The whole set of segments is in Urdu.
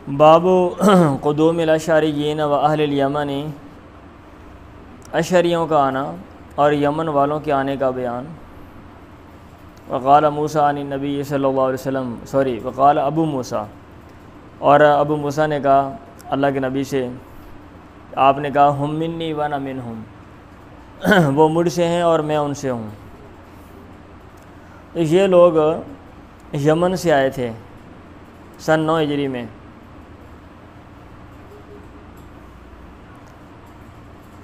باب قدوم الاشعریین و اہل الیمن، اشعریوں کا آنا اور یمن والوں کے آنے کا بیان۔ وقال موسیٰ عن النبی صلی اللہ علیہ وسلم وقال ابو موسیٰ، اور ابو موسیٰ نے کہا اللہ کے نبی سے، آپ نے کہا ہم منی وانا منہم، وہ مجھ سے ہیں اور میں ان سے ہوں۔ تو یہ لوگ یمن سے آئے تھے سن 9 ہجری میں۔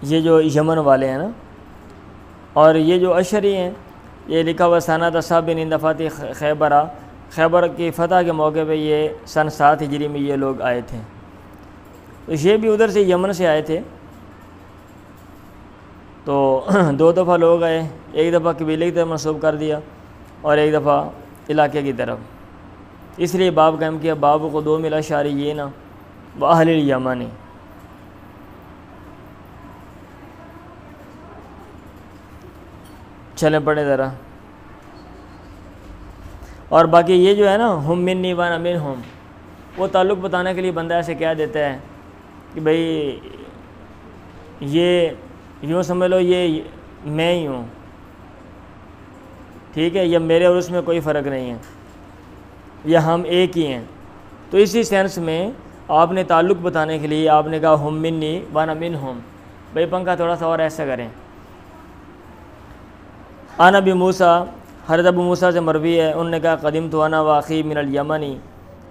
یہ جو یمن والے ہیں نا، اور یہ جو اشعری ہیں، یہ لکھا ہوا سنہ تصاب بن اندفاتی خیبر کی فتح کے موقع پہ یہ سن 7 ہجری میں یہ لوگ آئے تھے۔ تو یہ بھی ادھر سے یمن سے آئے تھے۔ تو 2 دفعہ لوگ آئے، ایک دفعہ قبیلے کی طرف منسوب کر دیا اور ایک دفعہ علاقے کی طرف۔ اس لیے باب قائم کیا، باب قدوم الاشعریین و اہل الیمن۔ چلیں پڑھیں ذرا۔ اور باقی یہ جو ہے نا ہم منی وانا منہم، وہ تعلق بتانے کے لیے بندہ ایسے کہہ دیتا ہے کہ بھئی یہ یوں سمجھ لو یہ میں ہی ہوں، ٹھیک ہے، یہ میرے اور اس میں کوئی فرق نہیں ہے، یا ہم ایک ہی ہیں۔ تو اسی سینس میں آپ نے تعلق بتانے کے لیے آپ نے کہا ہم منی وانا منہم، بھئی پنکھا تھوڑا سا اور ایسا کریں۔ انا ابی موسیٰ، حضرت ابو موسیٰ سے مروی ہے، انہوں نے کہا قدمت انا واخی من الیمنی،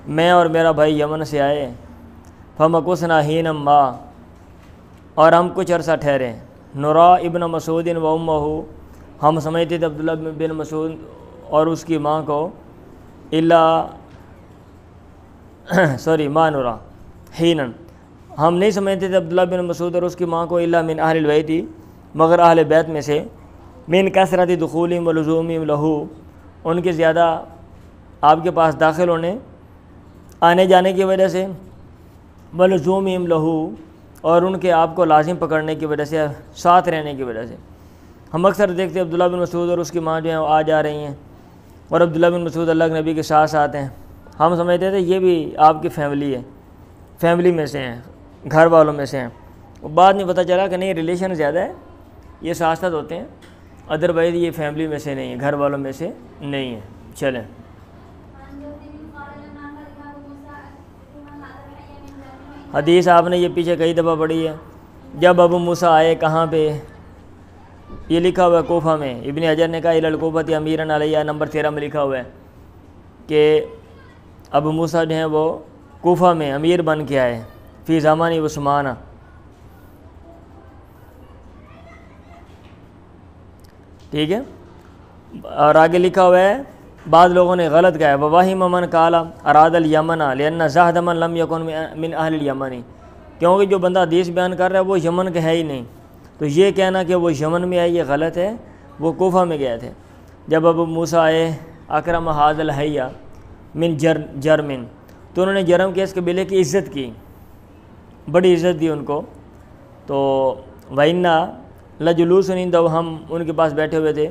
میں اور میرا بھائی یمن سے آئے، فمکثنا حینا ما، اور ہم کچھ عرصہ ٹھہرے، نورا ابن مسعود و امہ، ہم سمجھتے تھے عبداللہ بن مسعود اور اس کی ماں کو، ما نورا حینا، ہم نہیں سمجھتے تھے عبداللہ بن مسعود اور اس کی ماں کو الا من اہل البیت، مگر اہل بیت میں سے، من کثرت دخولہم و لزومہم لہو، ان کے زیادہ آپ کے پاس داخل ہونے آنے جانے کی وجہ سے، و لزومہم لہو، اور ان کے آپ کو لازم پکڑنے کی وجہ سے، ساتھ رہنے کی وجہ سے۔ ہم اکثر دیکھتے ہیں عبداللہ بن مسعود اور اس کی ماں جو ہیں وہ آ جا رہی ہیں، اور عبداللہ بن مسعود اللہ کے نبی کے ساتھ ساتھ ہیں، ہم سمجھتے تھے یہ بھی آپ کی فیملی ہے، فیملی میں سے ہیں، گھر والوں میں سے ہیں۔ بعد میں پتہ چلا کہ نہیں، ریلیشن زیادہ ہے، یہ ساتھ ساتھ ہوتے ہیں، ادروائز یہ فیملی میں سے نہیں ہے، گھر والوں میں سے نہیں ہے۔ چلیں، حدیث آپ نے یہ پیچھے کئی دفعہ پڑھی ہے۔ جب ابو موسیٰ آئے کہاں پہ، یہ لکھا ہوا ہے کوفہ میں، ابن حجر نے کہا الی الکوفۃ امیراً علیہ، نمبر 13 میں لکھا ہوا ہے کہ ابو موسیٰ جو ہیں وہ کوفہ میں امیر بن کے آئے، فی زمانِ عثمان۔ ٹھیک ہے، اور آگے لکھا ہوا ہے بعض لوگوں نے غلط کہا ہے، وواہم من قال اراد الیمن لأن زاہد من لم یکن من اہل الیمن، کیونکہ جو بندہ حدیث بیان کر رہا ہے وہ یمن کا ہے ہی نہیں، تو یہ کہنا کہ وہ یمن میں آئے یہ غلط ہے، وہ کوفہ میں گئے تھے۔ جب ابو موسیٰ آئے اکرم ھذا الحی من جرمن، تو انہوں نے جرم کے اس قبیلے کی عزت کی، بڑی عزت دی ان کو۔ تو وَإِنَّا لَجُلُوسٌ عِندَهُ، ہم ان کے پاس بیٹھے ہوئے تھے،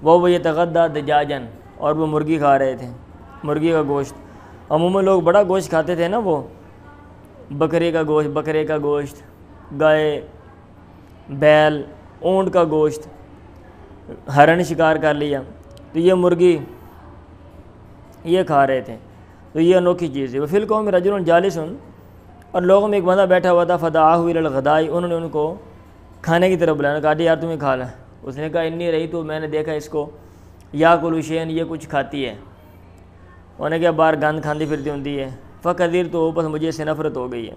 وہ یتغدیٰ دجاجاً، اور وہ مرغی کھا رہے تھے، مرغی کا گوشت۔ عموماً لوگ بڑا گوشت کھاتے تھے نا، وہ بکرے کا گوشت، گائے، بیل، اونٹ کا گوشت، ہرن شکار کر لیا، تو یہ مرغی یہ کھا رہے تھے، تو یہ انوکھی چیز ہے۔ وفی القوم رجل جالس، اور لوگوں میں ایک بندہ بیٹھا ہوا تھا، فدعاہ الی الغداء، انہوں نے ان کو کھانے کی طرف بلایا، کہا یار تمہیں کھا لیں۔ اس نے کہا انی رہی، تو میں نے دیکھا اس کو یا کلو شین، یہ کچھ کھاتی ہے، انہوں نے کہا باہر گند کھاندی پھرتی ہوتی ہے، فقدیر، تو بس مجھے اس سے نفرت ہو گئی ہے،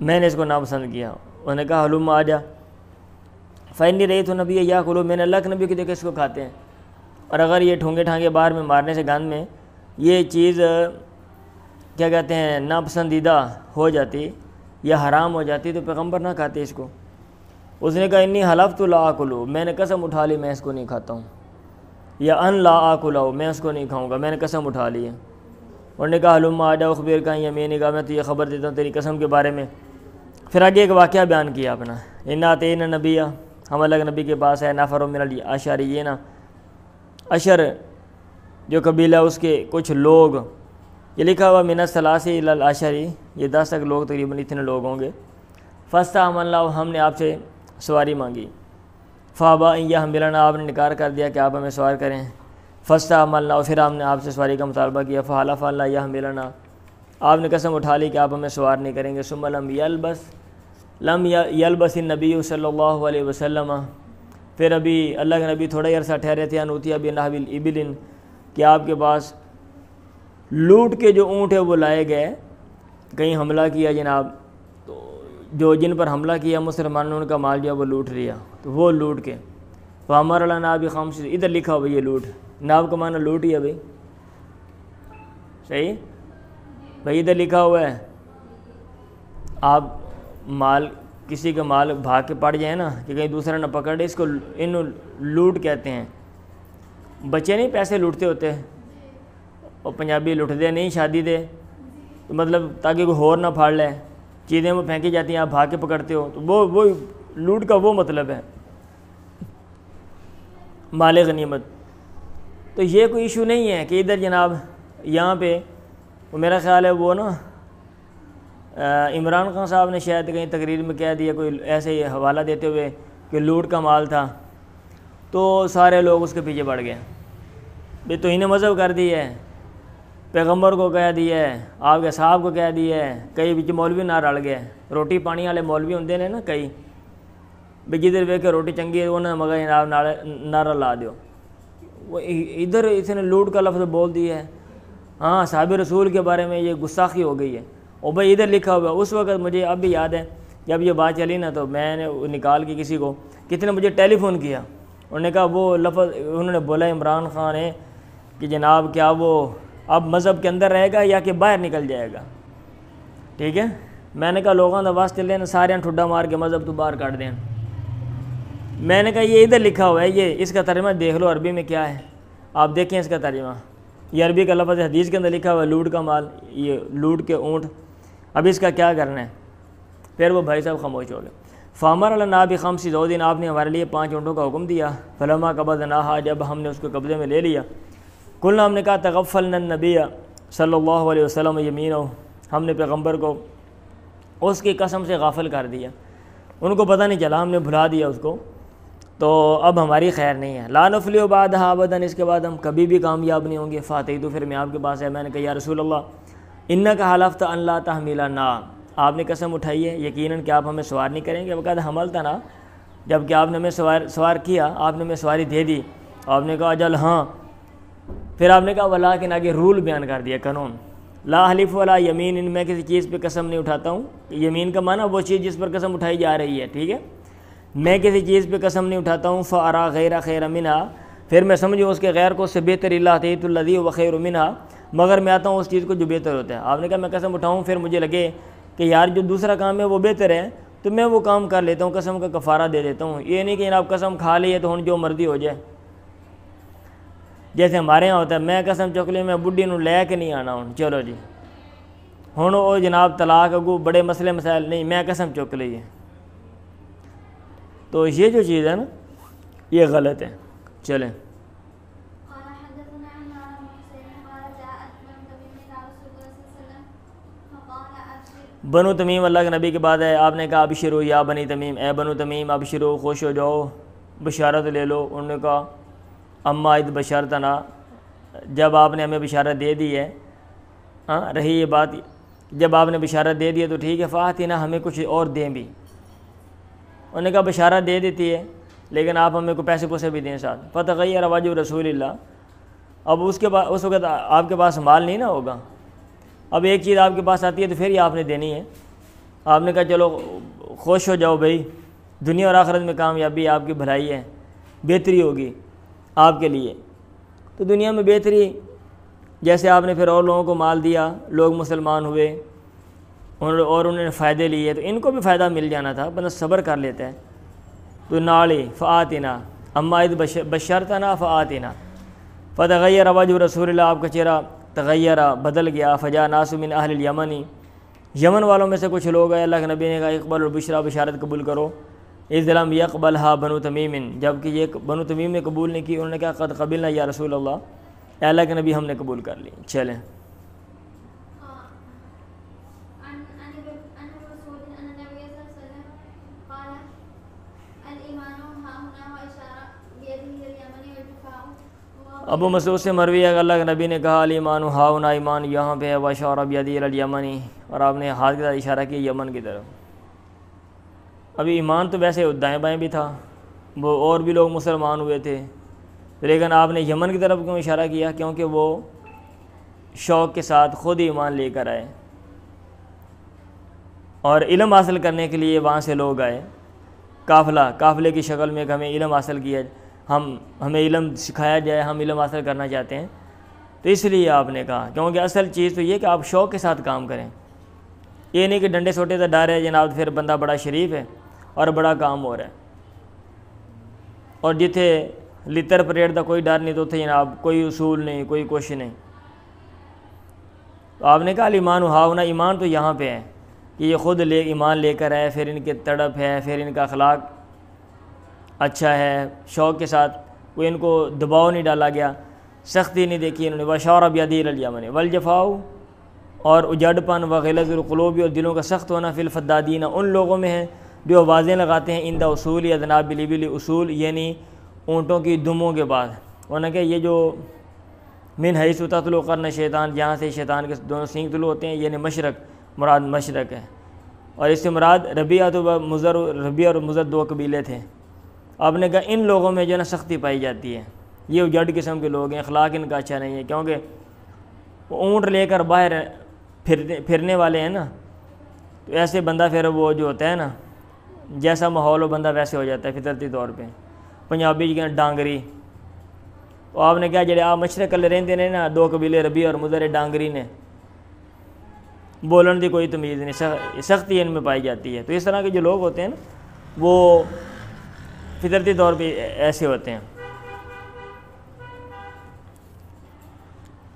میں نے اس کو ناپسند کیا۔ انہوں نے کہا حلم آ جا، فانی رہی تو نبی یا کلو، میں نے اللہ کے نبی کو دیکھا اس کو کھاتے ہیں، اور اگر یہ ٹھونگے ٹھانگے باہر میں مارنے سے گند میں یہ چیز کیا کہتے ہیں ناپسندیدہ ہو جاتی یا حرام ہو جاتی تو پیغمبر نہ کھاتے اس کو۔ اس نے کہا انی حلفت لا آکلو، میں نے قسم اٹھا لی میں اس کو نہیں کھاتا ہوں، یا ان لا آکلو، میں اس کو نہیں کھاؤں گا، میں نے قسم اٹھا لی ہے۔ انہوں نے کہا حلم آ جا اخبر کا یمین، کہا میں تو یہ خبر دیتا ہوں تیری قسم کے بارے میں۔ پھر آگے ایک واقعہ بیان کیا اپنا، انا اتینا نبی، ہم اللہ کے نبی کے پاس ہے، نفر من الاشعریین، اشر جو قبیلہ اس کے کچھ لوگ، یہ لکھا ہوا من الثلاثی الی العشری، یہ 10 تک لوگ تقریباً اتنے لوگ ہوں گے۔ فاستعملنا، ہم نے آپ سے سواری مانگی۔ فابا ان یحملنا، آپ نے انکار کر دیا کہ آپ ہمیں سوار کریں۔ فاستعملنا، پھر ہم نے آپ سے سواری کا مطالبہ کیا۔ فحلف ان لا یحملنا، آپ نے قسم اٹھا لی کہ آپ ہمیں سوار نہیں کریں گے۔ ثم لم یلبس النبی صلی اللہ علیہ وسلم، پھر ابھی اللہ کے نبی تھوڑا ہی عرصہ ٹھہرے تھے، انوتی ابھی نحو الابل، کہ آپ کے پاس لوٹ کے جو اونٹ ہے وہ لائے گئے۔ کہیں حملہ کیا جناب، تو جو جن پر حملہ کیا مسلمانوں نے ان کا مال جو ہے وہ لوٹ لیا، تو وہ لوٹ کے فامر لنا بخمس، ادھر لکھا ہوا یہ لوٹ، ناب کا معنی لوٹ ہی ہے بھائی، صحیح بھائی، ادھر لکھا ہوا ہے آپ مال کسی کا مال بھاگ کے پڑ جائے نا کہ کہیں دوسرا نہ پکڑے، اس کو لوٹ کہتے ہیں۔ بچے نہیں پیسے لوٹتے ہوتے، اور پنجابی لوٹتے نہیں شادی دے، تو مطلب تاکہ کوئی ہور نہ پھاڑ لے، چیزیں وہ پھینکی جاتی ہیں، آپ بھاگ کے پکڑتے ہو، تو وہ لوٹ کا وہ مطلب ہے مال غنیمت۔ تو یہ کوئی ایشو نہیں ہے کہ ادھر جناب یہاں پہ وہ میرا خیال ہے وہ نا عمران خان صاحب نے شاید کہیں تقریر میں کہہ دیا، کوئی ایسے ہی حوالہ دیتے ہوئے کہ لوٹ کا مال تھا، تو سارے لوگ اس کے پیچھے پڑ گئے، بھئی تو انہیں مذہب کر دی ہے، پیغمبر کو کہہ دیا ہے، آپ کے صاحب کو کہہ دیا ہے، کئی بچ مولوی نہ رل گئے، روٹی پانی والے مولوی ہوندے نے نا کئی، بھی جدھر ویکھ کے روٹی چنگی ہے انہیں مگر جناب نعرہ لا دیو، وہ ادھر اس نے لوٹ کا لفظ بول دیا ہے۔ ہاں صحابہ رسول کے بارے میں یہ گستاخی ہو گئی ہے، اور بھائی ادھر لکھا ہوا ہے۔ اس وقت مجھے اب بھی یاد ہے جب یہ بات چلی نا، تو میں نے نکال کے کسی کو کتنے مجھے ٹیلی فون کیا، انہوں نے کہا وہ لفظ انہوں نے بولا عمران خان ہے کہ جناب کیا وہ اب مذہب کے اندر رہے گا یا کہ باہر نکل جائے گا، ٹھیک ہے۔ میں نے کہا لوگوں کا واسطے لیں سارے ٹھڈا مار کے مذہب تو باہر کاٹ دیں۔ میں نے کہا یہ ادھر لکھا ہوا ہے، یہ اس کا ترجمہ دیکھ لو عربی میں کیا ہے، آپ دیکھیں اس کا ترجمہ، یہ عربی کا لفظ حدیث کے اندر لکھا ہوا ہے لوٹ کا مال، یہ لوٹ کے اونٹ، اب اس کا کیا کرنا ہے؟ پھر وہ بھائی صاحب خاموش ہو گئے۔ فامر لنا بخمس ذود، آپ نے ہمارے لیے 5 اونٹوں کا حکم دیا۔ فلما قبضناها، جب ہم نے اس کو قبضے میں لے لیا۔ قلنا، ہم نے کہا تغفلنا النبی صلی اللہ علیہ وسلم یمینہ، ہم نے پیغمبر کو اس کی قسم سے غافل کر دیا، ان کو پتہ نہیں چلا، ہم نے بھلا دیا اس کو، تو اب ہماری خیر نہیں ہے۔ لا نفلح بعدها ابدا، اس کے بعد ہم کبھی بھی کامیاب نہیں ہوں گے۔ فاتح تو پھر میں آپ کے پاس ہے، میں نے کہا یا رسول اللہ انک حلفت ان لا تحملنا، آپ نے قسم اٹھائی ہے یقیناً کہ آپ ہمیں سوار نہیں کریں گے۔ وقد حملتنا، جب کہ آپ نے ہمیں سوار کیا، آپ نے ہمیں سواری دے دی، آپ نے کہا اجل ہاں، پھر آپ نے کہا ولیکن آگے رول بیان کر دیا، قانون، لا حلف ولا یمین، ان میں کسی چیز پہ قسم نہیں اٹھاتا ہوں، یمین کا معنی وہ چیز جس پر قسم اٹھائی جا رہی ہے، ٹھیک ہے، میں کسی چیز پہ قسم نہیں اٹھاتا ہوں۔ فارا غیر خیر منہا، پھر میں سمجھوں اس کے غیر کو اس سے بہتر اللہ تعیت الذی و خیر منہا، مگر میں آتا ہوں اس چیز کو جو بہتر ہوتا ہے۔ آپ نے کہا میں قسم اٹھاؤں پھر مجھے لگے کہ یار جو دوسرا کام ہے وہ بہتر ہے، تو میں وہ کام کر لیتا ہوں، قسم کا کفارہ دے دیتا ہوں، یہ نہیں کہ جناب قسم کھا لی ہے تو ہن جو مرضی ہو جائے، جیسے ہمارے ہاں ہوتا ہے میں قسم چک لی میں بڈھی نو لے کے نہیں آنا ہوں، چلو جی ہن وہ جناب طلاق اگو بڑے مسئلے مسائل نہیں، میں قسم چک لی ہے، تو یہ جو چیز ہے نا یہ غلط ہے۔ چلیں بنو تمیم اللہ کے نبی کے بعد ہے، آپ نے کہا ابشرو یا بنی تمیم، اے بنو تمیم ابشرو، خوش ہو جاؤ، بشارت لے لو۔ انہوں نے کہا اما اذ بشرتنا، جب آپ نے ہمیں بشارت دے دی ہے، ہاں رہی یہ بات، جب آپ نے بشارت دے دی ہے تو ٹھیک ہے، فاتنا، ہمیں کچھ اور دیں بھی۔ انہوں نے کہا بشارت دے دیتی ہے لیکن آپ ہمیں کو پیسے پوسے بھی دیں ساتھ۔ فتغیر وجہ رسول اللہ، اب اس وقت آپ کے پاس مال نہیں نا ہوگا، اب ایک چیز آپ کے پاس آتی ہے تو پھر یہ آپ نے دینی ہے۔ آپ نے کہا چلو خوش ہو جاؤ بھائی، دنیا اور آخرت میں کامیابی آپ کی بھلائی ہے، بہتری ہوگی آپ کے لیے، تو دنیا میں بہتری، جیسے آپ نے پھر اور لوگوں کو مال دیا، لوگ مسلمان ہوئے اور انہوں نے فائدے لیے، تو ان کو بھی فائدہ مل جانا تھا، بس صبر کر لیتا ہے۔ تو نالی فآتنا اما اذ بشرتنا فآتنا، فتغیر وجہ رسول اللہ، آپ کا چہرہ تغیر بدل گیا۔ فجاء ناس من اہل الیمن، یمن والوں میں سے کچھ لوگ ہیں، اللہ کے نبی نے کہا اقبل البشرا، بشارت قبول کرو۔ اذ لم یقبلھا بنو تمیم، جب کہ یہ بنو تمیم نے قبول نہیں کی، انہوں نے کہا قد قبلنا یا رسول اللہ، اے اللہ کے نبی ہم نے قبول کر لی۔ چلیں ابو مسعود سے مروی ہے کہ اللہ کے نبی نے کہا الایمان ہاؤنا، ایمان یہاں پہ ہے، واشار بیدی الیمنی، اور آپ نے ہاتھ کے ساتھ اشارہ کیا یمن کی طرف۔ ابھی ایمان تو ویسے دائیں بائیں بھی تھا، وہ اور بھی لوگ مسلمان ہوئے تھے، لیکن آپ نے یمن کی طرف کیوں اشارہ کیا؟ کیونکہ وہ شوق کے ساتھ خود ایمان لے کر آئے اور علم حاصل کرنے کے لیے وہاں سے لوگ آئے، قافلے کی شکل میں کہ ہمیں علم حاصل کیا، ہمیں علم سکھایا جائے، ہم علم حاصل کرنا چاہتے ہیں، تو اس لیے آپ نے کہا۔ کیونکہ اصل چیز تو یہ کہ آپ شوق کے ساتھ کام کریں، یہ نہیں کہ ڈنڈے سوٹے سے ڈر ہے جناب پھر بندہ بڑا شریف ہے اور بڑا کام ہو رہا ہے، اور جتھے لتر پریڈ کا کوئی ڈر نہیں تو اتنے جناب کوئی اصول نہیں، کوئی کوشش نہیں۔ تو آپ نے کہا ایمان ہاؤنا، ایمان تو یہاں پہ ہے کہ یہ خود ایمان لے کر آئے، پھر ان کے تڑپ ہے، پھر ان کا اخلاق اچھا ہے، شوق کے ساتھ، کوئی ان کو دباؤ نہیں ڈالا گیا، سختی نہیں دیکھی انہوں نے۔ وشار بیدی الیمن والجفاؤ، اور اجڑ پن وغلظ القلوب، اور دلوں کا سخت ہونا، فی الفدادین، ان لوگوں میں ہے جو آوازیں لگاتے ہیں اندہ اصول ادناب الابل، اصول یعنی اونٹوں کی دموں کے بعد، انہوں نے کہا یہ جو من حیث تطلع قرن شیطان، جہاں سے شیطان کے دونوں سینگ طلوع ہوتے ہیں، یعنی مشرق، مراد مشرق ہے، اور اس سے مراد ربیعہ اور مضر دو قبیلے تھے۔ آپ نے کہا ان لوگوں میں جو نا سختی پائی جاتی ہے، یہ اجڑ قسم کے لوگ ہیں، اخلاق ان کا اچھا نہیں ہے، کیونکہ وہ اونٹ لے کر باہر پھرنے والے ہیں نا، تو ایسے بندہ پھر وہ جو ہوتا ہے نا، جیسا ماحول ہو بندہ ویسے ہو جاتا ہے فطرتی طور پہ۔ پنجابی جی ڈانگری، تو آپ نے کہا جڑے آپ مشرق والے رہتے ہیں نا، دو قبیلے ربیع اور مضر، ڈانگری نے بولن دی کوئی تمیز نہیں، سختی ان میں پائی جاتی ہے۔ تو اس طرح کے جو لوگ ہوتے ہیں نا وہ فطرتی طور پہ ایسے ہوتے ہیں،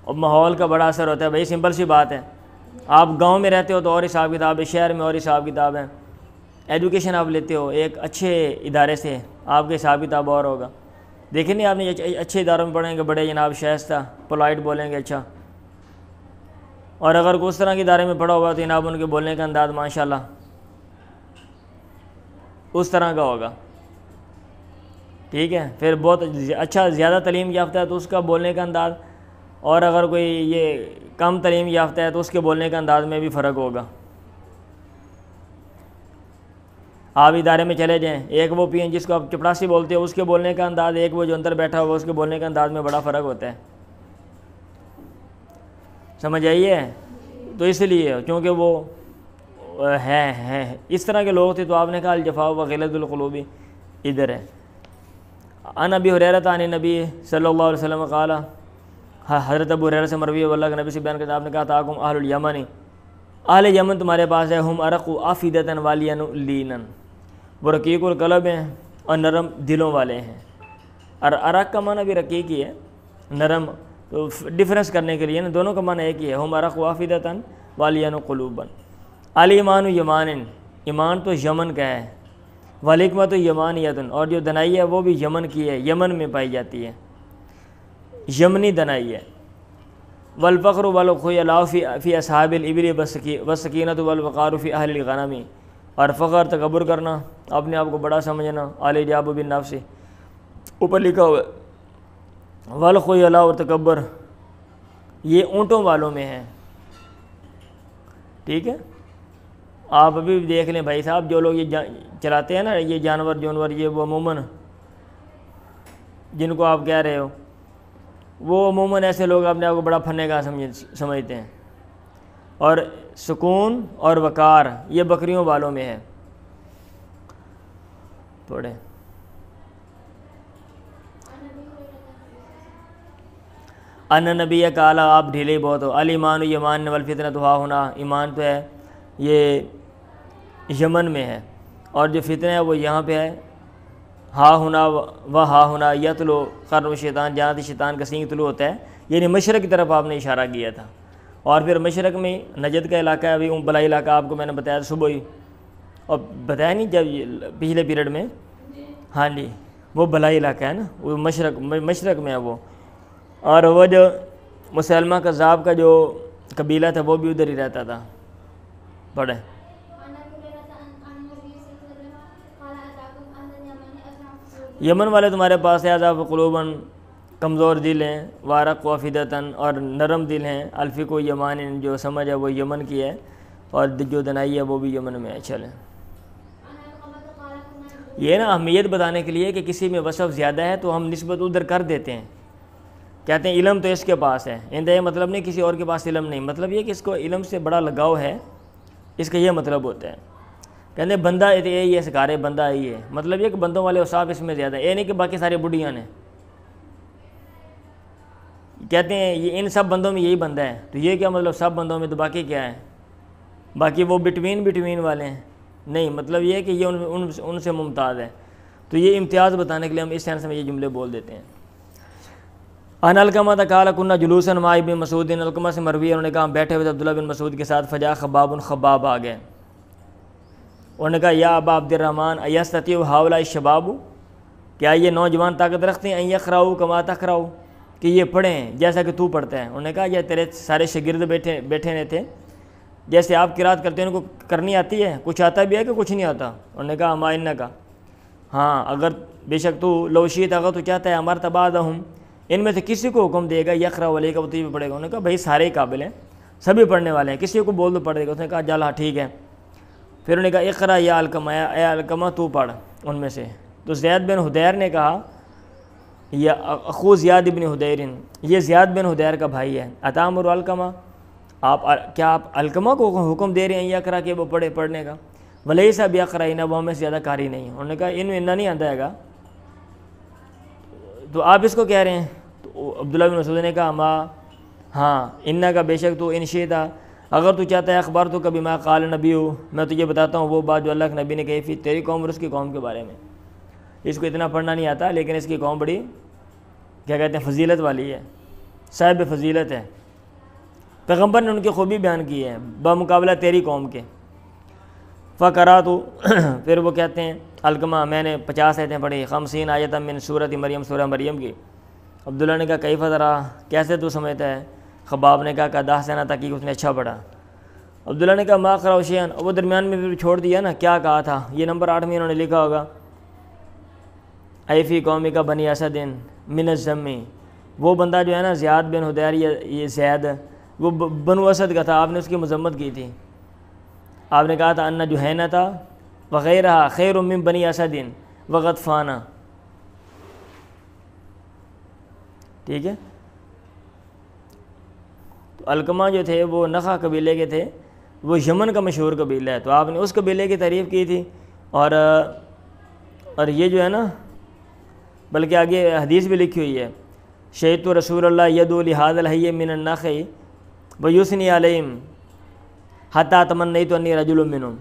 اور ماحول کا بڑا اثر ہوتا ہے۔ بھائی سمپل سی بات ہے، آپ گاؤں میں رہتے ہو تو اور حساب کتاب ہے، شہر میں اور حساب کتاب ہے، ایجوکیشن آپ لیتے ہو ایک اچھے ادارے سے، آپ کے حساب کتاب اور ہوگا۔ دیکھیں نہیں آپ نے اچھے اداروں میں پڑھیں گے، بڑے جناب شائستہ پولائٹ بولیں گے، اچھا، اور اگر کوئی اس طرح کے ادارے میں پڑھا ہوا تو جناب ان کے بولنے کا انداز ماشاءاللہ اس طرح کا ہوگا، ٹھیک ہے، پھر بہت اچھا زیادہ تعلیم یافتہ ہے تو اس کا بولنے کا انداز، اور اگر کوئی یہ کم تعلیم یافتہ ہے تو اس کے بولنے کا انداز میں بھی فرق ہوگا۔ آپ ادارے میں چلے جائیں، ایک وہ پی این جس کو آپ چپڑاسی بولتے ہو، اس کے بولنے کا انداز، ایک وہ جو اندر بیٹھا ہوا اس کے بولنے کا انداز میں بڑا فرق ہوتا ہے، سمجھ آئیے؟ تو اس لیے کیونکہ وہ ہیں اس طرح کے لوگ تھے، تو آپ نے کہا الجفاء وغلظ القلوب ادھر ہے۔ عن ابی ہریرہ عن نبی صلی اللہ علیہ وسلم قال، حضرت ابو ہریرہ سے مروی ہے، اللہ کے نبی سے بیان کرتے آپ نے کہا تاکم اہل الیمن، اہل یمن تمہارے پاس ہے، ہم ارق افیدۃ والین لینا، وہ رقیق القلب ہیں اور نرم دلوں والے ہیں۔ اور ارق کا معنی بھی رقیق ہی ہے، نرم، تو ڈفرینس کرنے کے لیے نا دونوں کا معنی ایک ہی ہے، ہم ارق افیدۃ والین قلوبا۔ الایمان یمان، ایمان تو یمن کا ہے، والحکمت یمانیۃ، اور جو دنائی ہے وہ بھی یمن کی ہے، یمن میں پائی جاتی ہے، یمنی دنائی ہے۔ والفخر والخیلاء فی اصحاب الابل والسکینۃ والوقار فی اہل الغنم، اور فخر تکبر کرنا، اپنے آپ کو بڑا سمجھنا، الاعجاب بالنفس، اوپر لکھا ہوا ہے، والخیلاء، اور تکبر یہ اونٹوں والوں میں ہے، ٹھیک ہے۔ آپ ابھی بھی دیکھ لیں بھائی صاحب، جو لوگ یہ چلاتے ہیں نا یہ جانور، یہ وہ عموماً جن کو آپ کہہ رہے ہو، وہ عموماً ایسے لوگ اپنے آپ کو بڑا فنے کا سمجھتے ہیں، اور سکون اور وقار یہ بکریوں والوں میں ہے۔ پڑھیں ان نبی قال، آپ ڈھیلے بہت ہو، الایمان یمان والفتنۃ ہا ہونا، ایمان تو ہے یہ یمن میں ہے، اور جو فتنہ ہے وہ یہاں پہ ہے، ہا ہونا و ہا ہونا یتلو قرن شیطان، جہاں سے شیطان کا سینگ طلوع ہوتا ہے، یعنی مشرق کی طرف آپ نے اشارہ کیا تھا، اور پھر مشرق میں نجد کا علاقہ ہے، ابھی بلائی علاقہ آپ کو میں نے بتایا صبح ہی، اور بتایا نہیں جب پچھلے پیریڈ میں، ہاں جی وہ بلائی علاقہ ہے نا، وہ مشرق میں ہے وہ، اور وہ جو مسلمہ کذاب کا جو قبیلہ تھا وہ بھی ادھر ہی رہتا تھا۔ پڑھیں یمن والے تمہارے پاس ہے عذاب قلوباً، کمزور دل ہیں، وارق و فدتاً، اور نرم دل ہیں، الفق و یمان، جو سمجھ ہے وہ یمن کی ہے، اور جو دنائی ہے وہ بھی یمن میں ہے۔ چلیں، یہ نا اہمیت بتانے کے لیے کہ کسی میں وصف زیادہ ہے تو ہم نسبت ادھر کر دیتے ہیں، کہتے ہیں علم تو اس کے پاس ہے، یہ مطلب نہیں کسی اور کے پاس علم نہیں، مطلب یہ کہ اس کو علم سے بڑا لگاؤ ہے، اس کا یہ مطلب ہوتا ہے۔ کہتے ہیں بندہ یہی ہے، سکارے بندہ یہی ہے، مطلب یہ کہ بندوں والے اوصاف اس میں زیادہ ہے، یہ نہیں کہ باقی سارے بڑھیاں ہیں۔ کہتے ہیں یہ ان سب بندوں میں یہی بندہ ہے، تو یہ کیا مطلب سب بندوں میں، تو باقی کیا ہے، باقی وہ بٹوین والے ہیں، نہیں، مطلب یہ ہے کہ یہ ان سے ممتاز ہے۔ تو یہ امتیاز بتانے کے لیے ہم اس سینس میں یہ جملے بول دیتے ہیں۔ ان علقمہ قال کنا جلوسا مع ابن مسعود، علقمہ سے مروی ہے، انہوں نے کہا ہم بیٹھے ہوئے تھے عبداللہ بن مسعود کے ساتھ، فجاء خباب، خباب آ گئے، انہوں نے کہا یا ابا عبد الرحمن ایستطیع ہؤلاء الشباب، کیا یہ نوجوان طاقت رکھتے ہیں، ان یقرؤوا کما تقرؤ، کہ یہ پڑھیں جیسا کہ تو پڑھتا ہے۔ انہوں نے کہا یہ تیرے سارے شاگرد بیٹھے نہیں تھے، جیسے آپ قرات کرتے ہیں ان کو کرنی آتی ہے، کچھ آتا بھی ہے کہ کچھ نہیں آتا؟ انہوں نے کہا اما انک، ہاں اگر بے شک تو لو شئت، اگر تو چاہتا ہے، امرت بعضهم، ان میں سے کسی کو حکم دے گا یقرأ علیک، وہ تو بھی پڑھے گا۔ انہوں نے کہا بھائی سارے ہی قابل ہیں، سبھی پڑھنے والے ہیں، کسی کو بول دو پڑھ دے گا۔ اس نے کہا جل ہاں ٹھیک ہے۔ پھر انہوں نے کہا اقرأ یا علقمہ، اے علقمہ تو پڑھ ان میں سے۔ تو زید بن حدیر نے کہا یا اخو زیاد بن حدیر، یہ زیاد بن حدیر کا بھائی ہے، اتامر علقمہ، کیا آپ علقمہ کو حکم دے رہے ہیں یقرأ کہ وہ پڑھنے کا؟ ولیس بیقرأ، وہ ہمیں سے زیادہ قاری نہیں ہے۔ انہوں نے کہا انہیں نہیں آتا ہے گا، تو آپ اس کو کہہ رہے ہیں؟ تو عبداللہ بن مسعود نے کہا ماں، ہاں ان کا بے شک تو ان شئتا، اگر تو چاہتا ہے اخبار تو کبھی ما قال نبی ہو، میں تجھے بتاتا ہوں وہ بات جو اللہ کے نبی نے کہی فی تیری قوم اور اس کی قوم کے بارے میں۔ اس کو اتنا پڑھنا نہیں آتا، لیکن اس کی قوم بڑی کیا کہتے ہیں فضیلت والی ہے، صاحب فضیلت ہے، پیغمبر نے ان کی خوبی بیان کی ہے بمقابلہ تیری قوم کے۔ فقرات، پھر وہ کہتے ہیں علقمہ میں نے 50 آیتیں پڑھی، 50 آیۃ من سورۃ مریم، سورہ مریم کی۔ عبداللہ نے کہا کیف ترا، کیسے تو سمجھتا ہے؟ خباب نے کہا کہ 10 سنہ تک اس نے اچھا پڑھا۔ عبداللہ نے کہا ما اقرأ شیئا، وہ درمیان میں پھر چھوڑ دیا نا، کیا کہا تھا؟ یہ نمبر 8 میں انہوں نے لکھا ہوگا ای فی قومی کا بنی اسد من الذم، وہ بندہ جو ہے نا زیاد بن حدیر، یہ زید وہ بنو اسد کا تھا، آپ نے اس کی مذمت کی تھی، آپ نے کہا تھا ان جہینہ تھا وغیرہ خیر من بنی اسد وغطفانہ، ٹھیک ہے۔ تو علقمہ جو تھے وہ نخع قبیلے کے تھے، وہ یمن کا مشہور قبیلہ ہے، تو آپ نے اس قبیلے کی تعریف کی تھی، اور یہ جو ہے نا بلکہ آگے حدیث بھی لکھی ہوئی ہے، شہدت رسول اللہ یدعو لہذا الحی من النخع ویثنی علیہم حتی تمنیت انی رجل منہم،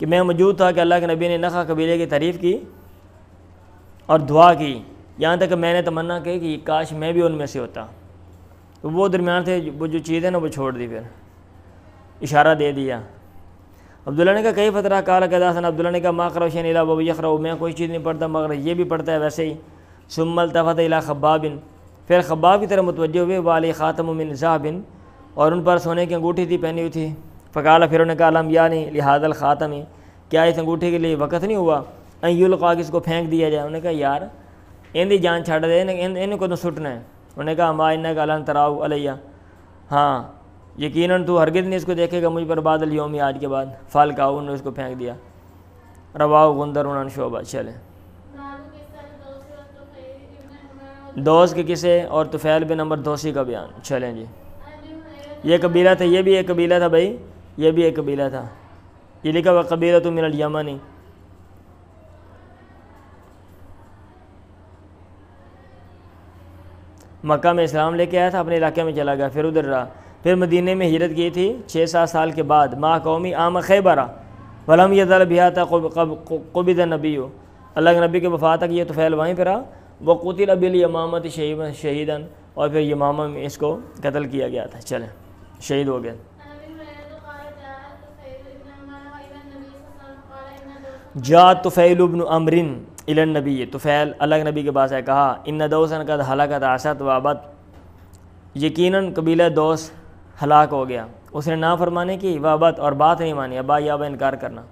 کہ میں موجود تھا کہ اللہ کے نبی نے نخع قبیلے کی تعریف کی اور دعا کی، یہاں تک کہ میں نے تمنا کی کہ کاش میں بھی ان میں سے ہوتا۔ تو وہ درمیان تھے، وہ جو چیزیں نا وہ چھوڑ دی، پھر اشارہ دے دیا۔ عبداللہ نے کہا کئی فترہ قال کذا سن، عبداللہ نے کہا ما اقرأ شیئا الا وهو یقرأ، میں کوئی چیز نہیں پڑھتا مگر یہ بھی پڑھتا ہے ویسے ہی۔ ثم التفت الی خباب، پھر خباب کی طرف متوجہ ہوئے، وعلی خاتم من ذهب، اور ان پر سونے کی انگوٹھی تھی پہنی ہوئی تھی۔ فقال، پھر انہوں نے کہا لم یعنی لہذا الخاتم، کیا اس انگوٹھی کے لیے وقت نہیں ہوا ان یلقا، کہ اس کو پھینک دیا جائے؟ انہوں نے کہا یار ان دی جان چھڑ دے، ان کو تو سٹنا ہے۔ انہوں نے کہا ما انک لن تراؤ علیہ، ہاں یقیناً تو ہرگز نہیں اس کو دیکھے گا مجھ پر بعد الیوم، آج کے بعد۔ فالقاؤ، انہوں نے اس کو پھینک دیا۔ رواہ غندر عن شعبہ۔ چلیں، دوس کے قصے اور طفیل بن عمر دوسی کا بیان۔ چلیں جی، یہ قبیلہ تھا، یہ بھی ایک قبیلہ تھا بھائی، یہ بھی ایک قبیلہ تھا، یہ لکھا ہوا قبیلۃ من الیمن۔ مکہ میں اسلام لے کے آیا تھا، اپنے علاقے میں چلا گیا، پھر ادھر رہا، پھر مدینے میں ہجرت کی تھی 6-7 سال کے بعد، ما قومی عام خیبر ولم یزل بہا قبض النبی، اللہ کے نبی کے وفات تک یہ طفیل وہیں پہ رہا، وقتل بالیمامۃ شہیدا، اور پھر یمامہ میں اس کو قتل کیا گیا تھا۔ چلیں، شہید ہو گیا۔ جاء طفیل بن عمرو الی النبی، طفیل اللہ کے نبی کے پاس ہے، کہا ان دوسا قد ہلکت عصت وابت، یقیناً قبیلہ دوس ہلاک ہو گیا، اس نے نافرمانی کی، وابت اور بات نہیں مانی، ابا یابا انکار کرنا۔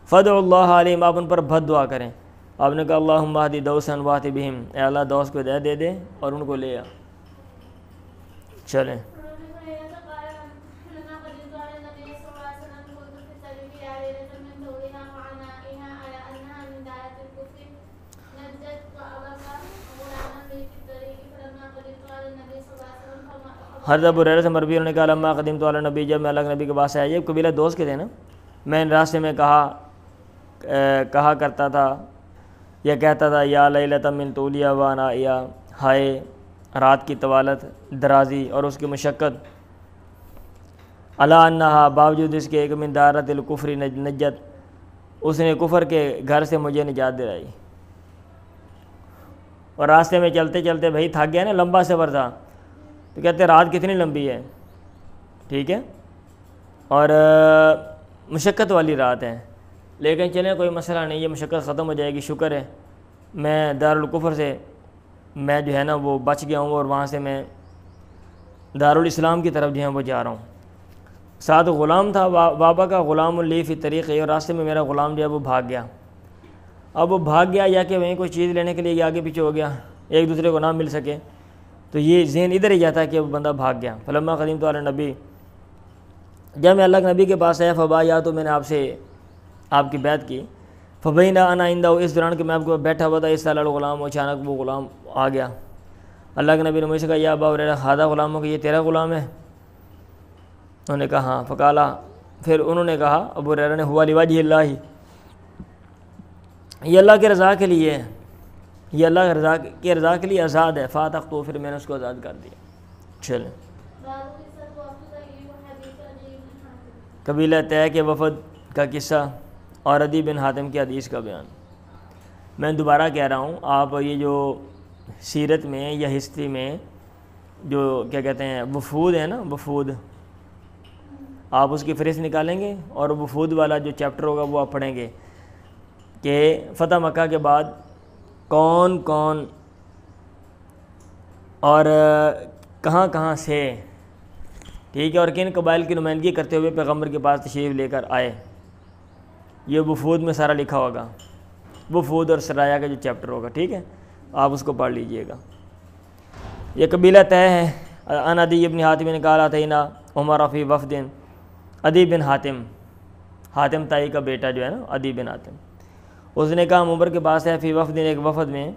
فدعوا اللہ علیہم، آپ ان پر بد دعا کریں، آپ نے کہا اللہم اہدی دوسا واہد بہم، اے اللہ دوس کو ہدایت دے دے اور ان کو لے آ. چلیں حضرت ابو ہریرہ سے مروی نے کہا لما قدمت علی نبی، جب میں اللہ کے نبی کے پاس آیا، یہ قبیلہ دوست کے تھے نا، میں راستے میں کہا کرتا تھا یا کہتا تھا یا لیلۃ من طولیا و عنائیا، ہائے رات کی طوالت، درازی اور اس کی مشقت، الا انہا باوجود اس کے ایک من دارت الکفر نجت، اس نے کفر کے گھر سے مجھے نجات دلائی. اور راستے میں چلتے چلتے بھائی تھک گیا نا، لمبا سفر تھا، تو کہتے رات کتنی لمبی ہے، ٹھیک ہے، اور مشقت والی رات ہے، لیکن چلیں کوئی مسئلہ نہیں، یہ مشقت ختم ہو جائے گی، شکر ہے میں دارالکفر سے میں جو ہے نا وہ بچ گیا ہوں، اور وہاں سے میں دارالاسلام کی طرف جو ہے وہ جا رہا ہوں. ساتھ غلام تھا بابا کا، غلام اللی فی طریقے، اور راستے میں میرا غلام جو ہے وہ بھاگ گیا. اب وہ بھاگ گیا یا کہ وہیں کوئی چیز لینے کے لیے یہ آگے پیچھے ہو گیا، ایک دوسرے کو نہ مل سکے، تو یہ ذہن ادھر ہی جاتا ہے کہ وہ بندہ بھاگ گیا. فلما قدمت علی نبی، جب میں اللہ کے نبی کے پاس آیا، فبا یا تو میں نے آپ کی بیعت کی، فبینا انا عندہ، اس دوران کہ میں آپ کو بیٹھا ہوا تھا، اس سال الغلام، اچانک وہ غلام آ گیا. اللہ کے نبی نے مجھ سے کہا یا ابا ہریرہ ہذا غلامک، یہ تیرا غلام ہے؟ انہوں نے کہا ہاں. فقالا، پھر انہوں نے کہا ابو ہریرہ نے، ہوا لوجہ اللہ، یہ اللہ کی رضا کے لیے ہے، یہ اللہ کی رضا کے لیے آزاد ہے. فاتق، تو پھر میں نے اس کو آزاد کر دیا. چلیں قبیلہ طے کے وفد کا قصہ اور عدی بن حاتم کی حدیث کا بیان. میں دوبارہ کہہ رہا ہوں، آپ یہ جو سیرت میں یا ہسٹری میں جو کیا کہتے ہیں وفود ہیں نا، وفود، آپ اس کی فہرست نکالیں گے اور وفود والا جو چیپٹر ہوگا وہ آپ پڑھیں گے کہ فتح مکہ کے بعد کون کون اور کہاں کہاں سے، ٹھیک ہے، اور کن قبائل کی نمائندگی کرتے ہوئے پیغمبر کے پاس تشریف لے کر آئے. یہ وفود میں سارا لکھا ہوگا، وفود اور سرایا کا جو چیپٹر ہوگا، ٹھیک ہے، آپ اس کو پڑھ لیجئے گا. یہ قبیلہ طے ہے. ان عدی بن حاتم نے کہا تھا عمر فی وفد، عدی بن حاتم، حاتم تائی کا بیٹا جو ہے نا عدی بن حاتم، اس نے کہا عمر کے پاس ہے، فی وفد، ایک وفد میں،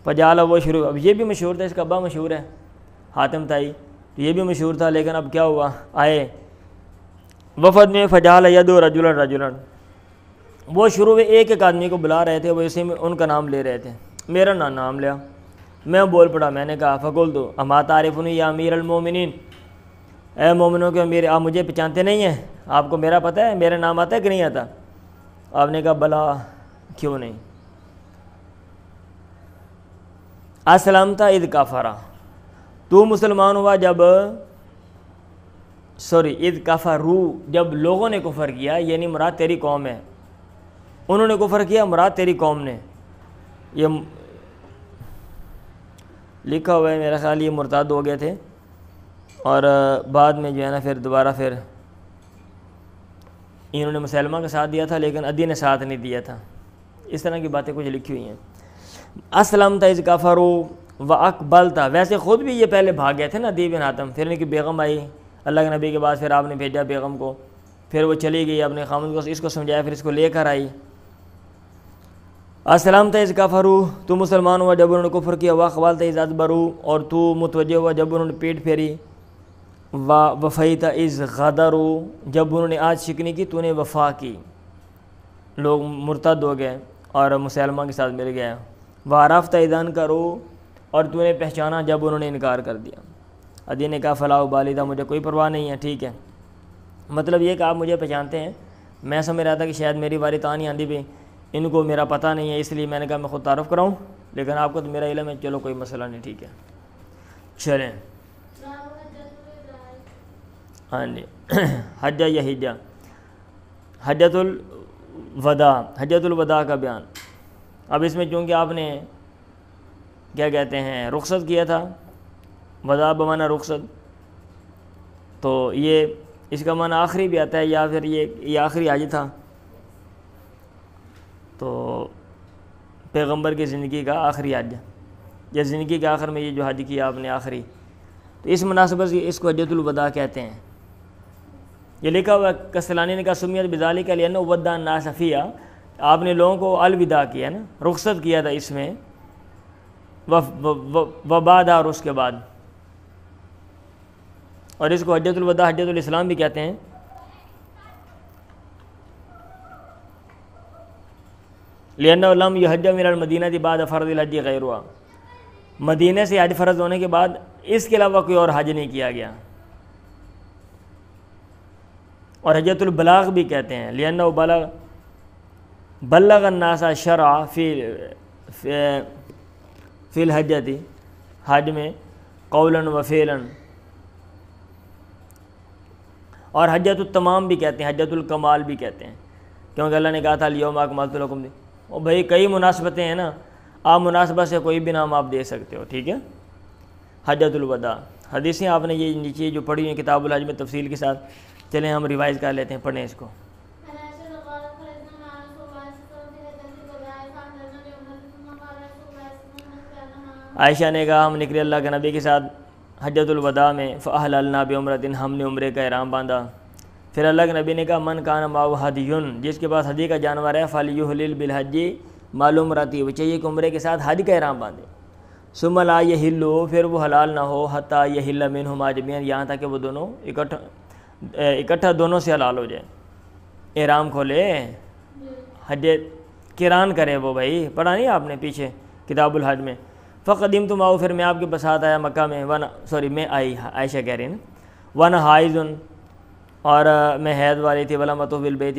فجالا، وہ شروع، اب یہ بھی مشہور تھا، اس کا ابا مشہور ہے حاتم تائی، تو یہ بھی مشہور تھا، لیکن اب کیا ہوا، آئے وفد میں، فجالا یدعو رجلا رجلا، وہ شروع میں ایک ایک آدمی کو بلا رہے تھے، وہ اسی میں ان کا نام لے رہے تھے، میرا نام لیا، میں بول پڑا، میں نے کہا فقلت اما تعرفنی یا امیر المومنین، اے مومنوں کے امیر، آپ مجھے پہچانتے نہیں ہیں، آپ کو میرا پتہ ہے، میرا نام آتا ہے کہ نہیں آتا؟ آپ نے کہا بلا، کیوں نہیں. اسلمت اذ کفر، تو مسلمان ہوا جب، اذ کفروا، جب لوگوں نے کفر کیا، یعنی مراد تیری قوم ہے، انہوں نے کفر کیا، مراد تیری قوم نے. یہ لکھا ہوا ہے، میرا خیال یہ مرتد ہو گئے تھے، اور بعد میں جو ہے نا پھر دوبارہ پھر انہوں نے مسلمہ کا ساتھ دیا تھا، لیکن عدی نے ساتھ نہیں دیا تھا. اس طرح کی باتیں کچھ لکھی ہوئی ہیں. اسلمت اذ کفروا واقبلت، ویسے خود بھی یہ پہلے بھاگ گئے تھے نا عدی بن حاتم، پھر ان کی بیگم آئی اللہ کے نبی کے بعد، پھر آپ نے بھیجا بیگم کو، پھر وہ چلی گئی اپنے خامد کو، اس کو سمجھایا، پھر اس کو لے کر آئی. اسلمت اذ کفروا، تو مسلمان ہوا جب انہوں نے کفر کیا، واقبلت اذ ادبروا، اور تو متوجہ ہوا جب انہوں نے پیٹ پھیری، وفیت اذ غدروا، جب انہوں نے آج شکنی کی تو نے وفا کی، لوگ مرتد ہو گئے اور مسلمہ کے ساتھ مل گیا. وعرفت اذ انکروا، اور تو نے پہچانا جب انہوں نے انکار کر دیا. عدی نے کہا فلا ابالی، تھا مجھے کوئی پرواہ نہیں ہے، ٹھیک ہے، مطلب یہ کہ آپ مجھے پہچانتے ہیں، میں سمجھ رہا تھا کہ شاید میری باری تو نہیں آندی بھی، ان کو میرا پتہ نہیں ہے، اس لیے میں نے کہا میں خود تعارف کراؤں، لیکن آپ کو تو میرا علم ہے، چلو کوئی مسئلہ نہیں، ٹھیک ہے. چلیں ہاں جی. حجہ یا ہجہ، حجۃ الوداع، حجۃ الوداع کا بیان. اب اس میں چونکہ آپ نے کیا کہتے ہیں رخصت کیا تھا، وداع بمعنی رخصت، تو یہ اس کا معنی آخری بھی آتا ہے، یا پھر یہ آخری حج تھا، تو پیغمبر کی زندگی کا آخری حج، یا زندگی کے آخر میں یہ جو حج کیا آپ نے آخری، تو اس مناسبت سے اس کو حجۃ الوداع کہتے ہیں۔ یہ لکھا ہوا کسلانی نے کہا سمیت بذالک لأنہ ودع الناس فیہا، آپ نے لوگوں کو الوداع کیا نا، رخصت کیا تھا اس میں، وبعد اور اس کے بعد، اور اس کو حجۃ الوداع حجۃ الاسلام بھی کہتے ہیں۔ لأنہ لم یحج من المدینہ بعد فرض الحج غیرہا، مدینہ سے حج فرض ہونے کے بعد اس کے علاوہ کوئی اور حج نہیں کیا گیا۔ اور حجۃ البلاغ بھی کہتے ہیں، لأنہ بلغ الناس الشرع فی الحجۃ، حج میں قولا و فعلا، اور حجۃ التمام بھی کہتے ہیں، حجۃ الکمال بھی کہتے ہیں، کیونکہ اللہ نے کہا تھا الیوم اکملت لکم، اور بھائی کئی مناسبتیں ہیں نا، آپ مناسبت سے کوئی بھی نام آپ دے سکتے ہو، ٹھیک ہے۔ حجۃ الوداع حدیثیں آپ نے یہ نیچے جو پڑھی ہیں کتاب الحج میں تفصیل کے ساتھ، چلیں ہم ریوائز کر لیتے ہیں، پڑھیں اس کو۔ عائشہ نے کہا ہم نکلے اللہ کے نبی کے ساتھ حجۃ الوداع میں، فأحللنا بعمرۃ، ہم نے عمرے کا احرام باندھا۔ پھر اللہ کے نبی نے کہا من کان معہ ہدی، جس کے پاس ہدی کا جانور ہے، فلیحلل بالحج مع العمرۃ، وہ چاہیے کہ عمرے کے ساتھ حج کا احرام باندھے۔ ثم لا یحل، پھر وہ حلال نہ ہو، حتی یحل منہما جميعا، یہاں تک کہ وہ دونوں اکٹھا دونوں سے حلال ہو جائے، احرام کھولے، حج قران کرے وہ، بھائی پڑھا نہیں آپ نے پیچھے کتاب الحج میں۔ فقدمت معه، پھر میں آپ کے ساتھ آیا مکہ میں، میں آئی، عائشہ کہہ رہی ہیں نا، وانا حائض، اور میں حید والی تھی، ولا مطوف بالبیت،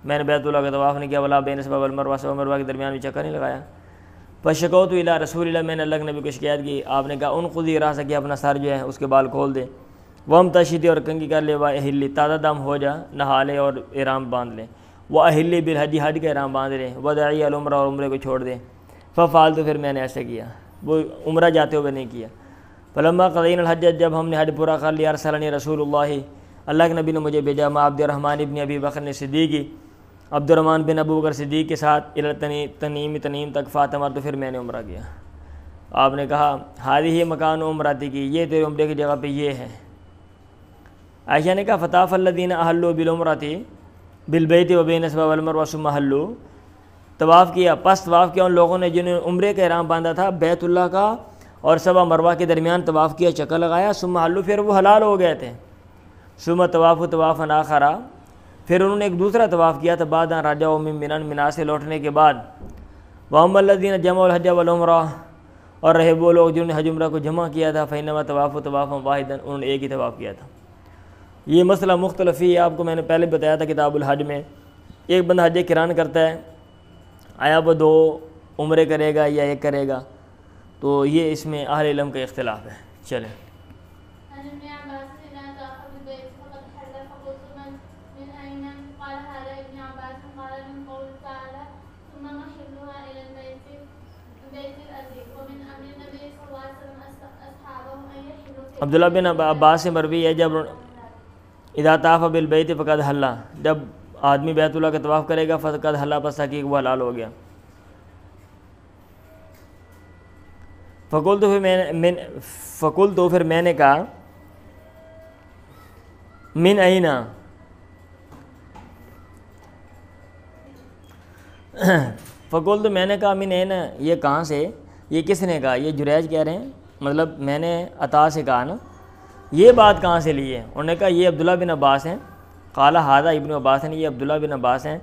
میں نے بیت اللہ کا طواف نہیں کیا، ولا بین صفا والمروہ، صفا مروہ کے درمیان بھی چکر نہیں لگایا۔ فشکوت الی رسول اللہ، میں نے اللہ کے نبی کو شکایت کی، آپ نے کہا انقضی راسک، کہ اپنا سر جو ہے اس کے بال کھول دے، وامتشطی، اور کنگھی کر لے، واہلی، تازہ دم ہو جا، نہا لے اور احرام باندھ لے، واہلی بالحج، حج کا احرام باندھ لے، ودعی العمرہ، اور عمرے کو چھوڑ دے۔ ففعلت، پھر میں نے ایسے کیا، وہ عمرہ جاتے ہوئے نہیں کیا۔ فلما قضینا الحج، جب ہم نے حج پورا کر لیا، ارسلنی رسول اللہ کے نبی نے مجھے بھیجا، مع عبد الرحمن ابن ابی بکر صدیقی، عبد الرحمن بن ابو بکر صدیق کے ساتھ، تنیم تک، فاطمہ، تو پھر میں نے عمرہ کیا۔ آپ نے کہا ہذہ مکان عمرتی کی، یہ تیرے عمرے کی جگہ پہ یہ ہے۔ عائشہ نے کہا فطاف الذین احلوا بالعمرۃ بالبیت وبین الصفا والمروہ ثم حلوا، طواف کیا، پس طواف کیا ان لوگوں نے جنہوں نے عمرے کا احرام باندھا تھا، بیت اللہ کا اور صفا مروہ کے درمیان طواف کیا، چکر لگایا، ثم حلوا، پھر وہ حلال ہو گئے تھے۔ ثم طواف طوافا آخر، پھر انہوں نے ایک دوسرا طواف کیا تھا، بعد ان رجعوا من منی، منا سے لوٹنے کے بعد، واما الذین جمعوا الحج والعمرہ، اور رہے وہ لوگ جنہوں نے حج عمرہ کو جمع کیا تھا، فانما طوافوا طوافا واحدا، انہوں نے ایک ہی طواف کیا تھا۔ یہ مسئلہ مختلف ہی ہے، آپ کو میں نے پہلے بتایا تھا کتاب الحج میں، ایک بندہ حج قران کرتا ہے، آیا وہ 2 عمرے کرے گا یا ایک کرے گا، تو یہ اس میں اہل علم کا اختلاف ہے۔ چلیں عبداللہ بن عباس سے مروی ہے، جب اذا طاف بالبیت فقد حل، جب آدمی بیت اللہ کا طواف کرے گا فقد حل، پس تحقیق وہ حلال ہو گیا۔ پھر میں نے کہا من اینا، میں نے کہا من اینا، یہ کہاں سے، یہ کس نے کہا، یہ جریج کہہ رہے ہیں، مطلب میں نے عطا سے کہا نا، یہ بات کہاں سے لی ہے؟ انہوں نے کہا یہ عبداللہ بن عباس ہیں، قال ھذا ابن عباس ہیں، یہ عبداللہ بن عباس ہیں،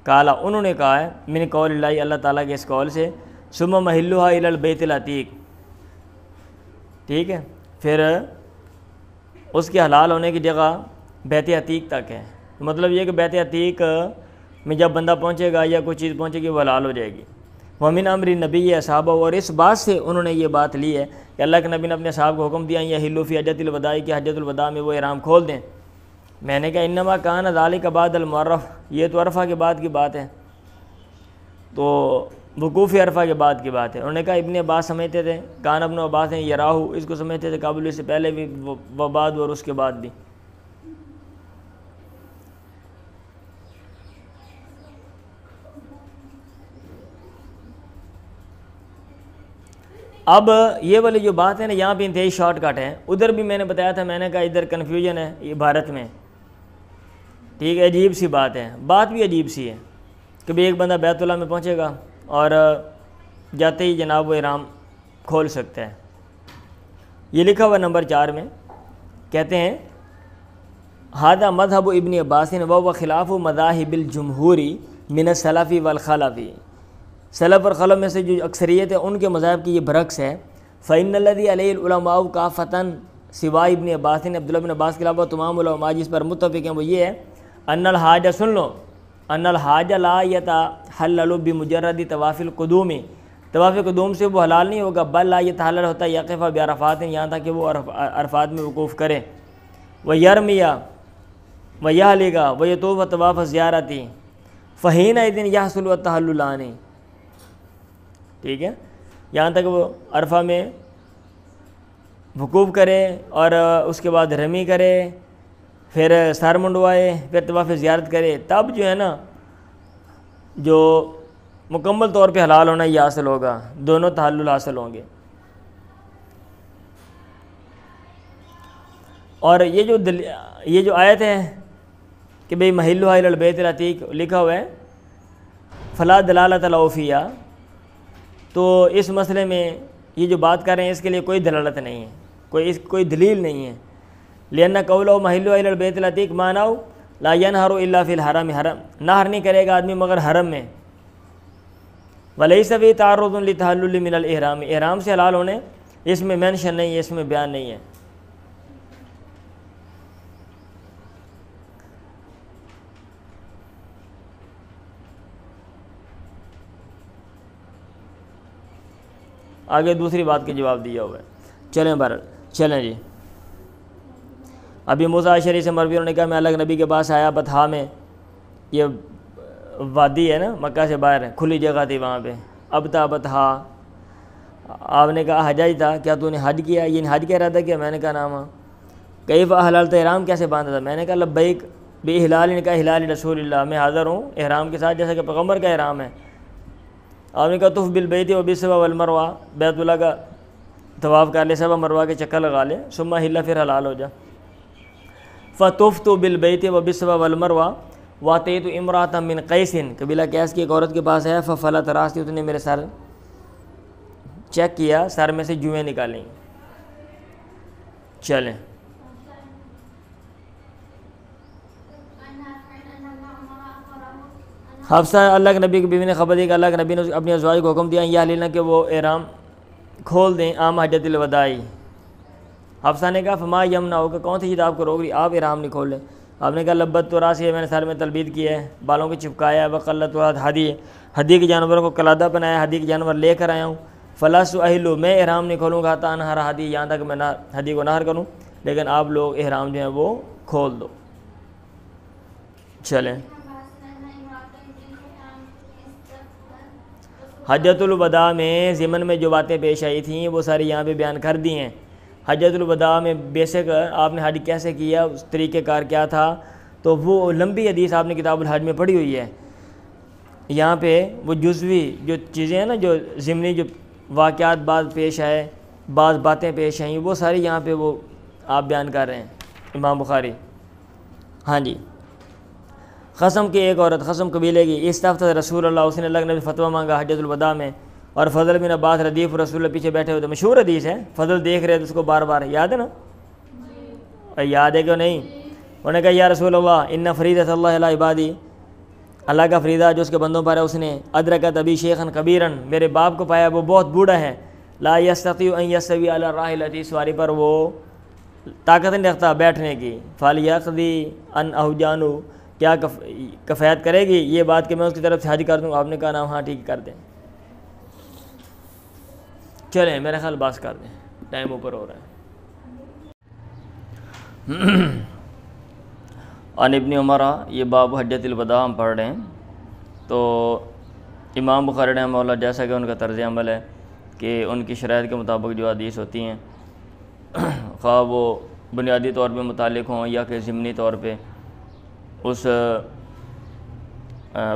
قال، انہوں نے کہا ہے، من قول اللہ، اللہ تعالیٰ کے اس قول سے، ثم محلھا الی البیت العتیق، ٹھیک ہے، پھر اس کے حلال ہونے کی جگہ بیت عتیق تک ہے، مطلب یہ کہ بیت عتیق میں جب بندہ پہنچے گا یا کوئی چیز پہنچے گی وہ حلال ہو جائے گی۔ ومن امر نبی اصحابہ، اور اس بات سے انہوں نے یہ بات لی ہے کہ اللہ کے نبی نے اپنے صحابہ کو حکم دیا یحلوا فی حجۃ الوداع، کہ حجۃ الوداع میں وہ احرام کھول دیں۔ میں نے کہا انما کان ذلک بعد المعرف، یہ تو عرفہ کے بعد کی بات ہے، تو وقوف عرفہ کے بعد کی بات ہے۔ انہوں نے کہا ابن عباس سمجھتے تھے، کان ابن عباس ہیں یراہو، اس کو سمجھتے تھے قبل، اس سے پہلے بھی و بعد اور اس کے بعد بھی۔ اب یہ والی جو بات ہے نا یہاں پہ انتہائی شارٹ کٹ ہے. ادھر بھی میں نے بتایا تھا, میں نے کہا ادھر کنفیوژن ہے یہ بھارت میں, ٹھیک ہے, عجیب سی بات ہے, بات بھی عجیب سی ہے. کبھی ایک بندہ بیت اللہ میں پہنچے گا اور جاتے ہی جناب وہ احرام کھول سکتا ہے. یہ لکھا ہوا نمبر 4 میں, کہتے ہیں ھذا مذہب ابن عباس وهو خلاف مذاہب الجمہور من السلف والخلف. سلف اور خلف میں سے جو اکثریت ہے ان کے مذاہب کی یہ برعکس ہے. فإن الذي عليه العلماء كافة سوائے ابن عباس عبداللہ بن عباس کے علاوہ تمام علماء جس پر متفق ہیں وہ یہ ہے ان الحاج, سن لو, ان الحاج لا يتحلل بمجرد طواف القدوم, طواف قدوم سے وہ حلال نہیں ہوگا, بل لا يتحلل ہوتا یقف بعرفات, یہاں تک کہ وہ عرفات میں وقوف کرے, ویرمی ویحلق ویطوف طواف زیارتی فحینئذ یحصل التحللان. ٹھیک ہے, یہاں تک وہ عرفہ میں وقوف کرے اور اس کے بعد رمی کرے, پھر سر منڈوائے, پھر طواف زیارت کرے, تب جو ہے نا جو مکمل طور پہ حلال ہونا یہ حاصل ہوگا, دونوں تحلل حاصل ہوں گے. اور یہ جو آیت ہے کہ بھئی محلھا الی البیت العتیق لکھا ہوا ہے فلا دلالۃ لہ فیہ, تو اس مسئلے میں یہ جو بات کر رہے ہیں اس کے لیے کوئی دلالت نہیں ہے, کوئی دلیل نہیں ہے. لأن قولہ محلھا الی البیت العتیق معنی لا ینحر الا فی الحرم, حرم نحر نہیں کرے گا آدمی مگر حرم میں. ولیس فیہ تعرض للتحلل من الاحرام, احرام سے حلال ہونے اس میں مینشن نہیں ہے, اس میں بیان نہیں ہے. آگے دوسری بات کے جواب دیا ہوا ہے. چلیں جی. ابھی موسیٰ اشعری سے مروی نے کہا میں اللہ کے نبی کے پاس آیا بطحا میں, یہ وادی ہے نا مکہ سے باہر ہے, کھلی جگہ تھی وہاں پہ. ابتا بطحا, آپ نے کہا حجاج تھا, کیا تو نے حج کیا, یہ حج کہہ رہا تھا کیا, میں نے کہا نام. کیف احللت, احرام کیسے باندھا تھا, میں نے کہا لبیک بإحلال, نے کہا احلال رسول اللہ, میں حاضر ہوں احرام کے ساتھ جیسا کہ پیغمبر کا احرام ہے. آپ نے کہا طف بالبیت وبالصفا والمروہ, بیت اللہ کا طواف کر لے, صفا مروہ کے چکر لگا لے, ثم حل, پھر حلال ہو جا. فطفت بالبیت وبالصفا والمروہ واتیت امرأة من قیس, قبیلہ قیس کی ایک عورت کے پاس ہے. ففلت راسی, اس نے میرے سر چیک کیا, سر میں سے جوئیں نکالیں. چلیں حفصہ اللہ کے نبی کی بیوی نے خبر دی کہ اللہ کے نبی نے اپنی ازواج کو حکم دیا یہ لینا کہ وہ احرام کھول دیں عام حجۃ الوداع. حفصہ نے کہا فما یمنع, ہوگا کون سی چیز آپ کو روک رہی, آپ احرام نہیں کھول لیں. آپ نے کہا لبت تو راسی ہے, میں نے سر میں تلبید کیا ہے, بالوں کو چپکایا ہے, وقلت ہدی, ہدی کے جانوروں کو قلادہ بنایا, ہدی کے جانور لے کر آیا ہوں. فلس اہلو, میں احرام نہیں کھولوں گا, تا نہر ہدی, یہاں تک میں ہدی کو نہر کروں, لیکن آپ لوگ احرام جو ہیں وہ کھول دو. چلیں حجۃ الوداع میں ضمن میں جو باتیں پیش آئی تھیں وہ ساری یہاں پہ بیان کر دی ہیں. حجۃ الوداع میں بیسک آپ نے حج کیسے کیا, اس طریقہ کار کیا تھا, تو وہ لمبی حدیث آپ نے کتاب الحج میں پڑھی ہوئی ہے. یہاں پہ وہ جزوی جو چیزیں ہیں نا, جو ضمنی جو واقعات بعض پیش آئے, بعض باتیں پیش آئیں, وہ ساری یہاں پہ وہ آپ بیان کر رہے ہیں امام بخاری. ہاں جی. قسم کی ایک عورت, قسم قبیلے کی, استفتت رسول اللہ, اس نے اللہ کے نبی فتویٰ مانگا حجۃ الوداع میں. اور فضل بن عباس ردیف رسول اللہ پیچھے بیٹھے ہوئے تھے, مشہور حدیث ہے. فضل دیکھ رہے تھے اس کو بار بار, یاد ہے نا, یاد ہے کہ نہیں. انہوں نے کہا یا رسول اللہ ان فریضۃ اللہ علی عبادی, اللہ کا فریضہ جو اس کے بندوں پر ہے, اس نے ادرکت ابی شیخا کبیرا, میرے باپ کو پایا وہ بہت بوڑھا ہے, لا یستطیع ان یستوی علی الراحلۃ, سواری پر وہ طاقت نہیں رکھتا بیٹھنے کی. فلیقضی ان احجانو, کیا کفایت کرے گی یہ بات کہ میں اس کی طرف سے حج کر دوں. آپ نے کہا نا ہاں ٹھیک کر دیں. چلیں میرے خیال باس کر دیں, ٹائم اوپر ہو رہا ہے. عن ابن عمر, یہ باب حجۃ الوداع ہم پڑھ رہے ہیں. تو امام بخاری رحمہ اللہ جیسا کہ ان کا طرز عمل ہے کہ ان کی شرائط کے مطابق جو حدیث ہوتی ہیں خواہ وہ بنیادی طور پہ متعلق ہوں یا کہ ضمنی طور پہ اس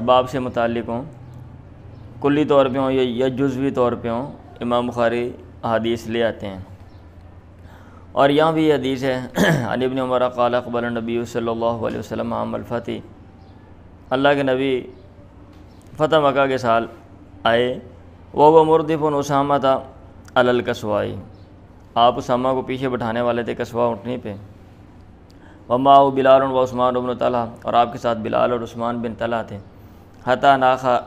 باب سے متعلق ہوں, کلی طور پہ ہوں یا جزوی طور پہ ہوں, امام بخاری حدیث لے آتے ہیں. اور یہاں بھی یہ حدیث ہے عن ابن عمر قال اقبل النبی صلی اللہ علیہ وسلم عام الفتح، اللہ کے نبی فتح مکہ کے سال آئے. وہ مردف اسامہ تھا علی الکسوائی، آپ اسامہ کو پیچھے بٹھانے والے تھے کسوا اونٹنی پہ. ومعه بلال و عثمان بن طلحہ، اور آپ کے ساتھ بلال اور عثمان بن طلحہ تھے. حتی ناخا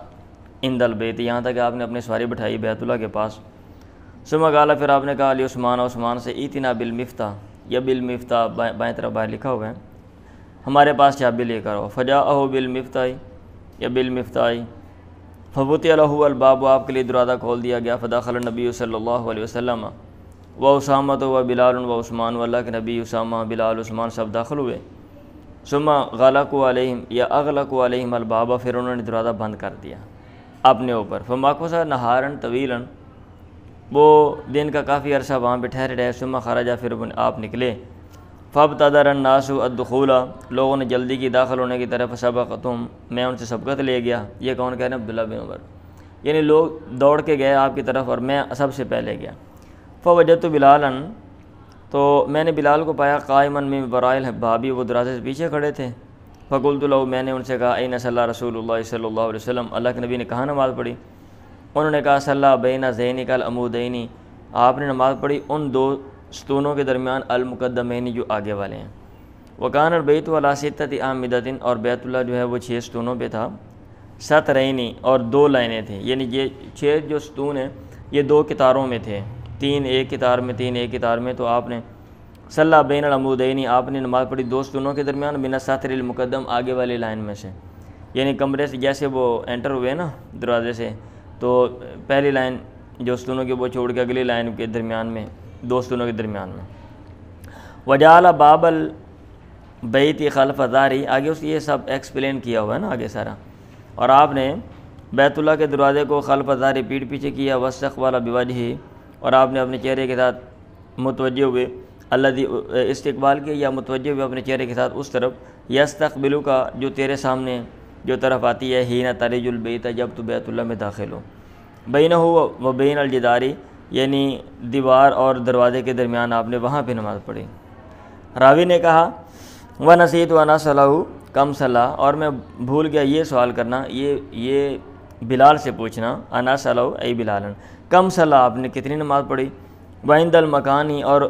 عند البیت، یہاں تک کہ آپ نے اپنی سواری بٹھائی بیت اللہ کے پاس. ثم قال، پھر آپ نے کہا علی عثمان سے ایتنا بالمفتاح، یا بالمفتاح بائیں طرف باہر لکھا ہوا ہے، ہمارے پاس چابی لے کر آؤ. فجاءہ بالمفتاح یا بالمفتاح ففتح له الباب، آپ کے لیے دروازہ کھول دیا گیا. فدخل النبی صلی اللہ علیہ وسلم و اسامہ و بلال و عثمان، و اللہ کے نبی اسامہ بلال عثمان سب داخل ہوئے. ثم غلقوا علیہم یا اغلقوا علیہم الباب، پھر انہوں نے دروازہ بند کر دیا اپنے اوپر. فمکث نہارا طویلا، وہ دن کا کافی عرصہ وہاں پہ ٹھہرے رہے. ثم خرج، پھر آپ نکلے. فابتدر الناس الدخول، لوگوں نے جلدی کی داخل ہونے کی طرف. سبقتہم، میں ان سے سبقت لے گیا. یہ کون کہہ رہے ہیں؟ عبداللہ بن عمر. یعنی لوگ دوڑ کے گئے آپ کی طرف اور میں سب سے پہلے گیا. فوجدت بلالا، تو میں نے بلال کو پایا قائما من وراء الباب، وہ دروازے سے پیچھے کھڑے تھے. فقلت له، میں نے ان سے کہا این صلی رسول اللہ صلی اللہ علیہ وسلم، اللہ کے نبی نے کہاں نماز پڑھی؟ انہوں نے کہا صلی بین ذینک العمودین، آپ نے نماز پڑھی ان دو ستونوں کے درمیان المقدمین جو آگے والے ہیں. وکان البیت علی ستۃ اعمدۃ، اور بیت اللہ جو ہے وہ 6 ستونوں پہ تھا. سطرین، اور 2 لائنیں تھیں، یعنی یہ 6 جو ستون ہیں یہ 2 قطاروں میں تھے، 3 ایک قطار میں 3 ایک قطار میں. تو آپ نے صلی بین العمودین، آپ نے نماز پڑھی 2 ستونوں کے درمیان من السطر المقدم، آگے والی لائن میں سے. یعنی کمرے سے جیسے وہ انٹر ہوئے نا دروازے سے، تو پہلی لائن جو ستونوں کی وہ چھوڑ کے اگلی لائن کے درمیان میں 2 ستونوں کے درمیان میں. وجعل باب البیت خلف ظہری، آگے اس یہ سب ایکسپلین کیا ہوا ہے نا آگے سارا. اور آپ نے بیت اللہ کے دروازے کو خلف ظہری پیٹھ پیچھے کیا. واستقبل بوجہہ، اور آپ نے اپنے چہرے کے ساتھ متوجہ ہوئے الذی، استقبال کیا یا متوجہ ہوئے اپنے چہرے کے ساتھ اس طرف یستقبلو کا جو تیرے سامنے جو طرف آتی ہے. حین ترج البیت، جب تو بیت اللہ میں داخل ہو. بینہ و بین الجداری، یعنی دیوار اور دروازے کے درمیان آپ نے وہاں پہ نماز پڑھی. راوی نے کہا ونسیت انا صلاہ کم صلاح، اور میں بھول گیا یہ سوال کرنا، یہ بلال سے پوچھنا. انا صلاہ ای بلالن، کم صلاح، آپ نے کتنی نماز پڑھی. وعند المکانی، اور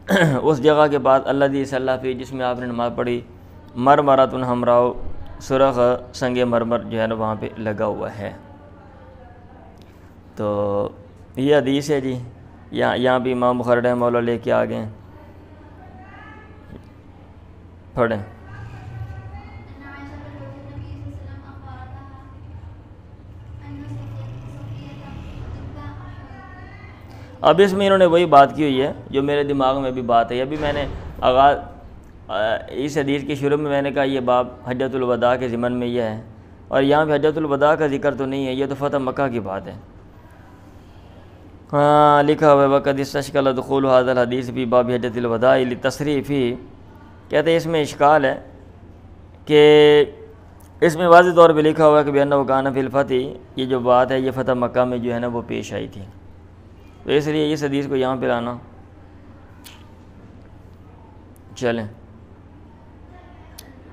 اس جگہ کے بعد الذی صلی فی، جس میں آپ نے نماز پڑھی. مرمرۃ حمراء، سرخ سنگ مرمر جو ہے نا وہاں پہ لگا ہوا ہے. تو یہ حدیث ہے جی. یہاں بھی امام بخاری رحمہ اللہ لے کے آ گئے، پڑھیں. اب اس میں انہوں نے وہی بات کی ہوئی ہے جو میرے دماغ میں بھی بات ہے. ابھی میں نے آغاز اس حدیث کے شروع میں نے کہا یہ باب حجۃ الوداع کے ضمن میں یہ ہے، اور یہاں بھی حجۃ الوداع کا ذکر تو نہیں ہے، یہ تو فتح مکہ کی بات ہے. ہاں لکھا ہوا ہے وقد استشکل دخول هذا الحدیث فی باب حجۃ الوداع للتصریح فی، کہتے ہیں اس میں اشکال ہے کہ اس میں واضح طور پہ لکھا ہوا ہے کہ بأنہ کان فی الفتح، یہ جو بات ہے یہ فتح مکہ میں جو ہے نا وہ پیش آئی تھی. تو اس لیے اس حدیث کو یہاں پہ لانا. چلیں،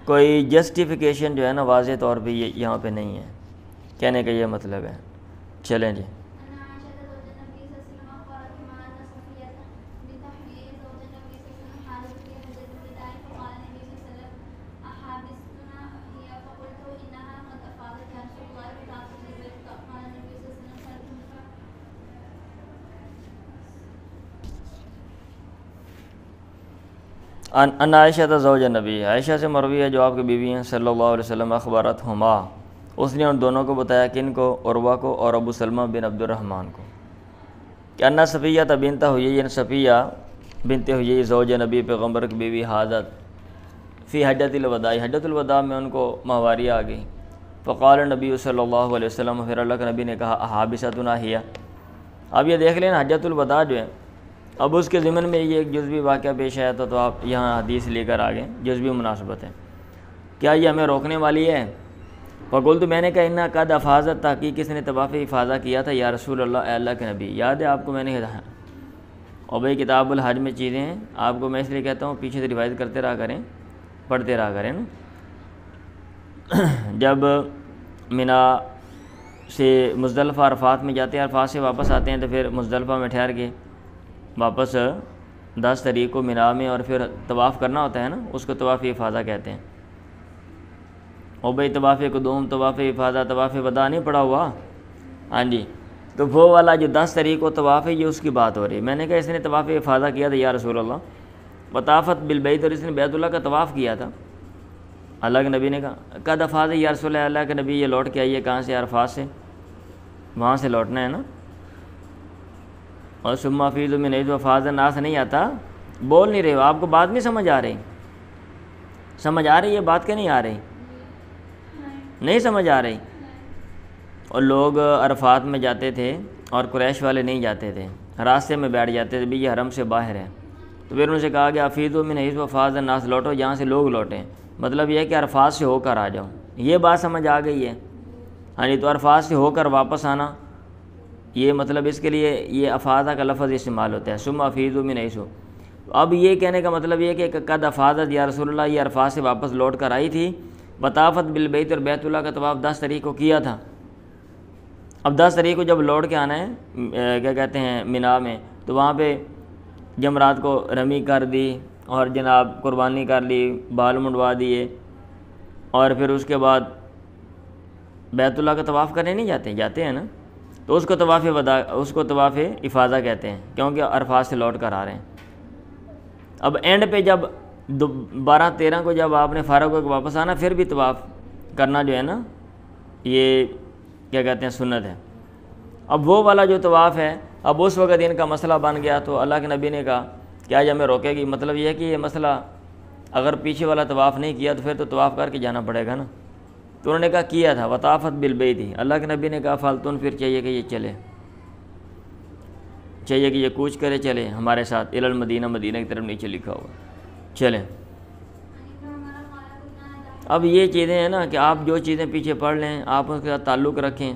کوئی جسٹیفیکیشن جو ہے نا واضح طور پہ یہ یہاں پہ نہیں ہے، کہنے کا یہ مطلب ہے. چلیں جی. ان عائشہ زوج نبی، عائشہ سے مروی ہے جو آپ کی بیوی ہیں صلی اللہ علیہ وسلم. اخبارتہما، اس نے ان دونوں کو بتایا، کن کو؟ عروہ کو اور ابو سلمہ بن عبد الرحمن کو، کہ انّا صفیہ بنت حیی، صفیہ بنت حیی زوج نبی پیغمبر کی بیوی، حاضت فی حجۃ الوداع، حجۃ الوداع میں ان کو ماہواری آ گئی. فقال نبی صلی اللہ علیہ وسلم، پھر اللہ کے نبی نے کہا احابستنا ہی. اب یہ دیکھ لیں حجۃ الوداع جو ہے، اب اس کے ضمن میں یہ ایک جزوی واقعہ پیش آیا تھا، تو آپ یہاں حدیث لے کر آ گئے، جزوی مناسبت ہے. کیا یہ ہمیں روکنے والی ہے فقلت میں نے کہا انا قد افاظت، تحقیق کس نے طواف افاظہ کیا تھا یا رسول اللہ، اے اللہ کے نبی، یاد ہے آپ کو میں نے کہا. اور بھائی کتاب الحج میں چیزیں ہیں، آپ کو میں اس لیے کہتا ہوں پیچھے سے روایت کرتے رہا کریں، پڑھتے رہا کریں نا. جب منا سے مزدلفہ عرفات میں جاتے ہیں، عرفات سے واپس آتے ہیں تو پھر مزدلفہ میں ٹھہر کے واپس 10 تاریخ کو منا میں اور پھر طواف کرنا ہوتا ہے نا، اس کو طواف افاظہ کہتے ہیں. اور بھائی طواف قدوم، طواف افاظہ، طواف وداع نہیں پڑا ہوا؟ ہاں جی، تو وہ والا جو 10 تاریخ کو طواف ہے یہ اس کی بات ہو رہی ہے. میں نے کہا اس نے طواف افاظہ کیا تھا یا رسول اللہ، وطافت بالبیت، اور اس نے بیت اللہ کا طواف کیا تھا. اللہ کے نبی نے کہا قد افاظ یا رسول اللہ، اللہ کے نبی یہ لوٹ کے آئیے کہاں سے؟ عرفات سے، وہاں سے لوٹنا ہے نا. اور ثم افیضوا من حیث افاض الناس نہیں آتا، بول نہیں رہے ہو، آپ کو بات نہیں سمجھ آ رہی؟ سمجھ آ رہی ہے بات کہ نہیں آ رہی؟ نہیں سمجھ آ رہی. اور لوگ عرفات میں جاتے تھے اور قریش والے نہیں جاتے تھے، راستے میں بیٹھ جاتے تھے، بھی یہ حرم سے باہر ہے. تو پھر ان سے کہا گیا افیضوا من حیث افاض الناس، لوٹو جہاں سے لوگ لوٹیں، مطلب یہ ہے کہ عرفات سے ہو کر آ جاؤ. یہ بات سمجھ آ گئی ہے؟ ہاں جی، تو عرفات سے ہو کر واپس آنا، یہ مطلب اس کے لیے یہ افاظہ کا لفظ استعمال ہوتا ہے، ثم افیضوا من حیث. اب یہ کہنے کا مطلب یہ کہ قد افاظت یا رسول اللہ، یہ عرفات سے واپس لوٹ کر آئی تھی. وطافت بالبیت، اور بیت اللہ کا طواف 10 تاریخ کو کیا تھا. اب 10 تاریخ کو جب لوٹ کے آنا ہے کیا کہتے ہیں منا میں، تو وہاں پہ جمرات کو رمی کر دی اور جناب قربانی کر لی، بال منڈوا دیے، اور پھر اس کے بعد بیت اللہ کا طواف کرنے نہیں جاتے ہیں نا، تو اس کو طواف وداع، اس کو طواف افاظہ کہتے ہیں، کیونکہ عرفات سے لوٹ کر آ رہے ہیں. اب اینڈ پہ جب 12-13 کو جب آپ نے فارغ ہو کے واپس آنا، پھر بھی طواف کرنا جو ہے نا یہ کیا کہتے ہیں سنت ہے. اب وہ والا جو طواف ہے، اب اس وقت ان کا مسئلہ بن گیا، تو اللہ کے نبی نے کہا کہ آج ہمیں روکے گی؟ مطلب یہ ہے کہ یہ مسئلہ اگر پیچھے والا طواف نہیں کیا تو پھر تو طواف کر کے جانا پڑے گا نا. تو انہوں نے کہا کیا تھا، وطافت بالبیت ہی. اللہ کے نبی نے کہا فالتون، پھر چاہیے کہ یہ چلے، چاہیے کہ یہ کوچ کرے، چلے ہمارے ساتھ الی المدینہ، مدینہ کی طرف نیچے لکھا ہوا، چلیں. اب یہ چیزیں ہیں نا کہ آپ جو چیزیں پیچھے پڑھ لیں، آپ اس کے ساتھ تعلق رکھیں.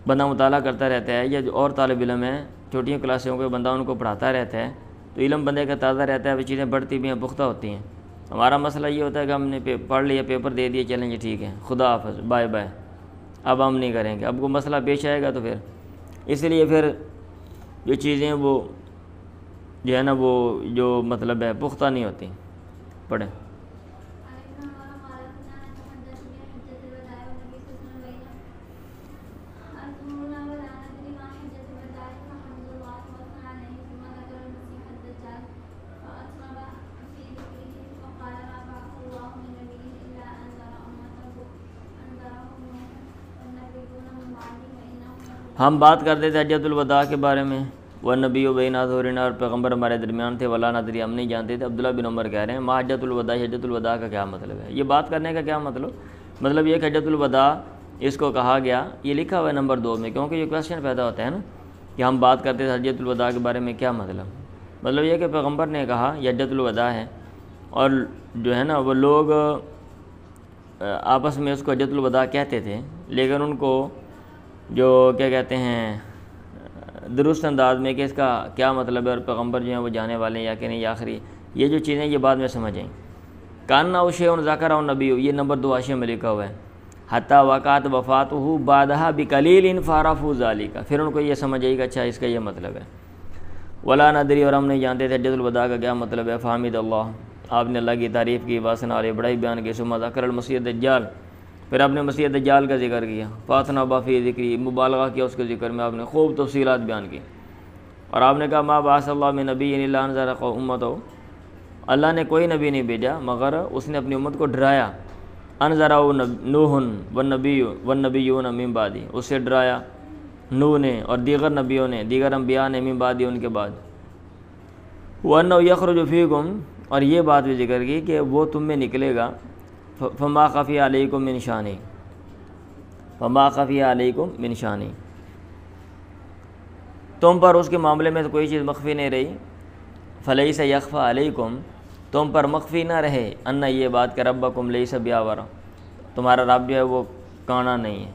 بندہ مطالعہ کرتا رہتا ہے، یا جو اور طالب علم ہیں چھوٹیوں کلاسوں کے، بندہ ان کو پڑھاتا رہتا ہے تو علم بندے کا تازہ رہتا ہے، وہ چیزیں بڑھتی بھی ہیں، پختہ ہوتی ہیں. ہمارا مسئلہ یہ ہوتا ہے کہ ہم نے پڑھ لیا، پیپر دے دیے، چلیں جی ٹھیک ہے، خدا حافظ، بائے بائے، اب ہم نہیں کریں گے. اب کو مسئلہ پیش آئے گا تو پھر اس لیے پھر جو چیزیں وہ جو ہے نا وہ جو مطلب ہے پختہ نہیں ہوتی. پڑھیں. ہم بات کرتے تھے حجۃ الوداع کے بارے میں، والنبی بین اظہرنا، اور پیغمبر ہمارے درمیان تھے، ولا ندری، ہم نہیں جانتے تھے. عبداللہ بن عمر کہہ رہے ہیں ما حجۃ الوداع، حجۃ الوداع کا کیا مطلب ہے؟ یہ بات کرنے کا کیا مطلب یہ کہ حجۃ الوداع اس کو کہا گیا، یہ لکھا ہوا ہے نمبر 2 میں، کیونکہ یہ کویسچن پیدا ہوتا ہے نا کہ ہم بات کرتے تھے حجۃ الوداع کے بارے میں، کیا مطلب یہ کہ پیغمبر نے کہا یہ حجۃ الوداع ہے، اور جو ہے نا وہ لوگ آپس میں اس کو حجۃ الوداع کہتے تھے، لیکن ان کو جو کیا کہتے ہیں درست انداز میں کہ اس کا کیا مطلب ہے، اور پیغمبر جو ہیں وہ جانے والے ہیں یا کہ نہیں، آخری یہ جو چیزیں یہ بعد میں سمجھیں. کاننا اوشے ان ذکر اور نبی، یہ نمبر 2 حاشیے میں لکھا ہوا ہے. حتیٰ وقات وفاتہ بعدہ بقلیل فعرفوا ذلک، پھر ان کو یہ سمجھ آئی کہ اچھا اس کا یہ مطلب ہے. ولا ندری، اور ہم نہیں جانتے تھے حجۃ الوداع کا کیا مطلب ہے. فحمد اللہ، آپ نے اللہ کی تعریف کی، واسنا علیہ، بڑائی بیان کی. ثم ذکر المسیح دجال، پھر آپ نے مسیح دجال کا ذکر کیا. فاتنا بافی ذکری، مبالغہ کیا اس کے ذکر میں، آپ نے خوب تفصیلات بیان کی. اور آپ نے کہا ما بعث اللہ من نبی الا انذر امتہ، اللہ نے کوئی نبی نہیں بھیجا مگر اس نے اپنی امت کو ڈرایا. انذرہ نوح والنبیون من بعدہ، اس سے ڈرایا نوح نے اور دیگر نبیوں نے، دیگر انبیاء نے، من بعدہ ان کے بعد. وانہ یخرج فیکم، اور یہ بات بھی ذکر کی کہ وہ تم میں نکلے گا. فما خفی علیکم من شانی، فما خفی علیکم من شانی، تم پر اس کے معاملے میں کوئی چیز مخفی نہیں رہی. فلیس یخفی علیکم، تم پر مخفی نہ رہے، ان یہ بات کہ ربکم لیس بیاورا، تمہارا رب جو ہے وہ کانا نہیں ہے۔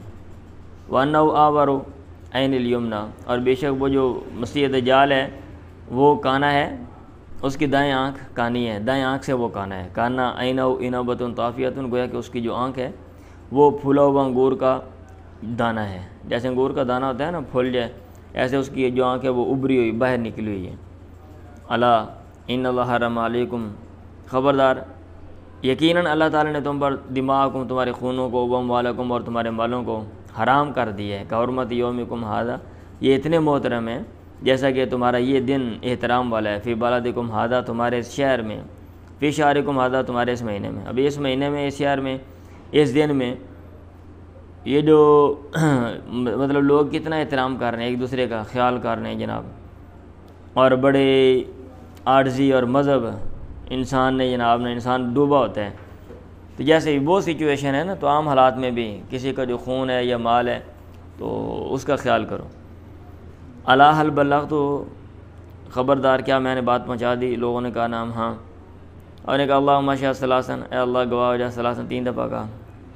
وَأَنَّهُ آوَرُ عَيْنِ الْيُمْنَى، اور بے شک وہ جو مسیح دجال ہے وہ کانا ہے، اس کی دائیں آنکھ کانی ہے، دائیں آنکھ سے وہ کانا ہے۔ کانا عَيْنَهُ عِنَبَةٌ طَافِيَةٌ، گویا کہ اس کی جو آنکھ ہے وہ پھولا ہوا انگور کا دانہ ہے، جیسے انگور کا دانہ ہوتا ہے نا پھول جائے، ایسے اس کی جو آنکھ ہے وہ ابری ہوئی باہر نکلی ہوئی ہے۔ الا ان اللہ حرم علیکم، خبردار یقیناً اللہ تعالیٰ نے تم پر دماغکم، تمہارے خونوں کو، واموالکم، اور تمہارے مالوں کو حرام کر دیا ہے، کحرمت یومکم ھذا، یہ اتنے محترم ہیں جیسا کہ تمہارا یہ دن احترام والا ہے، فی بلدکم ھذا، تمہارے اس شہر میں، فی شہرکم ھذا، تمہارے اس مہینے میں۔ اب اس مہینے میں، اس شہر میں، اس دن میں یہ جو مطلب لوگ کتنا احترام کر رہے ہیں، ایک دوسرے کا خیال کر رہے ہیں جناب، اور بڑے عاجزی اور مذہب انسان نے جناب نے، انسان ڈوبا ہوتا ہے، تو جیسے وہ سچویشن ہے نا، تو عام حالات میں بھی کسی کا جو خون ہے یا مال ہے تو اس کا خیال کرو۔ الا هل بلغت، تو خبردار کیا میں نے بات پہنچا دی؟ لوگوں نے کہا نام ہاں، اور نے کہا اللہم شہد ثلاثا، اے اللہ گواہ ہو جا، ثلاثا 3 دفعہ کہا۔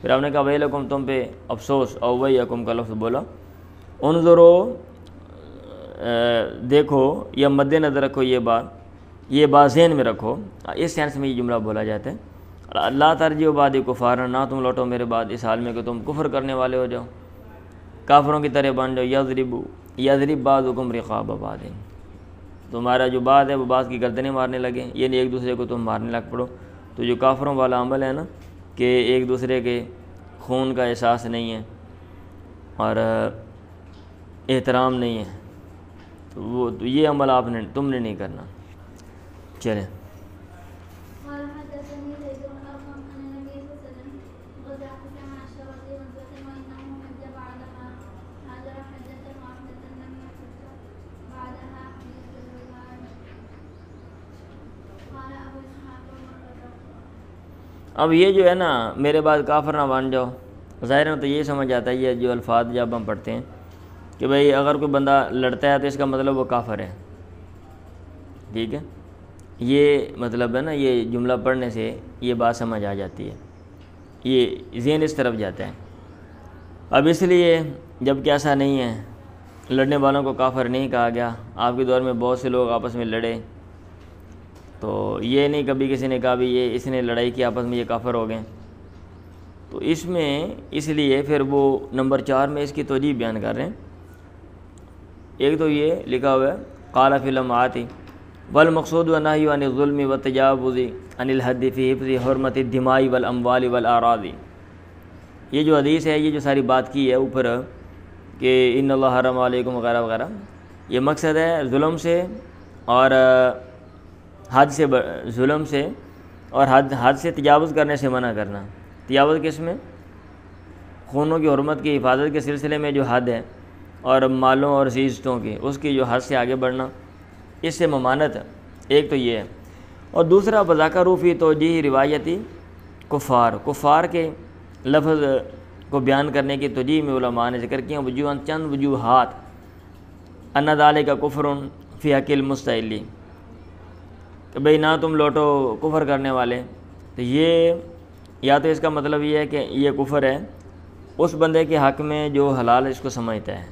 پھر آپ نے کہا ویلکم، تم پہ افسوس، او ویکم کا لفظ بولا، انظرو، دیکھو یا مد نظر رکھو، یہ بات ذہن میں رکھو، اس سینس میں یہ جملہ بولا جاتا ہے، اللہ ترجیع بعد کفارا، نہ تم لوٹو میرے بعد اس حال میں کہ تم کفر کرنے والے ہو جاؤ، کافروں کی طرح بن جاؤ، یضرب بعضکم رقاب بعض، تمہارا جو بعد ہے وہ بعض کی گردنیں مارنے لگے، یعنی ایک دوسرے کو تم مارنے لگ پڑو۔ تو جو کافروں والا عمل ہے نا کہ ایک دوسرے کے خون کا احساس نہیں ہے اور احترام نہیں ہے، تو یہ عمل تم نے نہیں کرنا۔ چلیں، اب یہ جو ہے نا میرے بعد کافر نہ بن جاؤ، ظاہر تو یہ سمجھ آتا ہے یہ جو الفاظ جب ہم پڑھتے ہیں کہ بھئی اگر کوئی بندہ لڑتا ہے تو اس کا مطلب وہ کافر ہے، ٹھیک ہے، یہ مطلب ہے نا، یہ جملہ پڑھنے سے یہ بات سمجھ آ جاتی ہے، یہ ذہن اس طرف جاتا ہے۔ اب اس لیے جب کہ ایسا نہیں ہے، لڑنے والوں کو کافر نہیں کہا گیا، آپ کے دور میں بہت سے لوگ آپس میں لڑے تو یہ نہیں کبھی کسی نے کہا بھی یہ اس نے لڑائی کی آپس میں یہ کافر ہو گئے، تو اس میں اس لیے پھر وہ نمبر 4 میں اس کی توجیہ بیان کر رہے ہیں۔ ایک تو یہ لکھا ہوا ہے قال فی اللمعات والمقصود النہی عن الظلم والتجاوز عن الحد فی حفظ حرمت الدماء والاموال والاراض، یہ جو حدیث ہے، یہ جو ساری بات کی ہے اوپر کہ ان اللہ حرم علیکم وغیرہ وغیرہ، یہ مقصد ہے ظلم سے اور حد سے، ظلم سے اور حد سے تجاوز کرنے سے منع کرنا۔ تجاوز کس میں؟ خونوں کی حرمت کی حفاظت کے سلسلے میں جو حد ہے، اور مالوں اور عزتوں کی، اس کی جو حد سے آگے بڑھنا، اس سے ممانت، ایک تو یہ ہے، اور دوسرا بذاکر فی توجیہ روایتی کفار کے لفظ کو بیان کرنے کی توجیہ میں علماء نے ذکر کیا وجوہاً، چند وجوہات، ان ذالک کفر فی حق المستحل، کہ بھئی نہ تم لوٹو کفر کرنے والے، تو یہ یا تو اس کا مطلب یہ ہے کہ یہ کفر ہے اس بندے کے حق میں جو حلال اس کو سمجھتا ہے،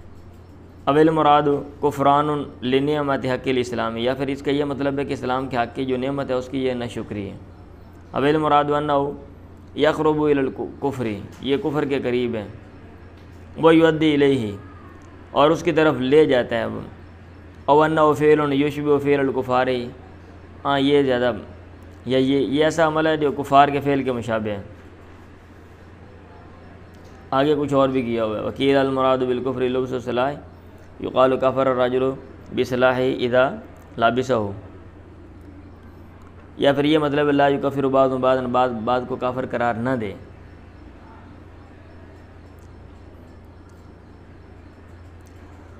اول مراد کفران لنعمت حق الاسلام، یا پھر اس کا یہ مطلب ہے کہ اسلام کے حق کی جو نعمت ہے اس کی یہ ناشکری ہے، اول مراد انہ یقرب الی الکفر، یہ کفر کے قریب ہے، وہ یؤدی الیہ، اور اس کی طرف لے جاتا ہے وہ، او انہ فعل یشبہ فعل الکفار، ہاں یہ زیادہ، یا یہ ایسا عمل ہے جو کفار کے فعل کے مشابہ ہے۔ آگے کچھ اور بھی کیا ہوا ہے، وکیل المراد بالکفر لبس السلاح، یقال کفر الرجل بسلاح اذا لابسہ، یا پھر یہ مطلب لا یکفر بعض کو کافر قرار نہ دے۔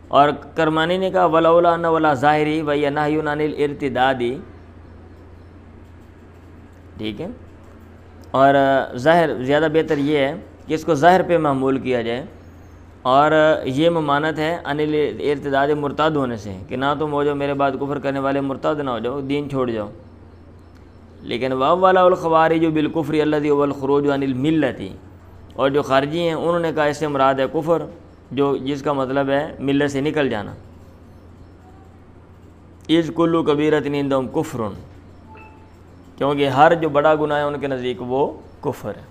اور کرمانی نے کہا ولولا ان ولا ظاہری وہی نہی عن الارتداد، ٹھیک ہے، اور ظاہر زیادہ بہتر یہ ہے کہ اس کو ظاہر پہ معمول کیا جائے، اور یہ ممانت ہے عن الارتداد، مرتد ہونے سے، کہ نہ تم ہو جاؤ میرے بعد کفر کرنے والے، مرتد نہ ہو جاؤ، دین چھوڑ جاؤ، لیکن واولا الخوارج بالکفر الذی هو الخروج عن الملت، اور جو خارجی ہیں انہوں نے کہا اس سے مراد ہے کفر، جس کا مطلب ہے ملت سے نکل جانا. اذ کلو کبیرۃ عندہم کفر، کیونکہ ہر جو بڑا گناہ ہے ان کے نزدیک وہ کفر ہے.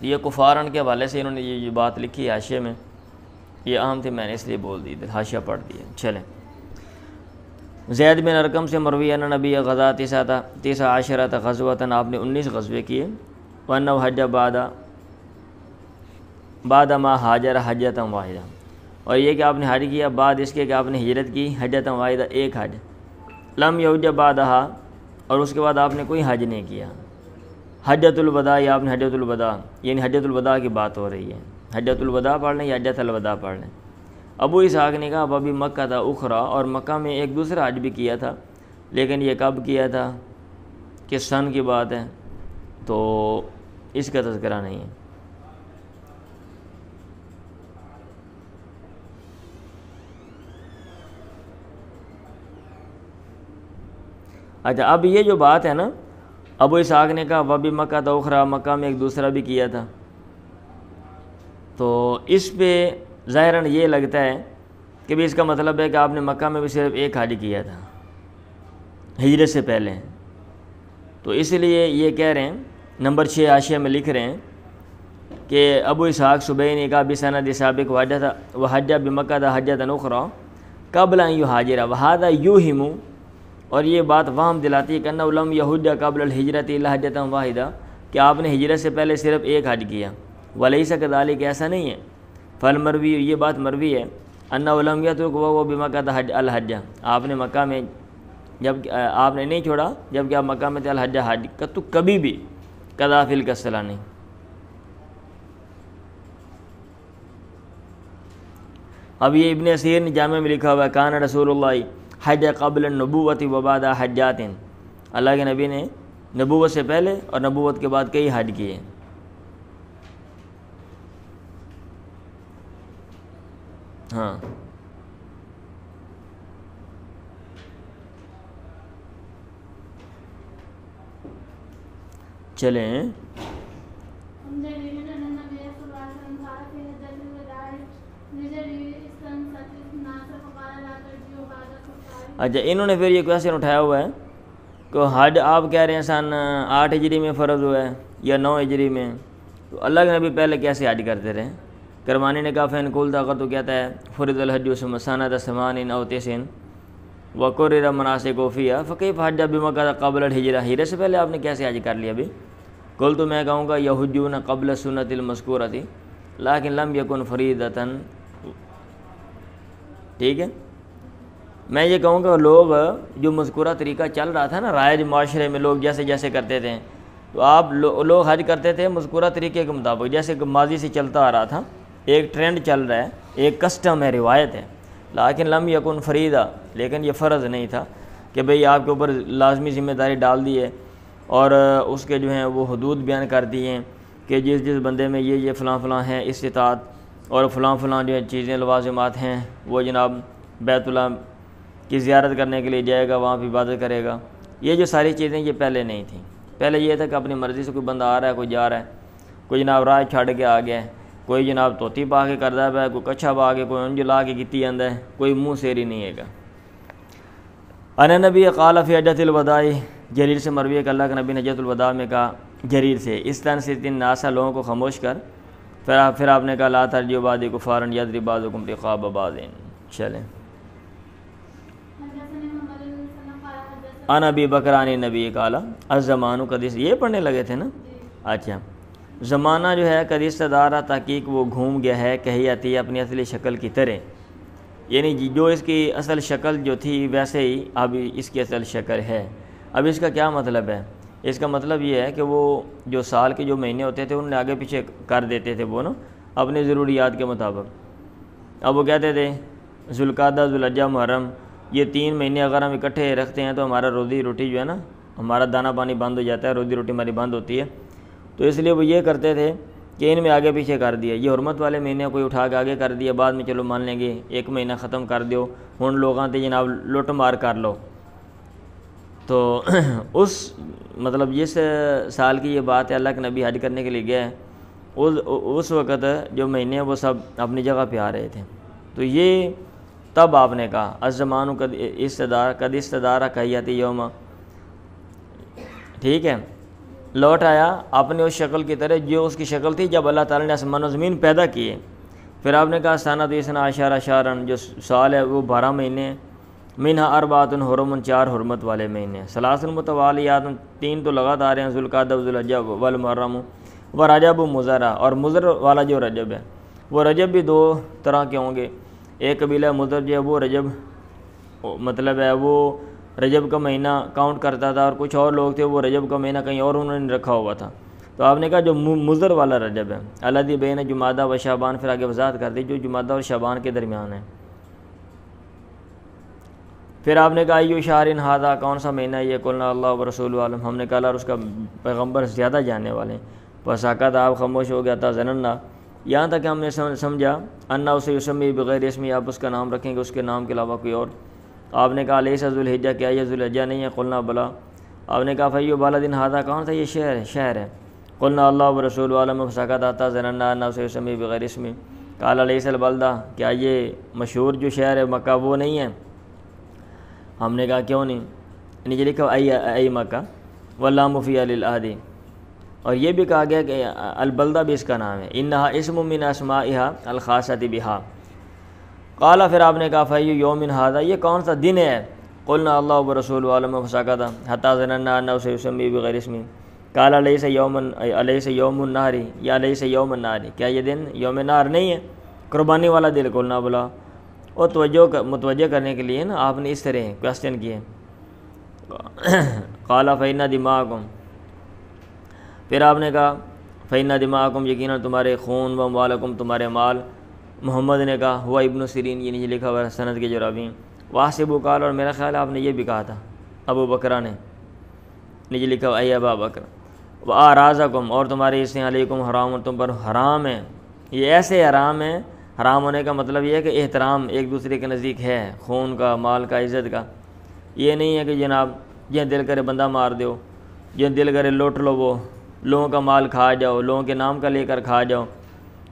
یہ کفارن کے حوالے سے انہوں نے یہ بات لکھی ہے حاشیے میں، یہ اہم تھی، میں نے اس لیے بول دی، حاشیہ پڑھ دیا. چلیں. زید بن ارقم سے مروی ان نبی غزا 19 غزوۃ، آپ نے 19 غزوے کیے. وانہ حج بعد ما حاجر حجۃ واحدہ، اور یہ کہ آپ نے حج کیا بعد اس کے کہ آپ نے ہجرت کی حجۃ واحدہ، ایک حج. لم یحج بعدہا، اور اس کے بعد آپ نے کوئی حج نہیں کیا. حجۃ الوداع، یا آپ نے حجۃ الوداع، یعنی حجۃ الوداع کی بات ہو رہی ہے. حجۃ الوداع پڑھ لیں یا حجۃ الوداع پڑھ لیں. ابو اسحاق نے کہا ابھی مکہ تھا اخرا، اور مکہ میں ایک دوسرا حج بھی کیا تھا، لیکن یہ کب کیا تھا، کس سن کی بات ہے، تو اس کا تذکرہ نہیں ہے. اچھا، اب یہ جو بات ہے نا، ابو اسحاق نے کہا وبی مکہ تھا اخرا، مکہ میں ایک دوسرا بھی کیا تھا، تو اس پہ ظاہراً یہ لگتا ہے کہ بھی اس کا مطلب ہے کہ آپ نے مکہ میں بھی صرف ایک حج کیا تھا ہجرت سے پہلے. تو اس لیے یہ کہہ رہے ہیں، نمبر 6 حاشیہ میں لکھ رہے ہیں کہ ابو اسحاق صبح نے کہا بسند سابق وحج بمکہ تھا حجۃ اخرى قبل ان یہاجر وہذا یوہم، اور یہ بات وہم دلاتی ہے کہ انہ لم یحج قبل الہجرۃ الا حجۃ واحدہ، کہ آپ نے ہجرت سے پہلے صرف ایک حج کیا. ولیس کذالک، ایسا نہیں ہے. فالمروی، یہ بات مروی ہے، انہ لم یترک وهو بمکہ تھا الحج، آپ نے مکہ میں جب آپ نے نہیں چھوڑا جب کہ آپ مکہ میں تھے الحج حج کا، تو کبھی بھی قضا فی الکسلا نہیں. اب یہ ابن اسیر نے جامع میں لکھا ہوا ہے کان رسول اللہ حج قبل النبوۃ وبعد حجات، اللہ کے نبی نے نبوت سے پہلے اور نبوت کے بعد کئی حج کیے. ہاں چلیں. اچھا، انہوں نے پھر یہ کویشچن اٹھایا ہوا ہے کہ حج آپ کہہ رہے ہیں سن 8 ہجری میں فرض ہوا ہے یا 9 ہجری میں، تو اللہ کے نبی پہلے کیسے حج کرتے رہے؟ کرمانی نے کہا فین کول تھا، اگر تو کہتا ہے فرض الحج ثم سنۃ 8 او 9 وقرر مناسک فیہ فکیف حج بمکہ قبل الہجرہ، ہجرت سے پہلے آپ نے کیسے حج کر لیا ابھی؟ کل تو میں کہوں گا یحجون قبل سنت المذکورۃ لیکن لم یکن فریضۃ. ٹھیک ہے، میں یہ کہوں گا لوگ جو مذکورہ طریقہ چل رہا تھا نا رائج معاشرے میں، لوگ جیسے جیسے کرتے تھے، تو آپ لوگ حج کرتے تھے مذکورہ طریقے کے مطابق، جیسے کہ ماضی سے چلتا آ رہا تھا، ایک ٹرینڈ چل رہا ہے، ایک کسٹم ہے، روایت ہے. لیکن لم یکن فریضہ، لیکن یہ فرض نہیں تھا کہ بھئی آپ کے اوپر لازمی ذمہ داری ڈال دی ہے اور اس کے جو ہیں وہ حدود بیان کر دی ہیں کہ جس بندے میں یہ فلاں فلاں ہیں استطاعت، اور فلاں فلاں جو چیزیں لوازمات ہیں، وہ جناب بیت اللہ کی زیارت کرنے کے لیے جائے گا، وہاں پہ عبادت کرے گا. یہ جو ساری چیزیں یہ پہلے نہیں تھیں. پہلے یہ تھا کہ اپنی مرضی سے کوئی بندہ آ رہا ہے، کوئی جا رہا ہے، کوئی جناب راہ چھڑ کے آ گیا ہے، کوئی جناب توتی پا کے کردہ ہے، کوئی کچھا پا کے، کوئی انج لا کے کیتی آندا ہے، کوئی منہ سیری نہیں ہے گا. ان نبی قال فی حجۃ الوداع، جریر سے مروی ہے کہ اللہ کے نبی نے حجۃ الوداع میں کہا جریر سے اس طرح سے 3 ناسا لوگوں کو خاموش کر، پھر آپ نے کہا لا ترجعوا بعدی کفارا یضرب بعضکم رقاب بعض. چلیں. ان ابی بکر عن نبی قال الزمان قد، یہ پڑھنے لگے تھے نا. اچھا، زمانہ جو ہے قد استدارہ، تحقیق وہ گھوم گیا ہے، کہی آتی ہے اپنی اصلی شکل کی طرح، یعنی جو اس کی اصل شکل جو تھی ویسے ہی اب اس کی اصل شکل ہے. اب اس کا کیا مطلب ہے؟ اس کا مطلب یہ ہے کہ وہ جو سال کے جو مہینے ہوتے تھے ان نے آگے پیچھے کر دیتے تھے وہ نا اپنی ضروریات کے مطابق. اب وہ کہتے تھے ذوالقعدہ، ذوالحجہ، محرم، یہ 3 مہینے اگر ہم اکٹھے رکھتے ہیں تو ہمارا روزی روٹی جو ہے نا، ہمارا دانہ پانی بند ہو جاتا ہے، روزی روٹی ہماری بند ہوتی ہے. تو اس لیے وہ یہ کرتے تھے کہ ان میں آگے پیچھے کر دیا. یہ حرمت والے مہینے کوئی اٹھا کے آگے کر دیا، بعد میں چلو مان لیں گے 1 مہینہ ختم کر دیو، ہن لوگاں تے جناب لٹ مار کر لو. تو اس مطلب جس سال کی یہ بات ہے اللہ کے نبی حج کرنے کے لیے گئے اس وقت جو مہینے وہ سب اپنی جگہ پہ آ رہے تھے. تو یہ تب آپ نے کہا الزمان قد استدار کہیاتی یوم، ٹھیک ہے، لوٹ آیا اپنے اس شکل کی طرح جو اس کی شکل تھی جب اللہ تعالیٰ نے آسمان و زمین پیدا کیے. پھر آپ نے کہا سنۃ اثنا عشر شہرا، جو سال ہے وہ 12 مہینے ہیں. منہا اربعۃ حرم، 4 حرمت والے مہینے ہیں. ثلاث متوالیات، 3 تو لگاتار ہیں، ذوالقعدہ ذوالحجہ والمحرم و رجب مضر، اور مضر والا جو رجب ہے وہ رجب بھی 2 طرح کے ہوں گے. ایک قبیلہ مضر جو ہے وہ رجب مطلب ہے وہ رجب کا مہینہ کاؤنٹ کرتا تھا، اور کچھ اور لوگ تھے وہ رجب کا مہینہ کہیں اور انہوں نے رکھا ہوا تھا. تو آپ نے کہا جو مضر والا رجب ہے الذی بین جمادہ و شعبان، پھر آگے وضاحت کر دی جو جمادہ اور شعبان کے درمیان ہے. پھر آپ نے کہا ایو شہر ھذا، کون سا مہینہ یہ؟ قلنا اللہ و رسول عالم، ہم نے کہا اللہ اور اس کا پیغمبر زیادہ جاننے والے ہیں. فسکت، آپ خاموش ہو گیا تھا. ظننا، یہاں تک کہ ہم نے سمجھا انا اسے یسمی بغیر اسمی، آپ اس کا نام رکھیں گے اس کے نام کے علاوہ کوئی اور. آپ نے کہا لیس ذوالحجہ، کیا یہ ذوالحجہ نہیں ہے؟ قلنا بلا. آپ نے کہا فیو بالدین ھذا، کون سا یہ شہر ہے؟ قلنا اللہ و رسول عالم. فسکت آتا ظننا انا اسے یسمی بغیر اسمی. قال لیس البلدہ، کیا یہ مشہور جو شہر ہے مکہ وہ نہیں ہے؟ ہم نے کہا کیوں نہیں؟ نیچے لکھا ای مکہ واللام فی للعہد، اور یہ بھی کہا گیا کہ البلدہ بھی اس کا نام ہے. انہا اسم من اسمائہا الخاصۃ بہا. قال، پھر آپ نے کہا فی یوم ھذا، یہ کون سا دن ہے؟ قلنا اللہ و رسول عالم. فسکت حتی ظننا انہ سیسمی بغیر اسمی. قال الیس یوم النہر، یا الیس یوم النہر، کیا یہ دن یوم نہر نہیں ہے، قربانی والا دن؟ قلنا بلا. اور متوجہ کرنے کے لیے نا آپ نے اس طرح کوشچن کیے. قال فإن دماءکم، پھر آپ نے کہا فإن دماءکم، یقیناً تمہارے خون، و اموالکم، تمہارے مال. محمد نے کہا ہوا ابن سیرین، یہ نیچے لکھا ہوا ہے سند کے جو راوی ہیں. واسب قال، اور میرا خیال آپ نے یہ بھی کہا تھا ابو بکرہ نے، نیچے لکھا ہوا اے ابا بکر. وآرازکم، اور تمہارے حصے علیکم حرام، تم پر حرام ہے. یہ ایسے حرام ہے، حرام ہونے کا مطلب یہ ہے کہ احترام ایک دوسرے کے نزدیک ہے، خون کا، مال کا، عزت کا. یہ نہیں ہے کہ جناب یہ دل کرے بندہ مار دو، یہ دل کرے لوٹ لو، وہ لوگوں کا مال کھا جاؤ، لوگوں کے نام کا لے کر کھا جاؤ،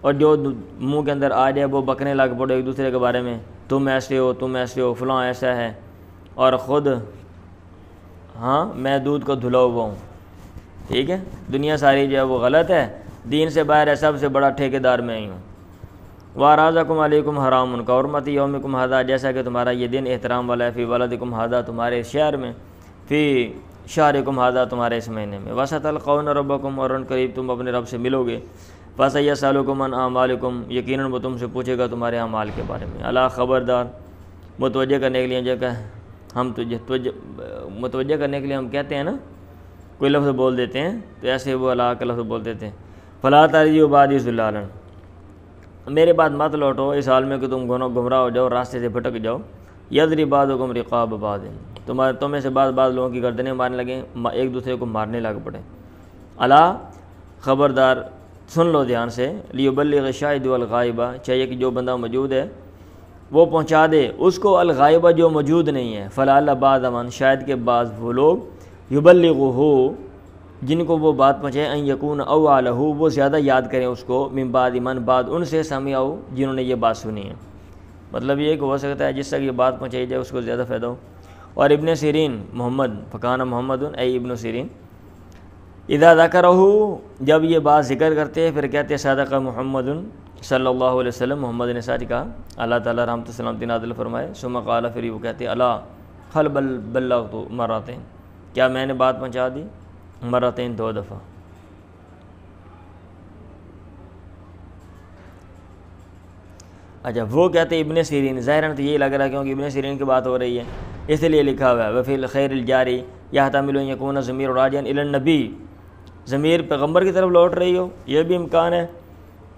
اور جو منہ کے اندر آ جائے وہ بکنے لگ پڑو ایک دوسرے کے بارے میں، تم ایسے ہو، تم ایسے ہو، فلاں ایسا ہے، اور خود ہاں میں دودھ کو دھلا ہوا ہوں. ٹھیک ہے، دنیا ساری جو ہے وہ غلط ہے، دین سے باہر ہے، سب سے بڑا ٹھیکیدار میں ہی ہوں. وَأَرَاضَكُمْ عَلَيْكُمْ حَرَامٌ كَحُرْمَةِ يَوْمِكُمْ هَذَا، جیسا کہ تمہارا یہ دن احترام والا ہے. فی بلدکم هذا، تمہارے شہر میں. فی شہرکم هذا، تمہارے اس مہینے میں. وَسَتَلْقَوْنَ رَبَّكُمْ، اور ان قریب تم اپنے رب سے ملو گے. فَسَيَسْأَلُكُمْ عَنْ أَعْمَالِكُمْ، یقیناً وہ تم سے پوچھے گا تمہارے اعمال کے بارے میں. الا، خبردار، متوجہ کرنے کے لیے جو کہ ہم متوجہ کرنے کے لیے ہم کہتے ہیں نا، کوئی لفظ بول دیتے ہیں تو ایسے وہ اللہ کا لفظ بول دیتے ہیں. فَلَا تَرْجِعُوا بَعْدِي ضُلَّالًا، میرے بعد مت لوٹو اس حال میں کہ تم گمراہ ہو جاؤ، راستے سے بھٹک جاؤ. یضرب بعضکم رقاب بعض، تمہیں سے بعض لوگوں کی گردنیں مارنے لگیں، ایک دوسرے کو مارنے لگ پڑے. الا، خبردار، سن لو دھیان سے. لیبلغ الشاہد والغائب، چاہیے کہ جو بندہ موجود ہے وہ پہنچا دے اس کو الغائبہ جو موجود نہیں ہے. فلعل بعض من، شاید کہ بعض وہ لوگ یبلغہ جن کو وہ بات پہنچے، ان یکون اوعلہ، وہ زیادہ یاد کریں اس کو، من بعد من، بعد ان سے سمعوا جنہوں نے یہ بات سنی ہے. مطلب یہ کہ ہو سکتا ہے جس تک یہ بات پہنچائی جائے اس کو زیادہ فائدہ ہو. اور ابن سیرین محمد، فکان محمد اے ابن سیرین، اذا ذکرہ، جب یہ بات ذکر کرتے پھر کہتے صدق محمد صلی اللہ علیہ وسلم، محمد نے سچ کہا، اللہ تعالیٰ رحمت و سلامتی نازل فرمائے. ثم قال، پھر وہ کہتے الا هل بلغت مرتين، کیا میں نے بات پہنچا دی؟ مرتين، 2 دفعہ. اچھا، وہ کہتے ابن سیرین، ظاہراً تو یہ لگ رہا ہے کیونکہ ابن سیرین کی بات ہو رہی ہے اس لیے لکھا ہوا ہے. وفی الخیر الجاری یحتمل ان یکون ضمیر راجعا الی النبی، ضمیر پیغمبر کی طرف لوٹ رہی ہو، یہ بھی امکان ہے.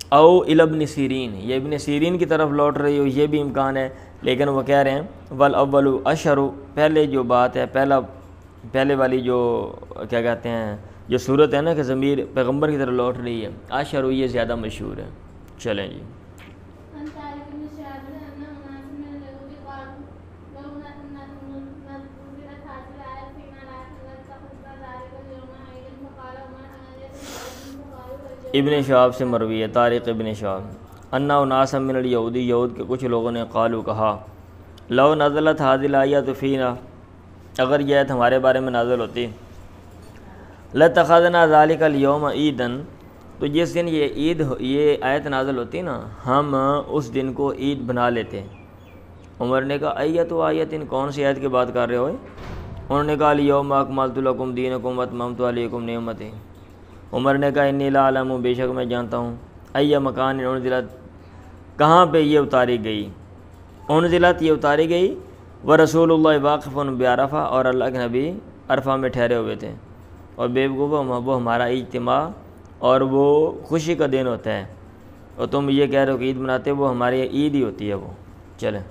او الی ابن سیرین، یہ ابن سیرین کی طرف لوٹ رہی ہو، یہ بھی امکان ہے. لیکن وہ کہہ رہے ہیں والاول اشہر، پہلے جو بات ہے، پہلے والی جو کیا کہتے ہیں جو صورت ہے نا کہ ضمیر پیغمبر کی طرف لوٹ رہی ہے، اشہر، یہ زیادہ مشہور ہے. چلیں جی. ابن شہاب سے مروی ہے، طارق ابن شہاب، انا ناسا من الیہودی، یہود کے کچھ لوگوں نے قالو کہا، لو نزلت هذه الآیۃ فینا، اگر یہ آیت ہمارے بارے میں نازل ہوتی، لاتخذنا ذلک اليوم عیدا، تو جس دن یہ آیت نازل ہوتی نا، ہم اس دن کو عید بنا لیتے۔ عمر نے کہا ایت و آیت، کون سی آیت کی بات کر رہے ہو؟ انہوں نے کہا الیوم اکملت لکم دینکم واتممت علیکم نعمتی۔ عمر نے کہا انی لا اعلم، بے شک میں جانتا ہوں، ای مکان انزلت، کہاں پہ یہ اتاری گئی، انزلت یہ اتاری گئی، ورسول اللہ واقف بعرفہ، اور اللہ کے نبی عرفہ میں ٹھہرے ہوئے تھے، اور بے وقوف وہ ہمارا اجتماع اور وہ خوشی کا دن ہوتا ہے، اور تم یہ کہہ رہے ہو کہ عید مناتے، وہ ہماری عید ہی ہوتی ہے وہ۔ چلیں،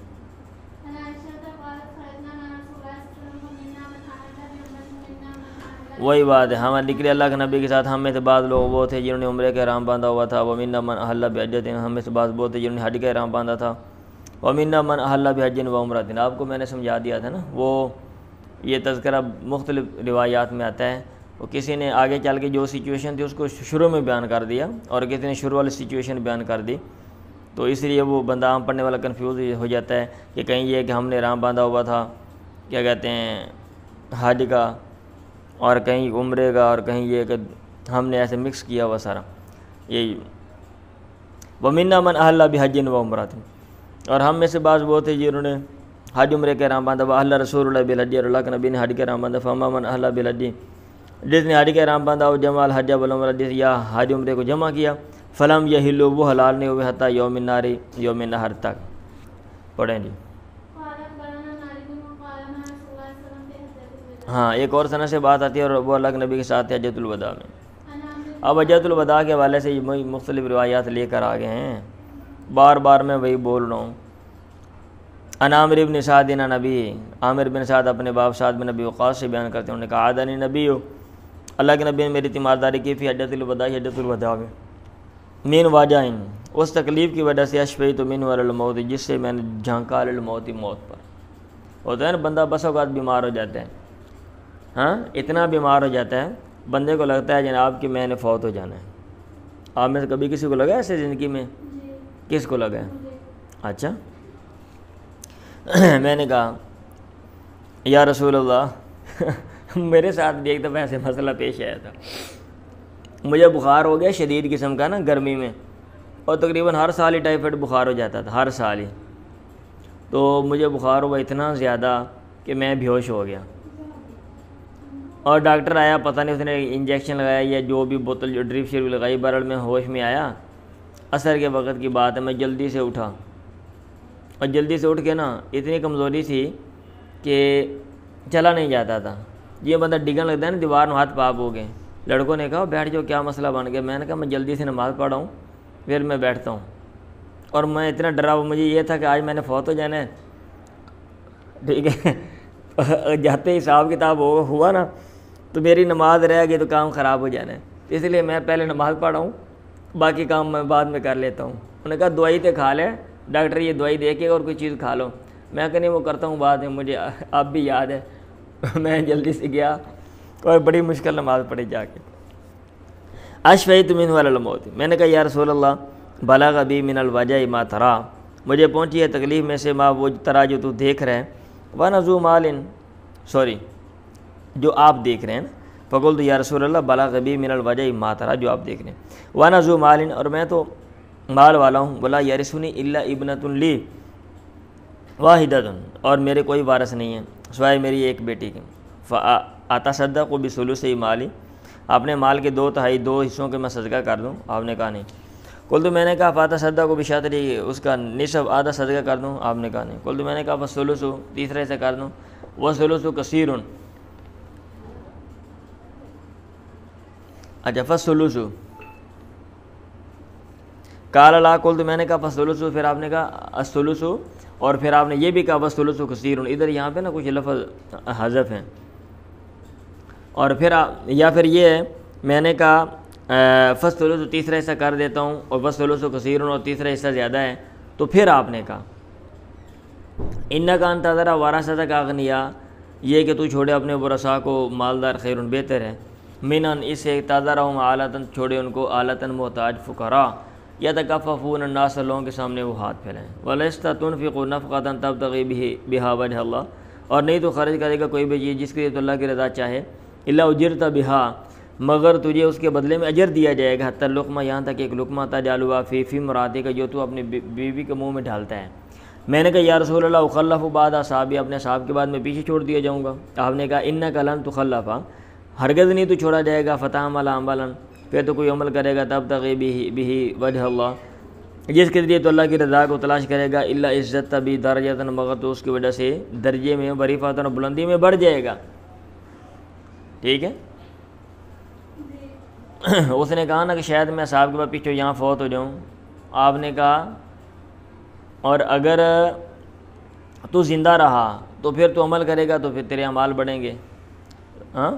وہی بات ہے، ہم نکلے اللہ کے نبی کے ساتھ، ہم میں سے بعض لوگ وہ تھے جنہوں نے عمرے کا احرام باندھا ہوا تھا، ومنا من احل بحجۃ، ہم میں سے بعض وہ تھے جنہوں نے حج کا احرام باندھا تھا، ومنا من احل بحج و عمرۃ، آپ کو میں نے سمجھا دیا تھا نا، وہ یہ تذکرہ مختلف روایات میں آتا ہے، وہ کسی نے آگے چل کے جو سچویشن تھی اس کو شروع میں بیان کر دیا، اور کسی نے شروع والی سچویشن بیان کر دی، تو اس لیے وہ بندہ عام پڑھنے والا کنفیوز ہو جاتا ہے کہ کہیں یہ کہ ہم نے احرام باندھا ہوا تھا کیا کہتے ہیں حج کا، اور کہیں عمرے کا، اور کہیں یہ کہ ہم نے ایسے مکس کیا ہوا سارا، یہی وَمِنَّا مَنْ أَحَلَّ بِحَجٍّ وَعُمْرَةٍ، اور ہم میں سے بعض وہ تھے جنہوں نے حج عمرے کے احرام باندھا، وَأَحَلَّ رسول اللہ بِالْحَجِّ، اور اللہ کے نبی نے حج کے احرام باندھا، فَأَمَّا مَنْ أَحَلَّ بِالْحَجِّ، جس نے حج کے احرام باندھا، وہ جمع الحج والعمرہ، جس یا حج عمرے کو جمع کیا، فلم یحل، وہ حلال نہیں ہوئے، حتیٰ یوم النار، یوم نہر تک۔ پڑھیں جی۔ ہاں، ایک اور سنہ سے بات آتی ہے، اور وہ اللہ کے نبی کے ساتھ ہے حجۃ الوداع میں۔ اب حجۃ الوداع کے حوالے سے مختلف روایات لے کر آ گئے ہیں، بار بار میں وہی بول رہا ہوں۔ عن عامر بن سعد عن نبی، عامر بن سعد اپنے باپ سعد بن نبی وقاص سے بیان کرتے ہیں، انہوں نے کہا عادنی نبی، اللہ کے نبی نے میری تیمارداری کی فی حجۃ الوداع، حجۃ الوداع میں، من واجعن، اس تکلیف کی وجہ سے، اشفیت منہ علی الموت، جس سے میں نے جھانکا علی الموت، موت پر ہوتا ہے نا، بندہ بس اوقات بیمار ہو جاتا ہے، ہاں اتنا بیمار ہو جاتا ہے بندے کو لگتا ہے جناب کہ میں نے فوت ہو جانا ہے۔ آپ میں سے کبھی کسی کو لگا ایسے زندگی میں؟ کس کو لگا ہے؟ اچھا، میں نے کہا یا رسول اللہ میرے ساتھ بھی ایک دفعہ ایسے مسئلہ پیش آیا تھا، مجھے بخار ہو گیا شدید قسم کا نا گرمی میں، اور تقریباً ہر سال ہی ٹائیفائڈ بخار ہو جاتا تھا، ہر سال ہی، تو مجھے بخار ہوا اتنا زیادہ کہ میں بیہوش ہو گیا، اور ڈاکٹر آیا، پتہ نہیں اس نے انجیکشن لگایا یا جو بھی بوتل جو ڈرپ شریف لگائی، بہرحال میں ہوش میں آیا، عصر کے وقت کی بات ہے، میں جلدی سے اٹھا، اور جلدی سے اٹھ کے نا اتنی کمزوری تھی کہ چلا نہیں جاتا تھا، یہ بندہ ڈگن لگتا ہے نا دیوار میں، ہاتھ پاپ ہو گئے، لڑکوں نے کہا بیٹھ جاؤ، کیا مسئلہ بن گیا؟ میں نے کہا میں جلدی سے نماز پڑھا ہوں، پھر میں بیٹھتا ہوں، اور میں اتنا ڈرا ہوا، مجھے یہ تھا کہ آج میں نے فوت ہو جانا ہے، ٹھیک ہے جاتے حساب کتاب ہوا نا تو میری نماز رہ گئی تو کام خراب ہو جانا ہے، اس لیے میں پہلے نماز پڑھا ہوں، باقی کام میں بعد میں کر لیتا ہوں۔ انہوں نے کہا دوائی تے کھا لے، ڈاکٹر یہ دوائی دے کے اور کوئی چیز کھا لو، میں کہ نہیں وہ کرتا ہوں بعد میں، مجھے اب بھی یاد ہے میں جلدی سے گیا اور بڑی مشکل نماز پڑھی جا کے، اشفیت منہ علی الموت، میں نے کہا یا رسول اللہ بلغ بی من الوجع ما ترا، مجھے پہنچی ہے تکلیف میں سے ما وہ طرح جو تو دیکھ رہے ہیں، ونذو مال، جو آپ دیکھ رہے ہیں نا، فقلت یا رسول اللہ بلغ بی من الوجع ما ترا، جو آپ دیکھ رہے ہیں، وانا ذو مال، اور میں تو مال والا ہوں، بولا یرثنی الا ابنۃ لی واحدۃ، اور میرے کوئی وارث نہیں ہے سوائے میری ایک بیٹی کے، فاتصدق بثلث مالی، اپنے مال کے 2/3 2 حصوں کے میں صدقہ کر دوں؟ آپ نے کہا نہیں۔ قلت، میں نے کہا فاتصدق بشطری، اس کا نصف آدھا صدقہ کر دوں؟ آپ نے کہا نہیں۔ قلت، میں نے کہا فالثلث، تیسرا حصہ کر دوں؟ والثلث کثیر، اچھا فالثلث، قال لا، قلت، میں نے کہا فالثلث، پھر آپ نے کہا الثلث، اور پھر آپ نے یہ بھی کہا والثلث کثیر، ادھر یہاں پہ نا کچھ لفظ حذف ہیں، اور پھر یا پھر یہ ہے، میں نے کہا فالثلث، تیسرا حصہ کر دیتا ہوں، اور والثلث کثیر، اور تیسرا حصہ زیادہ ہے، تو پھر آپ نے کہا انک ان تذر ورثتک اغنیاء، یہ کہ تو چھوڑے اپنے ورثاء کو مالدار، خیر بہتر ہے، منن اسے تازہ رہوں عالتاً چھوڑے ان کو عالتاً محتاج فقراء یتکففون الناس لوگوں کے سامنے وہ ہاتھ پھیلائیں ولست تنفق نفقۃ تبتغی بہا وجہ اللہ اور نہیں تو خرچ کرے گا کوئی بھی چیز جس کے لیے تو اللہ کی رضا چاہے الا اجرت بہا مگر تجھے اس کے بدلے میں اجر دیا جائے گا حتی لقمہ یہاں تک ایک لقمہ تجعلها فی امرأتک کا جو تو اپنی بیوی کے منہ میں ڈالتا ہے۔ میں نے کہا یا رسول اللہ اخلف بعد اصحابی اپنے صحاب کے بعد میں پیچھے چھوڑ دیا جاؤں گا۔ آپ نے کہا انک لن تخلف ہرگز نہیں تو چھوڑا جائے گا فتعمل عملا پھر تو کوئی عمل کرے گا تبتغی بہ وجہ اللہ جس کے ذریعے تو اللہ کی رضا کو تلاش کرے گا الا عزت بھی درجۃ مگر تو اس کی وجہ سے درجے میں ورفعۃ بلندی میں بڑھ جائے گا۔ ٹھیک ہے، اس نے کہا نا کہ شاید میں صاحب کے بعد پیچھے یہاں فوت ہو جاؤں۔ آپ نے کہا اور اگر تو زندہ رہا تو پھر تو عمل کرے گا تو پھر تیرے اعمال بڑھیں گے۔ ہاں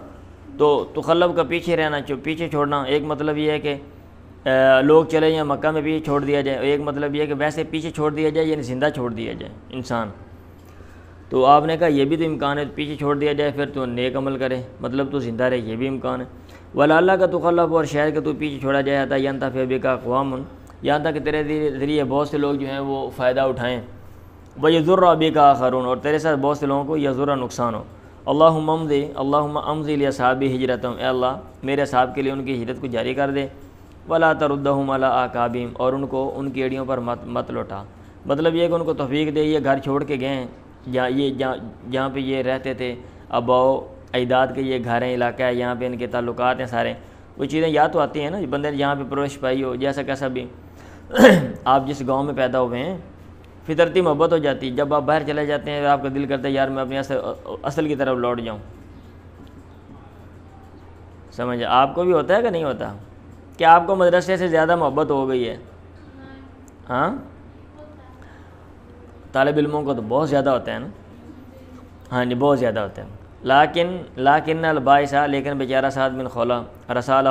تو تخلف کا پیچھے رہنا پیچھے چھوڑنا ایک مطلب یہ ہے کہ لوگ چلے جائیں مکہ میں پیچھے چھوڑ دیا جائے، ایک مطلب یہ ہے کہ ویسے پیچھے چھوڑ دیا جائے یعنی زندہ چھوڑ دیا جائے انسان۔ تو آپ نے کہا یہ بھی تو امکان ہے پیچھے چھوڑ دیا جائے پھر تو نیک عمل کرے مطلب تو زندہ رہے، یہ بھی امکان ہے۔ ولا اللہ کا تخلف اور شہر کہ تو پیچھے چھوڑا جائے تھا ینتفع بک اقوام یہاں تک کہ تیرے ذریعے بہت سے لوگ جو ہیں وہ فائدہ اٹھائیں، ویضر بک آخرون اور تیرے ساتھ بہت سے لوگوں کو یضر نقصان ہو۔ اللہم امضی لاصحابی ہجرتہم اے اللہ میرے اصحاب کے لیے ان کی ہجرت کو جاری کر دے، ولا تردہم علی اعقابہم اور ان کو ان کی ایڑیوں پر مت لوٹا۔ مطلب یہ کہ ان کو توفیق دے، یہ گھر چھوڑ کے گئے ہیں جہاں پہ یہ رہتے تھے، اباؤ اجداد کے یہ گھر ہیں، علاقہ ہے، یہاں پہ ان کے تعلقات ہیں سارے، وہ چیزیں یاد تو آتی ہیں نا بندے نے جہاں پہ پرورش پائی ہو جیسا کیسا بھی آپ جس گاؤں میں پیدا ہوئے ہیں فطرتی محبت ہو جاتی ہے، جب آپ باہر چلے جاتے ہیں آپ کا دل کرتا ہے یار میں اپنے اصل کی طرف لوٹ جاؤں۔ سمجھ آپ کو بھی ہوتا ہے کہ نہیں ہوتا کہ آپ کو مدرسے سے زیادہ محبت ہو گئی ہے؟ ہاں طالب علموں کو تو بہت زیادہ ہوتا ہے نا، ہاں جی بہت زیادہ ہوتا ہے۔ لیکن البائسہ لیکن بیچارہ سعد بن خولہ رسالہ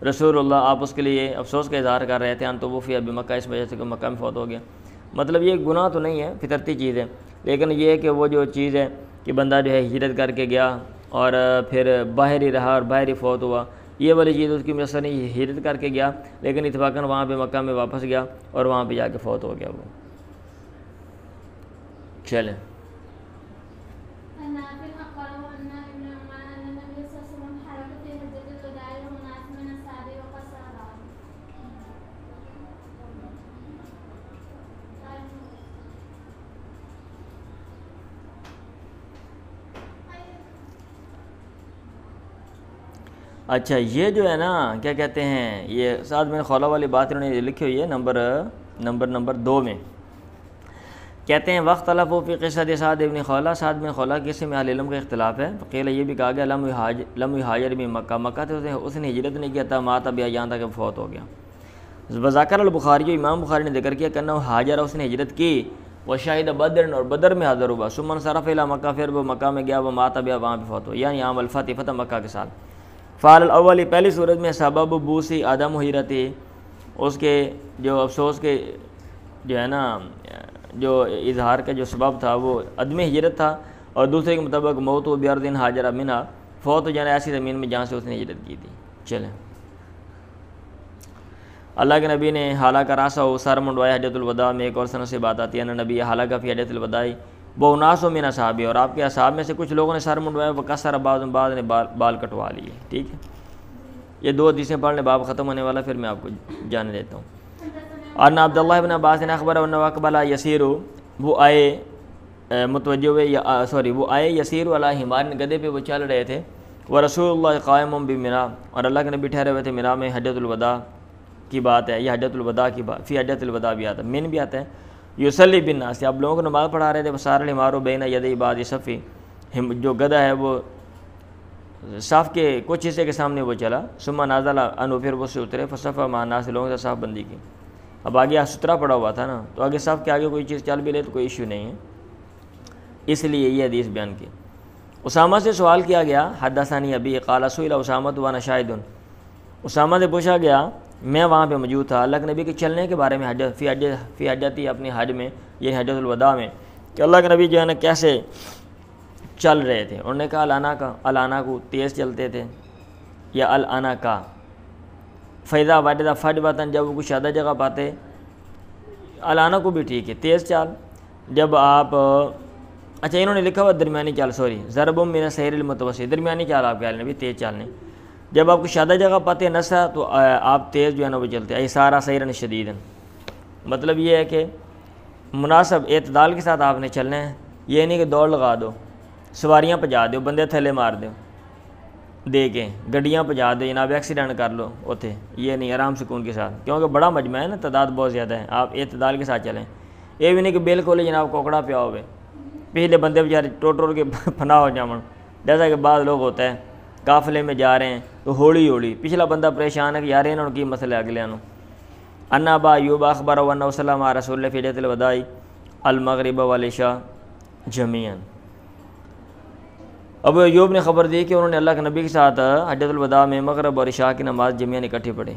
رسول اللہ آپ اس کے لیے افسوس کا اظہار کر رہے تھے ان تو وہ فی ابی مکہ اس وجہ سے کہ مکہ میں فوت ہو گیا۔ مطلب یہ گناہ تو نہیں ہے فطرتی چیز ہے، لیکن یہ ہے کہ وہ جو چیز ہے کہ بندہ جو ہے ہجرت کر کے گیا اور پھر باہر ہی رہا اور باہر ہی فوت ہوا، یہ والی چیز اس کی میسر نہیں، ہجرت کر کے گیا لیکن اتفاقاً وہاں پہ مکہ میں واپس گیا اور وہاں پہ جا کے فوت ہو گیا وہ۔ چلیں اچھا یہ جو ہے نا کیا کہتے ہیں یہ سعد بن خولہ والی بات انہوں نے لکھی ہوئی ہے نمبر 2 میں کہتے ہیں وقت طلب فی قصۃ سعد بن خولہ سعد بن خولہ کے قصے میں اہل علم کا اختلاف ہے۔ قیل یہ بھی کہا گیا لم یہاجر بھی مکہ سے اس نے ہجرت نہیں کیا تھا مات بیا یہاں تک فوت ہو گیا۔ وذکر البخاری جو امام بخاری نے ذکر کیا کہ حاجر اس نے ہجرت کی وہ شاہد بدر اور بدر میں حاضر ہوا ثم انصرف الی مکہ پھر وہ مکہ میں گیا وہ مات بیا وہاں پہ فوت ہو یعنی عام الفتح فتح مکہ کے سال۔ فعل الاولی پہلی صورت میں سبب بوسی عدم ہجرتی اس کے جو افسوس کے جو ہے نا جو اظہار کا جو سبب تھا وہ عدم ہجرت تھا، اور دوسرے کے مطابق موت و بیاردن حاجر منہا فوت ہو جانا ایسی زمین میں جہاں سے اس نے ہجرت کی تھی۔ چلیں اللہ کے نبی نے حالانکہ راسا ہو سر منڈوایا حجۃ الوداع میں۔ ایک اور سنت سے بات آتی ہے نا نبی حالانکہ فی حجۃ الوداع بوناس و من اصحابی اور آپ کے اصحاب میں سے کچھ لوگوں نے سر منڈوایا وہ کثر بعض نے بال کٹوا لیے۔ ٹھیک ہے یہ 2 حدیثیں پڑھ لیں باب ختم ہونے والا، پھر میں آپ کو جانے دیتا ہوں۔ ان عبداللہ بن عباس نے اخبر انه اقبل یسیر وہ آئے متوجہ ہوئے وہ آئے یسیر علی حمار گدھے پہ وہ چل رہے تھے، ورسول اللہ قائم بمنا اور اللہ کے نبی ٹھہرے ہوئے تھے منا میں۔ حجۃ الوداع کی بات ہے، یہ حجۃ الوداع کی بات فی حجۃ الوداع بھی آتا ہے، من بھی آتا ہے۔ یصلی بالناس آپ لوگوں کو نماز پڑھا رہے تھے وسار الحمار بین یدی بعض صفی جو گدھا ہے وہ صف کے کچھ حصے کے سامنے وہ چلا ثم نازل عنہ پھر وہ سے اترے فصف مع الناس لوگوں سے صف بندی کی۔ اب آگے سترہ پڑا ہوا تھا نا تو آگے صف کے آگے کوئی چیز چل بھی لے تو کوئی ایشو نہیں ہے، اس لیے یہ حدیث بیان کی۔ اسامہ سے سوال کیا گیا حدثنی ابی قال سئل اسامہ وانا شاہد اسامہ سے پوچھا گیا میں وہاں پہ موجود تھا اللہ کے نبی کے چلنے کے بارے میں فی حجتی اپنی حج میں یہ حجۃ الوداع میں کہ اللہ کے نبی جو ہے نا کیسے چل رہے تھے۔ انہوں نے کہا الانا کو تیز چلتے تھے یا الانا کا، فیضا واجدہ فج وطن، جب وہ کچھ زیادہ جگہ پاتے، الانا کو بھی ٹھیک ہے تیز چال، جب آپ اچھا انہوں نے لکھا ہوا درمیانی چال، سوری ضرب من السیر المتوسط، درمیانی چال آپ کہہ لیں بھی تیز چال نہیں، جب آپ کو شادہ جگہ پاتے ہیں نسا تو آپ تیز جو ہے نا وہ چلتے ہیں، ایسارا سیرن شدیدن، مطلب یہ ہے کہ مناسب اعتدال کے ساتھ آپ نے چلنا ہے، یہ نہیں کہ دوڑ لگا دو، سواریاں پجا دو، بندے تھلے مار دو دے کے، گڈیاں پجا دو جناب، ایکسیڈنٹ کر لو اوتھے، یہ نہیں، آرام سکون کے ساتھ، کیونکہ بڑا مجمع ہے نا، تعداد بہت زیادہ ہے، آپ اعتدال کے ساتھ چلیں، یہ بھی نہیں کہ بالکل جناب کوکڑا پیا ہوئے، پچھلے بندے بیچارے ٹوٹ کے پھنا ہو جاون، جیسا کہ بعض لوگ ہوتا ہے قافلے میں جا رہے ہیں تو ہوڑی ہوڑی پچھلا بندہ پریشان ہے کہ یار انہوں کی مسئلہ ہے اگلے انہوں، انا ابا ایوب اخبر و انہ صلی اللہ علیہ رسول اللہ فی حجۃ الوداع المغرب والعشاء جمیعا، ابو ایوب نے خبر دی کہ انہوں نے اللہ کے نبی کے ساتھ حجۃ الوداع میں مغرب اور عشاء کی نماز جمیعاً اکٹھی پڑھی۔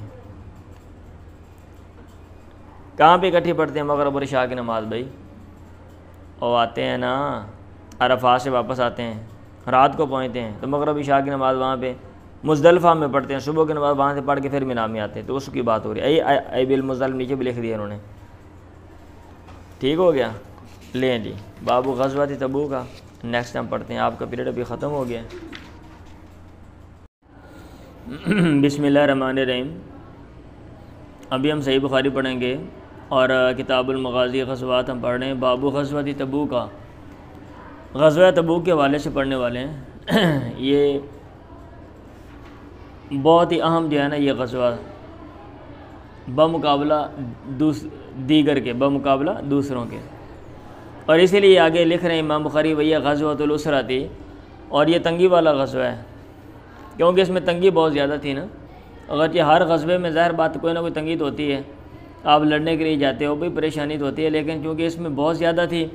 کہاں پہ اکٹھی پڑھتے ہیں مغرب اور عشاء کی نماز بھائی؟ وہ آتے ہیں نا عرفات سے واپس آتے ہیں، رات کو پہنچتے ہیں تو مغرب عشاء کی نماز وہاں پہ مزدلفہ میں پڑھتے ہیں، صبح کی نماز وہاں سے پڑھ کے پھر مینا میں آتے ہیں، تو اس کی بات ہو رہی ہے، ای بالمزدلف نیچے بھی لکھ دیا انہوں نے، ٹھیک ہو گیا؟ لیں جی باب غزوہ تبوک کا نیکسٹ ٹائم پڑھتے ہیں، آپ کا پیریڈ ابھی ختم ہو گیا۔ بسم اللہ الرحمن الرحیم، ابھی ہم صحیح بخاری پڑھیں گے اور کتاب المغازی غزوات ہم پڑھ رہے ہیں، باب غزوہ تبوک کا، غزوہ تبوک کے حوالے سے پڑھنے والے ہیں۔ یہ بہت ہی اہم جو ہے نا یہ غزوہ، بمقابلہ دیگر کے، بمقابلہ دوسروں کے، اور اسی لیے آگے لکھ رہے ہیں امام بخاری وہی غزوۃ الاسرہ تھی، اور یہ تنگی والا غزوہ ہے، کیونکہ اس میں تنگی بہت زیادہ تھی نا، اگرچہ ہر غزوے میں ظاہر بات کوئی نہ کوئی تنگی تو ہوتی ہے، آپ لڑنے کے لیے جاتے ہو بھی پریشانی تو ہوتی ہے، لیکن چونکہ اس میں بہت زیادہ تھی،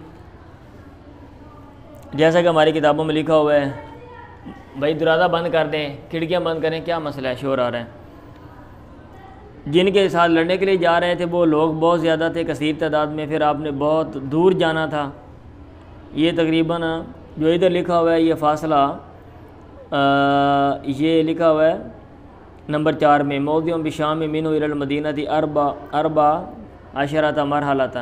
جیسا کہ ہماری کتابوں میں لکھا ہوا ہے، بھائی دروازہ بند کر دیں، کھڑکیاں بند کریں، کیا مسئلہ ہے، شور آ رہا ہے، جن کے ساتھ لڑنے کے لیے جا رہے تھے وہ لوگ بہت زیادہ تھے، کثیر تعداد میں، پھر آپ نے بہت دور جانا تھا، یہ تقریباً جو ادھر لکھا ہوا ہے یہ فاصلہ یہ لکھا ہوا ہے نمبر 4 میں، موضع بشام منہ الی المدینہ تھی اربع عشرۃ مرحلۃ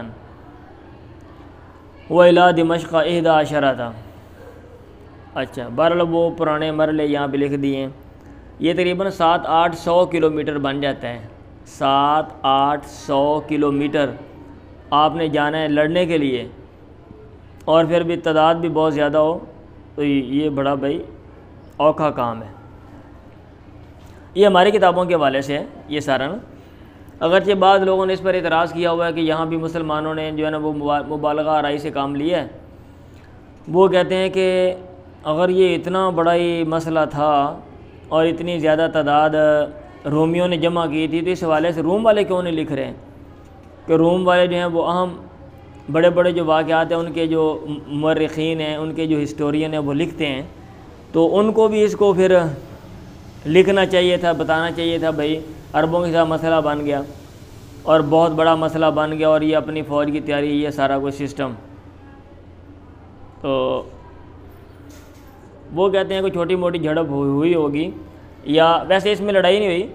وإلی دمشق 11 عشرۃ، اچھا بہرحال وہ پرانے مرحلے یہاں پہ لکھ دیے ہیں، یہ تقریباً 700-800 کلومیٹر بن جاتا ہے، 700-800 کلومیٹر آپ نے جانا ہے لڑنے کے لیے، اور پھر بھی تعداد بھی بہت زیادہ ہو تو یہ بڑا بھائی اوکھا کام ہے۔ یہ ہماری کتابوں کے حوالے سے ہے یہ سارا نا، اگرچہ بعض لوگوں نے اس پر اعتراض کیا ہوا ہے کہ یہاں بھی مسلمانوں نے جو ہے نا وہ مبالغہ آرائی سے کام لیا ہے، وہ کہتے ہیں کہ اگر یہ اتنا بڑا ہی مسئلہ تھا اور اتنی زیادہ تعداد رومیوں نے جمع کی تھی، تو اس حوالے سے روم والے کیوں نہیں لکھ رہے ہیں کہ روم والے جو ہیں وہ اہم بڑے بڑے جو واقعات ہیں ان کے جو مورخین ہیں، ان کے جو ہسٹورین ہیں وہ لکھتے ہیں، تو ان کو بھی اس کو پھر لکھنا چاہیے تھا، بتانا چاہیے تھا، بھائی عربوں کے ساتھ مسئلہ بن گیا اور بہت بڑا مسئلہ بن گیا، اور یہ اپنی فوج کی تیاری، یہ سارا کوئی سسٹم، تو وہ کہتے ہیں کوئی چھوٹی موٹی جھڑپ ہوئی ہوگی، یا ویسے اس میں لڑائی نہیں ہوئی،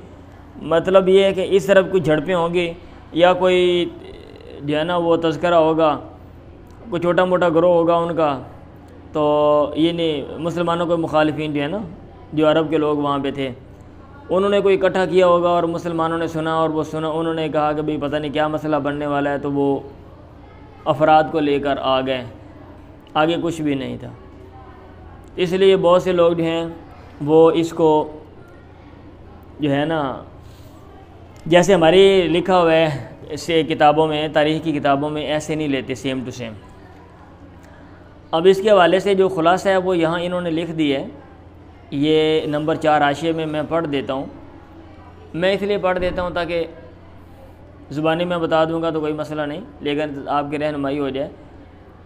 مطلب یہ ہے کہ اس طرف کچھ جھڑپیں ہوں گی، یا کوئی جو ہے نا وہ تذکرہ ہوگا، کوئی چھوٹا موٹا گروہ ہوگا ان کا، تو یہ نہیں مسلمانوں کے مخالفین جو ہے نا جو عرب کے لوگ وہاں پہ تھے انہوں نے کوئی اکٹھا کیا ہوگا، اور مسلمانوں نے سنا، اور وہ سنا انہوں نے کہا کہ بھئی پتہ نہیں کیا مسئلہ بننے والا ہے، تو وہ افراد کو لے کر آ گئے، آگے کچھ بھی نہیں تھا، اس لیے بہت سے لوگ جو ہیں وہ اس کو جو ہے نا جیسے ہماری لکھا ہوا ہے اسے کتابوں میں، تاریخ کی کتابوں میں ایسے نہیں لیتے سیم ٹو سیم۔ اب اس کے حوالے سے جو خلاصہ ہے وہ یہاں انہوں نے لکھ دی ہے، یہ نمبر 4 حاشیے میں میں پڑھ دیتا ہوں، میں اس لیے پڑھ دیتا ہوں تاکہ زبانی میں بتا دوں گا تو کوئی مسئلہ نہیں، لیکن آپ کی رہنمائی ہو جائے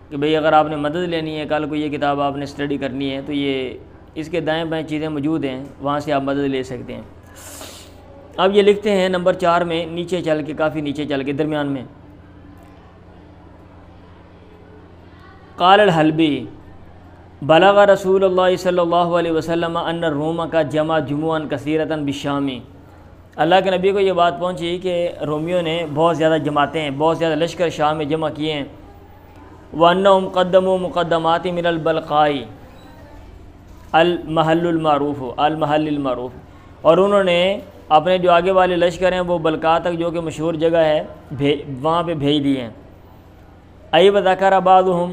کہ بھئی اگر آپ نے مدد لینی ہے، کل کو یہ کتاب آپ نے اسٹڈی کرنی ہے، تو یہ اس کے دائیں بائیں چیزیں موجود ہیں، وہاں سے آپ مدد لے سکتے ہیں۔ اب یہ لکھتے ہیں نمبر 4 میں، نیچے چل کے، کافی نیچے چل کے، درمیان میں، قال الحلبی، بلغ رسول اللہ صلی اللہ علیہ وسلم ان الروم کا جمع جموعاً کثیرتاً بالشامی، اللہ کے نبی کو یہ بات پہنچی کہ رومیوں نے بہت زیادہ جماعتیں، بہت زیادہ لشکر شام میں جمع کیے ہیں۔ وَأَنَّهُمْ قَدَّمُوا مُقَدَّمَاتِ مِنَ الْبَلْقَاءِ المحل المعروف، اور انہوں نے اپنے جو آگے والے لشکر ہیں وہ بلقاء تک، جو کہ مشہور جگہ ہے، وہاں پہ بھیج دیے ہیں۔ ایب ذکر بعضهم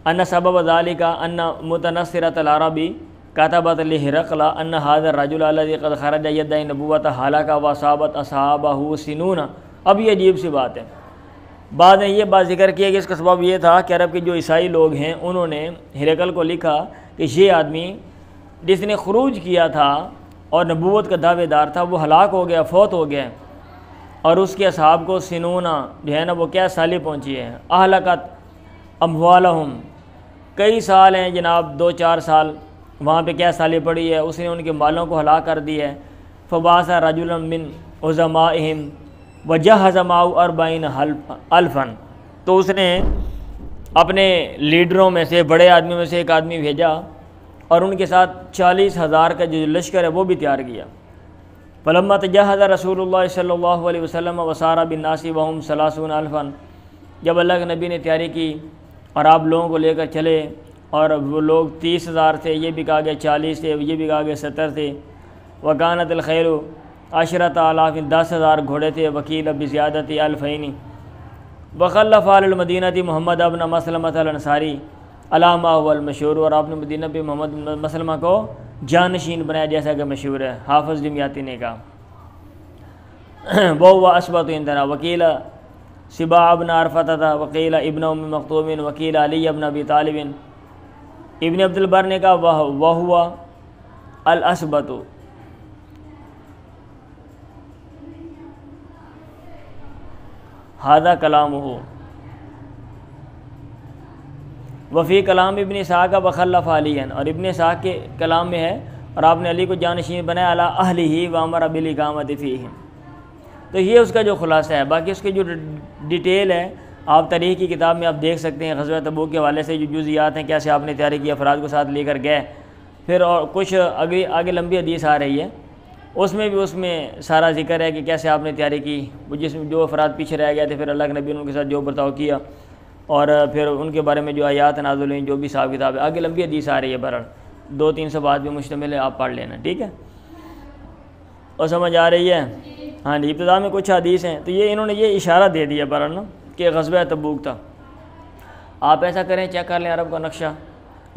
ان سبب ذلك ان متنصرۃ العرب كتبت لهرقل ان هذا الرجل الذي قد خرج يدعي النبوة هلك واصابت اصحابه سنون۔ اب یہ عجیب سی بات ہے، بعد نے یہ بات ذکر کی ہے کہ اس کا سبب یہ تھا کہ عرب کے جو عیسائی لوگ ہیں انہوں نے ہرقل کو لکھا کہ یہ آدمی جس نے خروج کیا تھا اور نبوت کا دعوے دار تھا وہ ہلاک ہو گیا، فوت ہو گیا، اور اس کے اصحاب کو سنونا جو ہے نا وہ کیا سالی پہنچی ہے، اہلکت اموالہم، کئی سال ہیں جناب، 2-4 سال وہاں پہ کیا سالی پڑی ہے، اس نے ان کے مالوں کو ہلاک کر دی ہے۔ فبعث رجلا من عظمائہم وجہز معه 40 الفا، تو اس نے اپنے لیڈروں میں سے، بڑے آدمیوں میں سے ایک آدمی بھیجا اور ان کے ساتھ 40,000 کا جو لشکر ہے وہ بھی تیار کیا۔ فلما تجہز رسول اللہ صلی اللہ علیہ وسلم وسار بالناس وهم 30 الفا، جب اللہ کے نبی نے تیاری کی اور آپ لوگوں کو لے کر چلے، اور وہ لوگ 30,000 تھے، یہ بھی کہا گیا 40 تھے، یہ بھی کہا گیا 70 تھے۔ وکانت الخیل 10,000، 10,000 گھوڑے تھے، وکیل بزیادت 2000۔ وخلف علی المدینہ محمد ابن مسلمۃ الانصاری علامہ المشہور، اور آپ نے مدینہ پہ محمد بن مسلمہ کو جانشین بنایا جیسا کہ مشہور ہے، حافظ دمیاطی نے کہا۔ وہ اثبت عندنا، وکیل سباع ابن عرفتہ، وکیل ابن ام مکتوم، وکیل علی ابن ابی طالب۔ ابن عبد البر نے کہا وہو الاثبت، ہذا کلامہ، وفی کلام ابن اسحاق وخلف علیًا، اور ابن اسحاق کے کلام میں ہے اور آپ نے علی کو جانشین بنایا علی اہلہ وامر بالاقامۃ فیہم۔ تو یہ اس کا جو خلاصہ ہے، باقی اس کی جو ڈیٹیل ہے آپ تاریخ کی کتاب میں آپ دیکھ سکتے ہیں، غزوہ تبوک کے حوالے سے جو جزیات ہیں، کیسے آپ نے تیاری کی، افراد کو ساتھ لے کر گئے، پھر اور کچھ آگے لمبی حدیث آ رہی ہے، اس میں سارا ذکر ہے کہ کیسے آپ نے تیاری کی، جس میں جو افراد پیچھے رہ گئے تھے، پھر اللہ کے نبی نے ان کے ساتھ جو برتاؤ کیا، اور پھر ان کے بارے میں جو آیات نازل ہوئیں، جو بھی حساب کتاب ہے، آگے لمبی حدیث آ رہی ہے، بہرحال 200-300 بات بھی مشتمل ہے، آپ پڑھ لینا، ٹھیک ہے، اور سمجھ آ رہی ہے؟ ہاں جی، ابتدا میں کچھ حدیث ہیں، تو یہ انہوں نے یہ اشارہ دے دیا بہرحال نا کہ غزوہ تبوک تھا۔ آپ ایسا کریں، چیک کر لیں عرب کا نقشہ،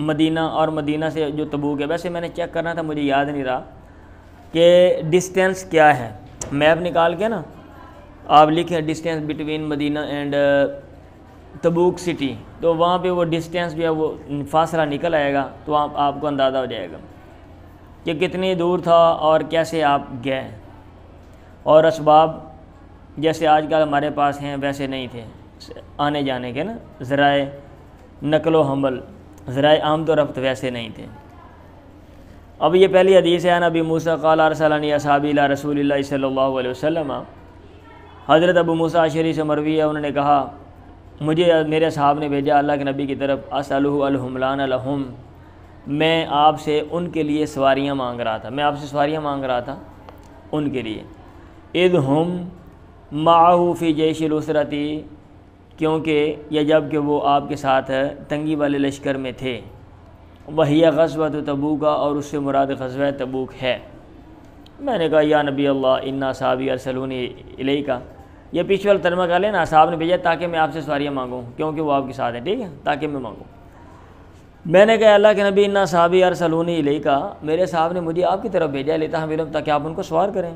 مدینہ اور مدینہ سے جو تبوک ہے، ویسے میں نے چیک کرنا تھا، مجھے یاد نہیں رہا کہ ڈسٹینس کیا ہے، میپ نکال کے نا آپ لکھیں distance between Medina and Tabuk city, تو وہاں پہ وہ ڈسٹینس جو ہے وہ فاصلہ نکل آئے گا، تو آپ کو اندازہ ہو جائے گا کہ کتنی دور تھا اور کیسے آپ گئے، اور اسباب جیسے آج کل ہمارے پاس ہیں ویسے نہیں تھے، آنے جانے کے نا ذرائع نقل و حمل، ذرائع آمد و رفت ویسے نہیں تھے۔ اب یہ پہلی حدیث ہے، نبی موسیٰ قال ارسلنی اصحابی الی رسول اللہ صلی اللہ علیہ وسلم، حضرت ابو موسیٰ اشعری سے مروی ہے، انہوں نے کہا مجھے میرے صحاب نے بھیجا اللہ کے نبی کی طرف، اسألہ الحملان لہم، میں آپ سے ان کے لیے سواریاں مانگ رہا تھا، میں آپ سے سواریاں مانگ رہا تھا ان کے لیے، اذ ہم معہ فی جیش الاسرتی، کیونکہ یہ جب کہ وہ آپ کے ساتھ تنگی والے لشکر میں تھے، وہی غزوہ تبوک، اور اس سے مراد غزوہ تبوک ہے۔ میں نے کہا یا نبی اللہ ان اصحابی ارسلونی الیک، یہ پیچھے والا ترجمہ کر لینا، صاحب نے بھیجا تاکہ میں آپ سے سواریاں مانگوں، کیونکہ وہ آپ کے ساتھ ہیں، ٹھیک ہے، تاکہ میں مانگوں۔ میں نے کہا اللہ کے نبی ان اصحابی ارسلونی الیک، میرے صاحب نے مجھے آپ کی طرف بھیجا، لتحملہم، تاکہ آپ ان کو سوار کریں۔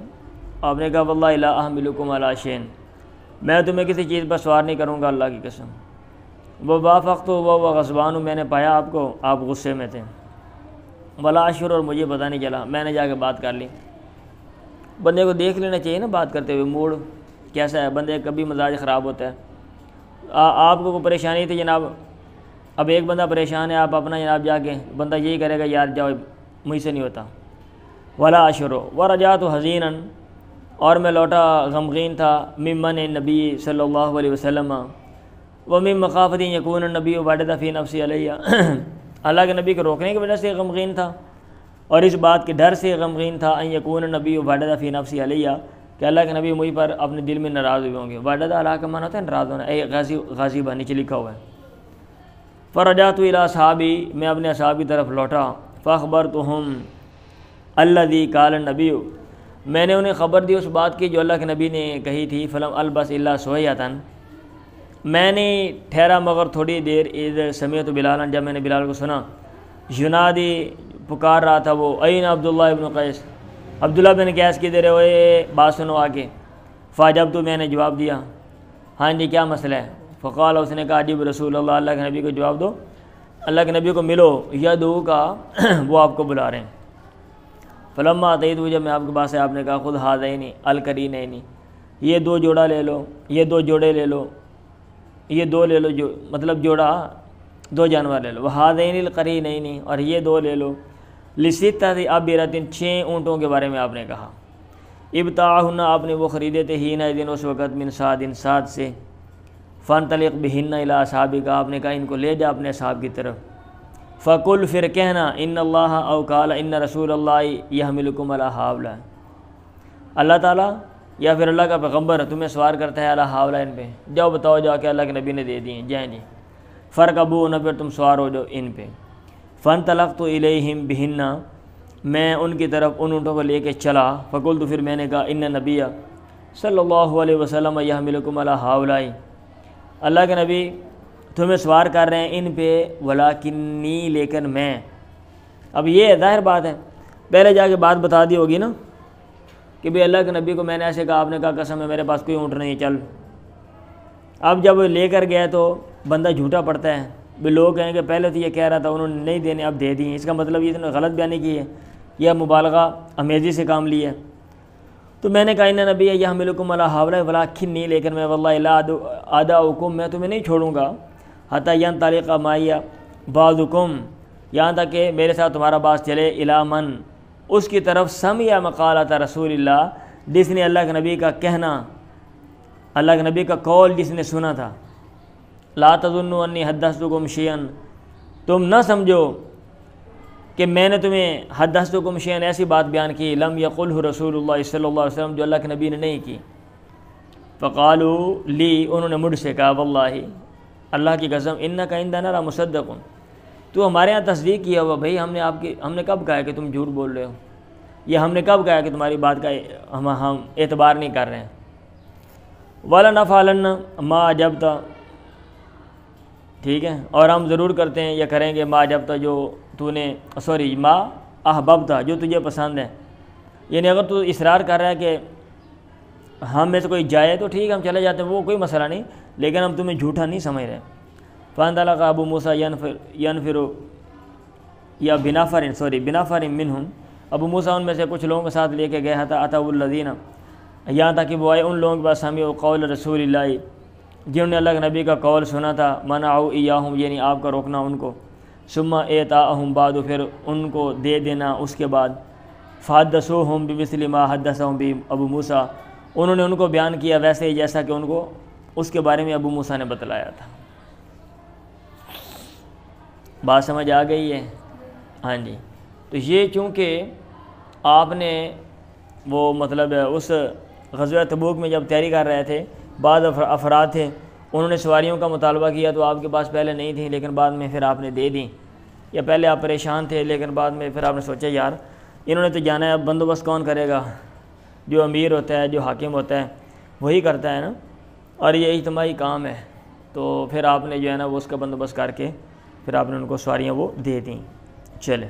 آپ نے کہا واللہ لا احملکم علی شیء، میں تمہیں کسی چیز پر سوار نہیں کروں گا، اللہ کی قسم۔ وہ وافقت وہ غضبان، میں نے پایا آپ کو، آپ غصے میں تھے، ولا اشعر، اور مجھے پتہ نہیں چلا، میں نے جا کے بات کر لی۔ بندے کو دیکھ لینا چاہیے نا بات کرتے ہوئے، موڈ کیسا ہے، بندے کبھی مزاج خراب ہوتا ہے۔ آپ کو کوئی پریشانی تھی جناب، اب ایک بندہ پریشان ہے، آپ اپنا جناب جا کے بندہ یہی کرے گا یار جاؤ مجھ سے نہیں ہوتا، ولا اشعر ورجعت حزینا، اور میں لوٹا غمگین تھا، ممن نبی صلی اللہ علیہ وسلم، ومن مخافت یکون النبی وبعد فی نفسی علیہ، اللہ کے نبی کو روکنے کی وجہ سے غمگین تھا اور اس بات کے ڈر سے غمگین تھا ان یکون نبی وعدہ فی نفسی علیہ کہ اللہ کے نبی مجھ پر اپنے دل میں ناراض ہوئے ہوں گے. وعدہ اللہ کا معنی ہوتا ہے ناراض ہونا. غاضبہ نیچے لکھا ہوا ہے. فرجعت الی اصحابی میں اپنے اصحاب کی طرف لوٹا. فاخبرتہم الذی قال النبی میں نے انہیں خبر دی اس بات کی جو اللہ کے نبی نے کہی تھی. فلم البس الا سویۃ میں نے ٹھہرا مگر تھوڑی دیر. اذ سمعت بلالا جب میں نے بلال کو سنا ینادی پکار رہا تھا وہ این عبداللہ ابن قیس عبداللہ بن قیس کی دیر ہوئے بات سنو آگے. فاجب تو میں نے جواب دیا ہاں جی کیا مسئلہ ہے. فقال اس نے کہا عجیب رسول اللہ اللہ کے نبی کو جواب دو اللہ کے نبی کو ملو یدعو کا وہ آپ کو بلا رہے ہیں. فلما اتیت جب میں آپ کے پاس ہے آپ نے کہا خود ہذین القرینین یہ دو جوڑا لے لو یہ دو جوڑے لے لو یہ دو لے لو جو مطلب جوڑا دو جانور لے لو. وہذین القرینین اور یہ دو لے لو. لستۃ ابرۃ 6 اونٹوں کے بارے میں آپ نے کہا. ابتاعہن آپ نے وہ خریدے تھے ہین دن اس وقت من سعد سے. فانطلق بہن الی اصحابک آپ نے کہا ان کو لے جا اپنے اصحاب کی طرف. فقل پھر کہنا ان اللہ او قال ان رسول اللہ یحملکم علی ہؤلاء اللہ تعالیٰ یا پھر اللہ کا پیغمبر تمہیں سوار کرتا ہے علی ہؤلاء ان پہ. جاؤ بتاؤ جا کہ اللہ کے نبی نے دے دیے جائیں جی. فرکبوا پھر تم سوار ہو جاؤ ان پہ. فانطلقت الیہم بہن میں ان کی طرف ان اونٹوں کو لے کے چلا. فقلت پھر میں نے کہا ان نبی صلی اللہ علیہ وسلم یحملکم علی ہؤلاء اللہ کے نبی تمہیں سوار کر رہے ہیں ان پہ. ولیکنی لیکن میں اب یہ ظاہر بات ہے پہلے جا کے بات بتا دی ہوگی نا کہ بھئی اللہ کے نبی کو میں نے ایسے کہا آپ نے کہا قسم ہے میرے پاس کوئی اونٹ نہیں چل. اب جب لے کر گئے تو بندہ جھوٹا پڑتا ہے. بھی لوگ کہیں کہ پہلے تو یہ کہہ رہا تھا انہوں نے نہیں دینے اب دے دی. اس کا مطلب یہ انہوں نے غلط بیانی کی ہے یا مبالغہ امیزی سے کام لی ہے. تو میں نے کہا ان نبی یحملکم علی ہؤلاء ولکنی لیکن میں واللہ لا ادعوکم میں تمہیں نہیں چھوڑوں گا حتی ینطلق معی بعضکم یہاں تک کہ میرے ساتھ تمہارا باز چلے الی من اس کی طرف سمع مقالۃ رسول اللہ جس نے اللہ کے نبی کا کہنا اللہ کے نبی کا قول جس نے سنا تھا. لا تظنوا انی حدثتکم شیئا تم نہ سمجھو کہ میں نے تمہیں حدثتکم شیئا ایسی بات بیان کی لم یقلہ رسول اللہ صلی اللہ علیہ وسلم جو اللہ کے نبی نے نہیں کی. فقالوا لی انہوں نے مجھ سے کہا واللہ اللہ کی قسم انک عندنا لمصدق تو ہمارے ہاں تصدیق کیا ہوا بھائی ہم نے کب کہا ہے کہ تم جھوٹ بول رہے ہو یا ہم نے کب کہا ہے کہ تمہاری بات کا ہم اعتبار نہیں کر رہے ہیں. وَلَنَفْعَلَنَّ مَا أَجَبْتَ ٹھیک ہے اور ہم ضرور کرتے ہیں یا کریں گے ما اجبت جو تو نے ما احببت جو تجھے پسند ہے. یعنی اگر تو اصرار کر رہا ہے کہ ہم میں سے کوئی جائے تو ٹھیک ہم چلے جاتے ہیں وہ کوئی مسئلہ نہیں لیکن ہم تمہیں جھوٹا نہیں سمجھ رہے. فانطلق ابو موسیٰ ینفر یا بنفر منہم ابو موسیٰ ان میں سے کچھ لوگوں کے ساتھ لے کے گئے تھا. اتوا الذین یہاں تک کہ وہ آئے ان لوگوں کے پاس سمعوا قول رسول اللہ جنہوں نے اللہ کے نبی کا قول سنا تھا. منعوا ایاہم یعنی آپ کا روکنا ان کو. ثم اعطاءہم بعد پھر ان کو دے دینا اس کے بعد. فحدثوہم بمثل ما حدثہم بہ ابو موسیٰ انہوں نے ان کو بیان کیا ویسے ہی جیسا کہ ان کو اس کے بارے میں ابو موسیٰ نے بتلایا تھا. بات سمجھ آ گئی ہے ہاں جی. تو یہ چونکہ آپ نے وہ مطلب اس غزوہ تبوک میں جب تیاری کر رہے تھے بعض افراد تھے انہوں نے سواریوں کا مطالبہ کیا تو آپ کے پاس پہلے نہیں تھیں لیکن بعد میں پھر آپ نے دے دیں یا پہلے آپ پریشان تھے لیکن بعد میں پھر آپ نے سوچا یار انہوں نے تو جانا ہے اب بندوبست کون کرے گا. جو امیر ہوتا ہے جو حاکم ہوتا ہے وہی کرتا ہے نا اور یہ اجتماعی کام ہے. تو پھر آپ نے جو ہے نا وہ اس کا بندوبست کر کے پھر آپ نے ان کو سواریاں وہ دے دیں. چلے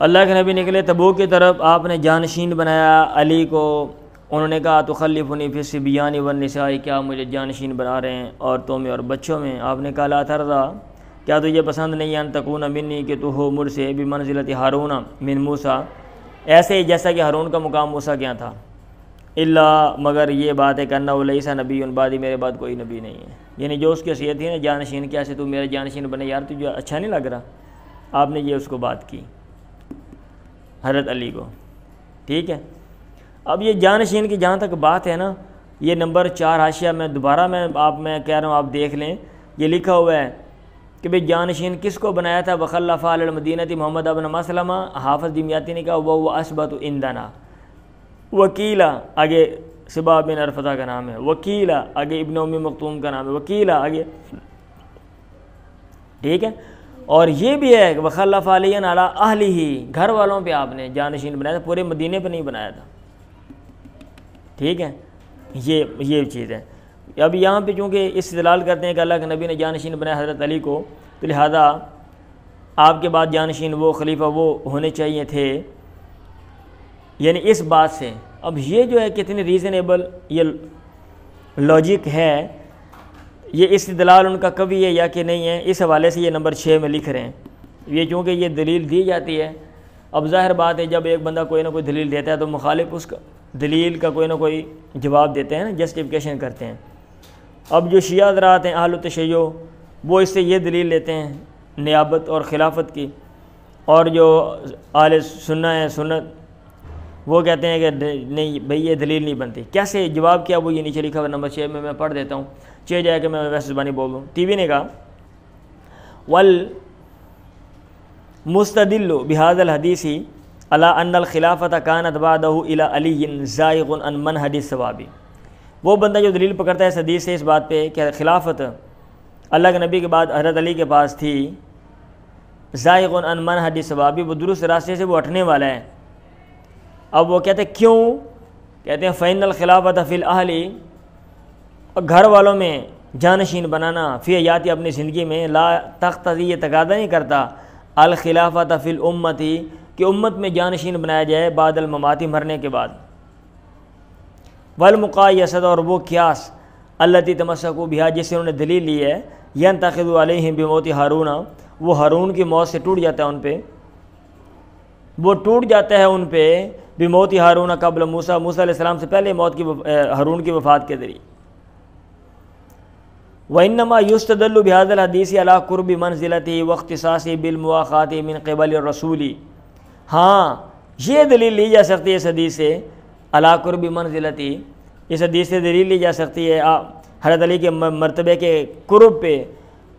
اللہ کے نبی نکلے تبوک کی طرف. آپ نے جانشین بنایا علی کو. انہوں نے کہا تخلفنی فی الصبیان والنساء کیا مجھے جانشین بنا رہے ہیں عورتوں میں اور بچوں میں. آپ نے کہا لا ترضیٰ کیا تجھے پسند نہیں ان تکون منی کہ تو ہو مجھ سے بمنزلت ہارون من موسیٰ ایسے ہی جیسا کہ ہارون کا مقام موسیٰ کیا تھا. الا مگر یہ بات ہے کہ انہ لیس نبی بعدی میرے بعد کوئی نبی نہیں ہے. یعنی جو اس کی حیثیت تھی نا جانشین کیسے تو میرے جانشین بنے یار تجھے اچھا نہیں لگ رہا. آپ نے یہ اس کو بات کی. حضرت علی کو، ٹھیک ہے۔ اب یہ جانشین کی جہاں تک بات ہے نا، یہ نمبر 4 حاشیہ میں دوبارہ میں کہہ رہا ہوں آپ دیکھ لیں، یہ لکھا ہوا ہے کہ بھئی جانشین کس کو بنایا تھا؟ وخلف علی المدینہ محمد ابن مسلمہ، حافظ دمیاطی نے کہا وہ اثبت عندنا، وکیلا آگے صبا بن عرفتہ کا نام ہے، وکیلا آگے ابن ام مکتوم کا نام ہے، وکیلا آگے، ٹھیک ہے۔ اور یہ بھی ہے کہ وخلف علی علی اہلہ، گھر والوں پہ آپ نے جانشین بنایا تھا، پورے مدینے پہ نہیں بنایا تھا، ٹھیک ہے۔ یہ چیز ہے۔ اب یہاں پہ چونکہ استدلال کرتے ہیں کہ اللہ کے نبی نے جانشین بنایا حضرت علی کو، تو لہذا آپ کے بعد جانشین وہ خلیفہ وہ ہونے چاہیے تھے، یعنی اس بات سے۔ اب یہ جو ہے کتنی ریزنیبل یہ لاجک ہے، یہ استدلال ان کا کبھی ہے یا کہ نہیں ہے، اس حوالے سے یہ نمبر 6 میں لکھ رہے ہیں۔ یہ چونکہ یہ دلیل دی جاتی ہے، اب ظاہر بات ہے جب ایک بندہ کوئی نہ کوئی دلیل دیتا ہے تو مخالف اس کا دلیل کا کوئی نہ کوئی جواب دیتے ہیں، جسٹیفیکیشن کرتے ہیں۔ اب جو شیعہ حضرات ہیں اہل التشیع، وہ اس سے یہ دلیل لیتے ہیں نیابت اور خلافت کی، اور جو اہل سنہ ہیں سنت، وہ کہتے ہیں کہ نہیں بھئی یہ دلیل نہیں بنتی۔ کیسے جواب کیا وہ یہ نیچے لکھا ہوا نمبر 6 میں پڑھ دیتا ہوں، چاہے جائے کہ میں ویسے زبانی بول دوں۔ ٹی وی نے کہا والمستدل بهذا الحدیث علی ان الخلافۃ کانت بعدہ الی علی زائغ عن منہج الصواب، وہ بندہ جو دلیل پکڑتا ہے اس حدیث سے اس بات پہ کہ خلافت اللہ کے نبی کے بعد حضرت علی کے پاس تھی، زائغ عن منہج الصواب، وہ درست راستے سے وہ ہٹنے والا ہے۔ اب وہ کہتے ہیں کیوں؟ کہتے ہیں فإن الخلافۃ فی الاہل، گھر والوں میں جانشین بنانا، فی حیاتی اپنی زندگی میں، لا تقتضی، یہ تقاضا نہیں کرتا، الخلافۃ فی الامتی، کہ امت میں جانشین بنایا جائے بعد المماتی، مرنے کے بعد، والمقایسۃ، اور وہ قیاس، التی تمسکوا بہا، جس سے انہوں نے دلیل لی ہے، ینتقض علیہم بموت ہارون، وہ ہارون کی موت سے ٹوٹ جاتا ہے ان پہ، وہ ٹوٹ جاتا ہے ان پہ بموت ہارون قبل موسیٰ، موسیٰ علیہ السلام سے پہلے موت کی ہارون کی وفات کے ذریعے۔ وَإِنَّمَا يُسْتَدَلُّ بِهَذَا الْحَدِيثِ عَلَىٰ قُرْبِ مَنْزِلَتِهِ وَاخْتِصَاصِهِ بِالْمُوَاخَاةِ مِنْ قِبَلِ الرَّسُولِ، ہاں یہ دلیل لی جا سکتی ہے اس حدیث سے، عَلَىٰ قُرْبِ مَنْزِلَتِهِ، اس حدیث سے دلیل لی جا سکتی ہے حضرت علی کے مرتبے کے قرب پہ،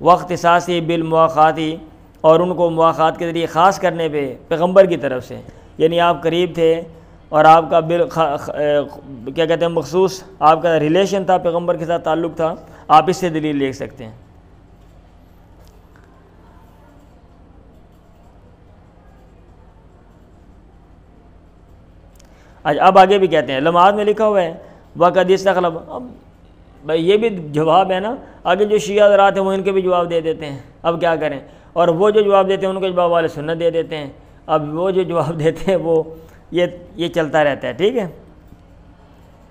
وَاخْتِصَاصِهِ بِالْمُوَاخَاةِ، اور ان کو مواخات کے ذریعے خاص کرنے پہ پیغمبر کی طرف سے، یعنی آپ قریب تھے اور آپ کا کیا کہتے ہیں مخصوص آپ کا ریلیشن تھا، پیغمبر کے ساتھ تعلق تھا، آپ اس سے دلیل لے سکتے ہیں۔ اب آگے بھی کہتے ہیں، لمحات میں لکھا ہوا ہے وَقَدْ اسْتَخْلَفَ، اب بھائی یہ بھی جواب ہے نا، آگے جو شیعہ حضرات ہیں وہ ان کے بھی جواب دے دیتے ہیں، اب کیا کریں، اور وہ جو جواب دیتے ہیں ان کو جواب والے سنت دے دیتے ہیں، اب وہ جو جواب دیتے ہیں وہ یہ چلتا رہتا ہے، ٹھیک ہے۔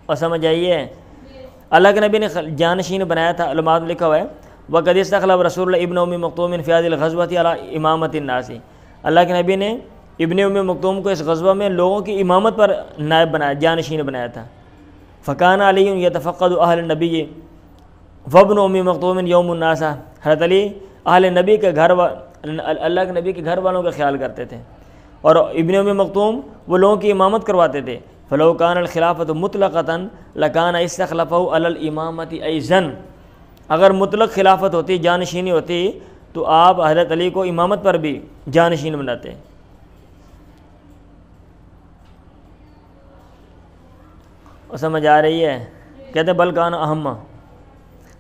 اور سمجھ آئیے، اللہ کے نبی نے جانشین بنایا تھا، علماء میں لکھا ہوا ہے وَقَدْ اسْتَخْلَفَ رسول اللہ ابن ام مکتوم فی هذه الغزوۃ علی امامۃ الناس، اللہ کے نبی نے ابن ام مکتوم کو اس غزوہ میں لوگوں کی امامت پر نائب بنایا، جانشین بنایا تھا۔ فکان علی یتفقد اہل النبی وابن ام مکتوم یوم الناس، حضرت علی اہل نبی کے اللہ کے نبی کے گھر والوں کا خیال کرتے تھے، اور ابن ام مکتوم وہ لوگوں کی امامت کرواتے تھے۔ فلو کان الخلافۃ مطلقۃ لکان استخلفہ علی الامامۃ ایضا، اگر مطلق خلافت ہوتی، جانشینی ہوتی، تو آپ حضرت علی کو امامت پر بھی جانشین بناتے۔ اور سمجھ آ رہی ہے؟ کہتے بل کان اہم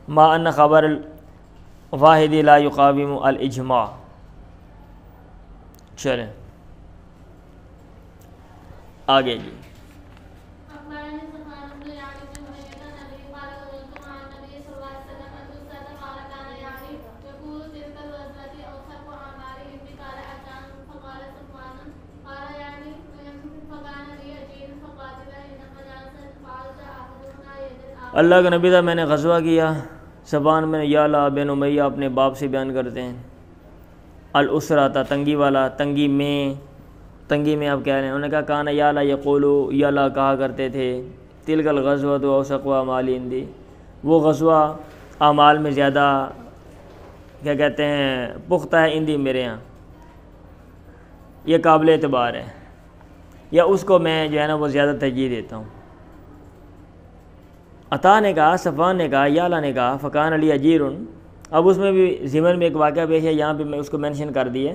ما ان خبر الواحد لا یقاوم الاجماع۔ چلیں آگے جی، اللہ کے نبی تھا، میں نے غزوہ کیا، زبان میں یالا بن امیہ اپنے باپ سے بیان کرتے ہیں، الاسرا تھا تنگی والا، تنگی میں آپ کہہ رہے ہیں، انہوں نے کہا کانا یالا یقولو، یالا کہا کرتے تھے، تلک الغزوۃ اوثق اعمال عندی، وہ غزوہ اعمال میں زیادہ کیا کہتے ہیں پختہ ہے عندی، میرے ہاں، یہ قابل اعتبار ہے۔ یا اس کو میں جو ہے نا وہ زیادہ ترجیح دیتا ہوں۔ عطا نے کہا، صفوان نے کہا، یعلا نے کہا فکان علی اجیرن، اب اس میں بھی ضمن میں ایک واقعہ پیش ہے، یہاں پہ میں اس کو مینشن کر دی ہے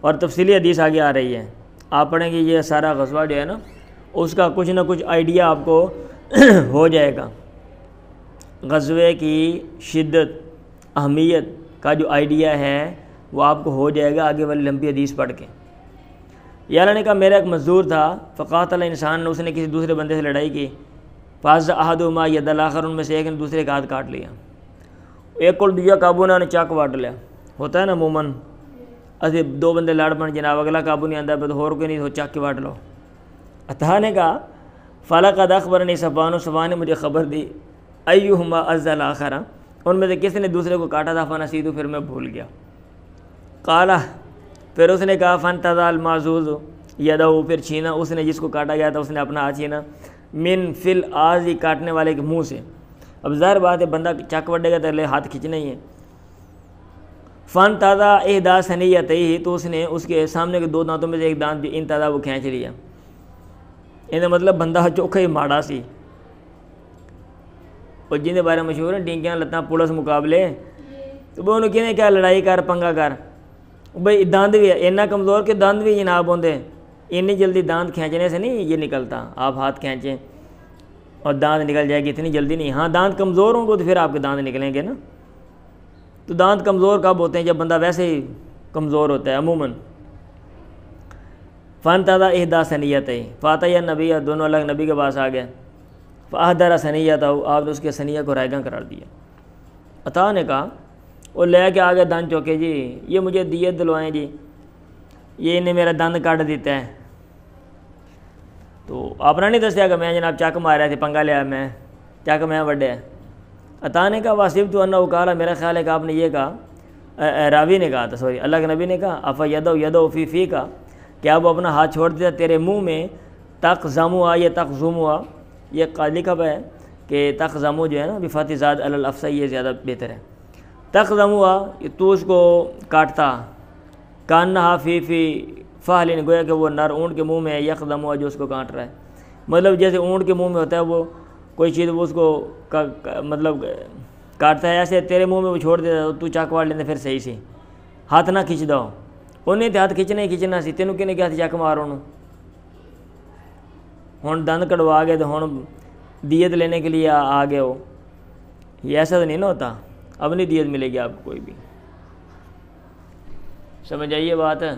اور تفصیلی حدیث آگے آ رہی ہے، آپ پڑھیں گے یہ سارا غزوہ جو ہے نا اس کا کچھ نہ کچھ آئیڈیا آپ کو ہو جائے گا، غزوے کی شدت اہمیت کا جو آئیڈیا ہے وہ آپ کو ہو جائے گا آگے والی لمبی حدیث پڑھ کے۔ یعلا نے کہا میرا ایک مزدور تھا، فقاتل انسان نے، اس نے کسی دوسرے بندے سے لڑائی کی، فاز احدہما ید الاخر، ان میں سے ایک نے دوسرے کا ہاتھ کاٹ لیا، ایک کو دیا قابو نہ، نے چاک واٹ لیا، ہوتا ہے نا عموماً اسی دو بندے لڑ پڑ، جناب اگلا قابو نہیں آتا تو اور کوئی نہیں، تو چاک کے واٹ لو۔ عطا نے کہا فلقد اخبرنی صفوان، صفوان نے مجھے خبر دی، ایہما عز الاخر، ان میں سے کس نے دوسرے کو کاٹا تھا، فنسیت، پھر میں بھول گیا۔ قال، پھر اس نے کہا فانتزع المعزوز یدہ، پھر چھینا اس نے جس کو کاٹا گیا تھا اس نے اپنا ہاتھ چھینا، من فی الآذی، کاٹنے والے کے منہ سے۔ اب ظاہر بات ہے بندہ چک وڈے گا تو ہاتھ کھینچنا ہی ہے۔ فانتزع احدی ثنیتیہ، تو اس نے اس کے سامنے کے دو دانتوں میں سے ایک دانت انتزع وہ کھینچ لیا، یہ مطلب بندہ چوکھا ہی ماڑا سی، اور جن کے بارے میں مشہور ہیں ڈینکیاں لتاں پولیس مقابلے، تو وہ انہوں کہنے کیا لڑائی کر پنگا کر، بھئی داند بھی اتنا کمزور کہ داند بھی جناب ہوندے، اتنی جلدی داند کھینچنے سے نہیں یہ نکلتا، آپ ہاتھ کھینچیں اور داند نکل جائے گی، اتنی جلدی نہیں۔ ہاں داند کمزور ہوں گے تو پھر آپ کے داند نکلیں گے نا، تو داند کمزور کب ہوتے ہیں؟ جب بندہ ویسے ہی کمزور ہوتا ہے عموماً۔ فانتزع احدی ثنیتیہ فاتیا النبی، دونوں الگ نبی کے پاس آ گئے، فاحضر ثنیتہ، آپ نے اس کے ثنیہ کو رائیگاں قرار دیا۔ عطا نے کہا، وہ لے کے آگے دند چوکے، جی یہ مجھے دیت دلوائیں جی، یہ انہیں میرا دند کاٹ دیتا ہے، تو آپ نے نہیں دسیا کہ میں جناب چک مارا تھے، پنگا لیا میں چک میں وڈے۔ عطا نے کہا واسب تو انہو قال، میرا خیال ہے کہ آپ نے یہ کہا، راوی نے کہا تھا، سوری اللہ کے نبی نے کہا، افا یدو فی فی کا، کیا وہ اپنا ہاتھ چھوڑ دیتا تیرے منہ میں، تقزموا یا تقزموا، یہ لکھا ہے کہ تقزمو جو ہے نا بفتح زاد علی الافصح، یہ زیادہ بہتر ہے۔ تقزموا، تو اس کو کاٹتا، کانہا فی فہل، گویا کہ وہ نر اونٹ کے منہ میں ہے، یقدموا جو اس کو کاٹ رہا ہے، مطلب جیسے اونٹ کے منہ میں ہوتا ہے وہ کوئی چیز وہ اس کو مطلب کاٹتا ہے، ایسے تیرے منہ میں وہ چھوڑ دیتا تو چاک واڑ لیندے، پھر صحیح سی ہاتھ نہ کھچ دو، انہیں تو ہاتھ کھچنا ہی کھچنا سی، تینوں کہنے کیا تھی چک مارو انہوں، ہوں دند کٹوا گئے تو ہوں دیت لینے کے لیے آ گئے ہو، یہ ایسا تو نہیں نا ہوتا، اب نہیں دیت ملے گی آپ کو کوئی بھی، سمجھ آئیے بات ہے۔